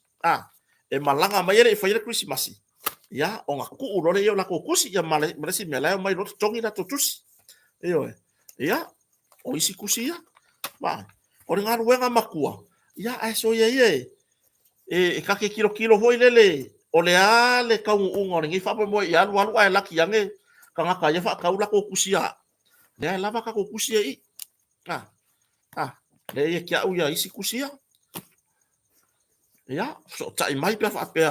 e malanga mai ele e fai Christmas ya o nga ku urore yo la ko kusi ya male si mela mai lo tongi la tusi ya o isi kusia ba o nga ruenga makua ya aso ye e ka ke kilo hoi lele o le ale ka un o ngi fa mo ya lu ai la ki yange ka nga ka ya fa ka ula ko kusia le lava ka ko kusia i le ye kia u ya isi kusia ya so tai mai pe fa pe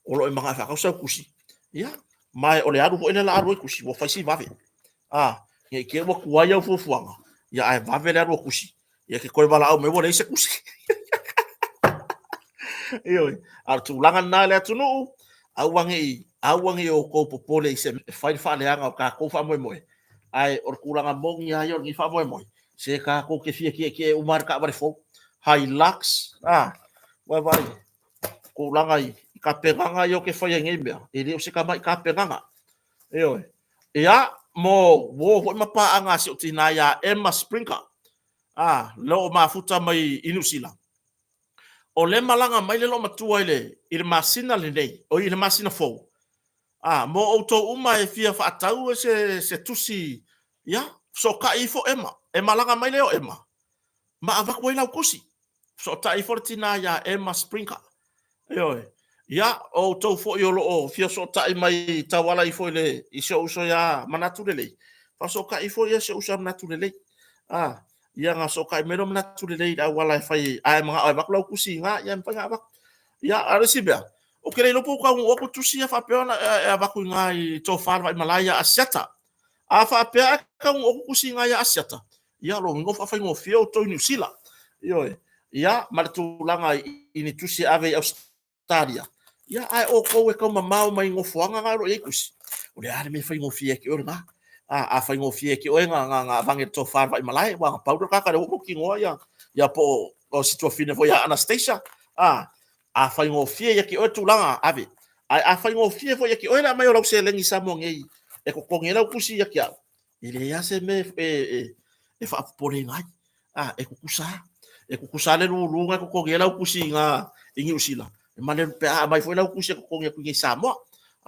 o lo manga fa ka sa kusi ya mai o le aru ho ina la aru kusi wo fa si va ve ye ke mo kuaya fu fuanga ya ai va ve le aru kusi ye ke ko bala au me wo le se kusi yo ar tu langa na le tu no awangi o ko popole se fai fa le anga ka ko fa mo ai or kulanga mongi ya yo ngi fa mo se ka ko ke fie ke umar ka bare fo Hilux wa vai kulanga i ka peganga yo ke fai ngi me ele o se ka mai ka peganga yo ya mo wo ho mapa anga se tina ya Emma Sprinkle lo mafuta mai inusila o le malanga mai le lo matua ile masina le nei o ile masina fo mo auto uma e fia fa tau se tusi ya so ka ifo Emma langa mai le o Emma ma ava ko ila kusi so ta i fortina ya Emma Sprinkle yo ya o to fo yo lo fia so ta mai tawala ifo ile i so ya manatu le fa so ka ifo ya so manatu le ia nga so kai mero na tu le da wala fai ai mga ai baklo kusi nga ia pa nga bak ia aresibia o kele no po ka o ko tu sia fa pe na baku nga i to far vai malaya asiata fa pe ka o kusi nga ia asiata ia lo ngo fa fai ngo fio to New Zealand yo ia martu langa ini tu sia ave Australia ia ai o ko e ka mau mai ngo fuanga nga ro e kusi o le are me fai ngo fie ki o nga fai ngo fie ki o nga vange to far vai malai wa paulo ka ka o ki ngo ya po o situa fine foi Anastasia fai ngo fie ki o tulanga ave fai ngo fie foi ki o na mai o se lengi sa mo ngi e ko ngela kusi ya ki ile ya se me e fa pore ngai e ku kusa le lu nga ko ngela kusi nga ingi usila male pe mai foi la kusi ko ngi sa mo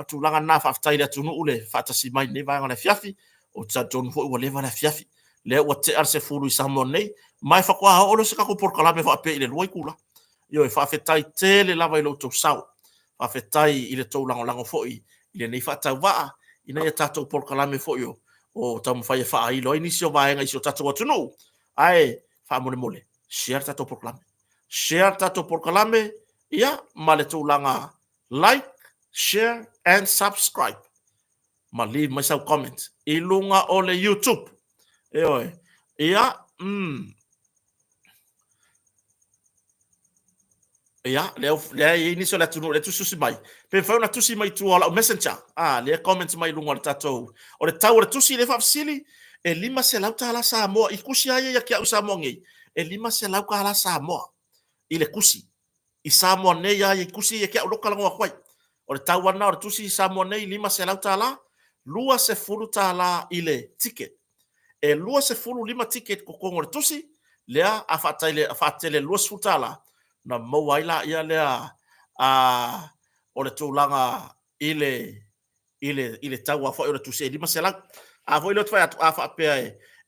tulanga na fa tai da tunu ule fa ta si mai ne va nga fiafi o tsa ton fo o leva na fiafi le ua te ar se fulu I Samoa nei mai whakua o lo se kako por kalame wha pe I le luai kula io e whawhetai tele lava I loutou sau whawhetai I le tau lango fo'i I le nei whatau waa I nei tatou por kalame fo'i o tau mwhai e wha I lo I nisi o vaenga I si o tatou atunu ai wha mole share tatou por kalame share tatou por kalame ia ma le tau langa like share and subscribe ma leave myself comment I lunga o le YouTube e oi ia ia le ini so le tunu le tusi mai pe fa una tusi mai tu ala messenger le comment mai lunga le tatou o le tau le tusi le fa fasili e lima se lau tala sa mo I kusi ai ya kia usa mongi e lima se lau ka ala sa mo I le kusi I sa mo ne ya I kusi ya kia uloka lango kwai o le tau wana o le tusi I sa mo ne lima se lau tala lua se fulu tala I le ticket e lua se fulu lima ticket ko kongo le tusi lea a fatele lua se fulu tala na mau aila ia lea o le tūlanga ile tau a whai o le tusi e lima se lau a voi lo tfai a whapea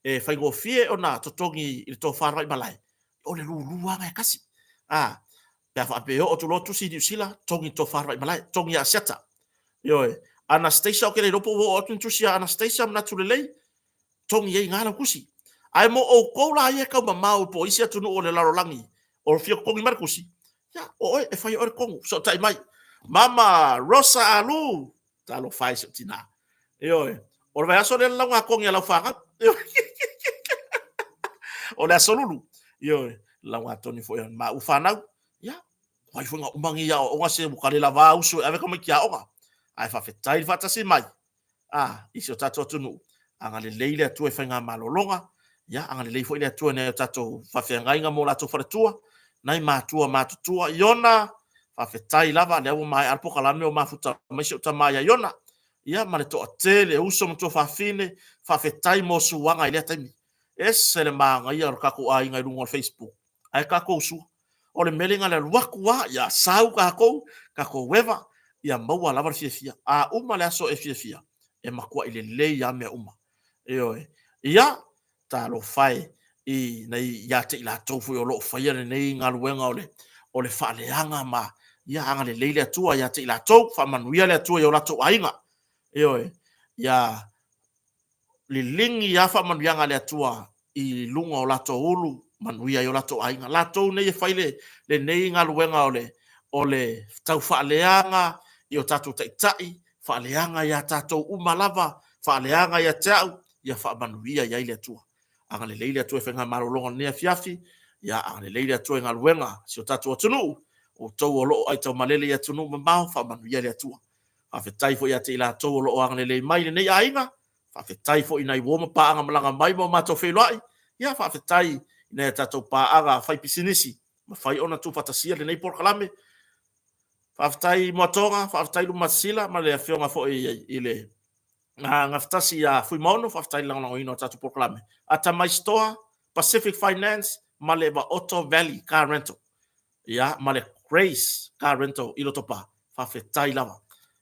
e whaingo fie o na totongi I le tō whanrai malai o le luluanga e kasi pea whapea o tulo tusi New Zealand tongi tō whanrai malai tongi a seta ioe Anastasia o kere ropo o tun tusi a Anastasia mna tulelei tongi e ngala kusi ai mo o koula ia kau mamau po isi atunu o le larolangi o fio kongi markusi ya o e fai o kongu so tai mai mama Rosa Alu talo fai so tina ioe o vai aso le langa kongi ala fanga o le aso lulu ioe langa toni fo ma ufana ya vai funga umangi ya o ngase bukale lava uso ave como kia oga ai fa fetai fa tasi mai isi o tato tunu anga le leile atu e whainga malolonga, ia anga le lei fo ile atu ne tato whawhiangainga mo lato wharetua, nai mātua mātutua, iona, whawhetai lava, lea o mai arpo kalame o mafuta maisi o tamai a iona, ia ma le toa tele, uso mo to whawhine, whawhetai mo suanga ilea taimi, ese le maanga ia o kako a inga i rungo Facebook, ai kako usua, o le melinga le luaku wa, ia sau kako weva, ia maua lava le fia, a uma le aso e fia, e makua ile lei ya mea uma. Eoe, ia talo fai I nei ya te ila tofu o lo fai nei ngaluenga o le whaleanga ma ia anga le leile atua ya te ila tofu whamanuia le atua i o lato ainga. Eoe, ia li lingi ya whamanuianga le atua I lunga o lato ulu manuia I o lato ainga. Lato nei e fai le nei ngaluenga o le tau whaleanga I o tato taitai, whaleanga ya tato umalava, whaleanga ya tau, ia whaamanuia ia ile atua. Anga le leile atua e whenga marolonga nea fiafi, ia anga le leile atua e ngā luenga, si o tatua tunu, o tau o loo ai tau malele ia tunu mamau, whaamanuia ile atua. Whawhetai fo ia te ila tau o loo anga le lei mai le nei ainga, whawhetai fo ina I woma paanga malanga mai mo mato wheloai, ia whawhetai ina e tatou paanga whai pisinisi, ma whai ona tu whatasia le nei porkalame, whawhetai moatonga, whawhetai lumasila, ma le whionga fo I le ngaftasi ya fui maono whawhetai lango ino tatu proklame. Ata mai stoa, Pacific Finance, ma le wa Otto Valley Car Rental. Ia, ma le Grace Car Rental ilo topa, whawhetai lava.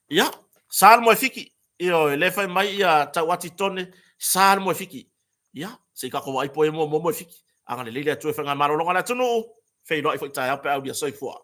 Ia, sār mo e fiki, io e le whai mai ia tauati tone, sār mo e fiki. Ia, se kako waipo e mo e fiki. Anga le leile atu e whanga marolonga la tunu, whai roi whai tai au pe au dia soifua.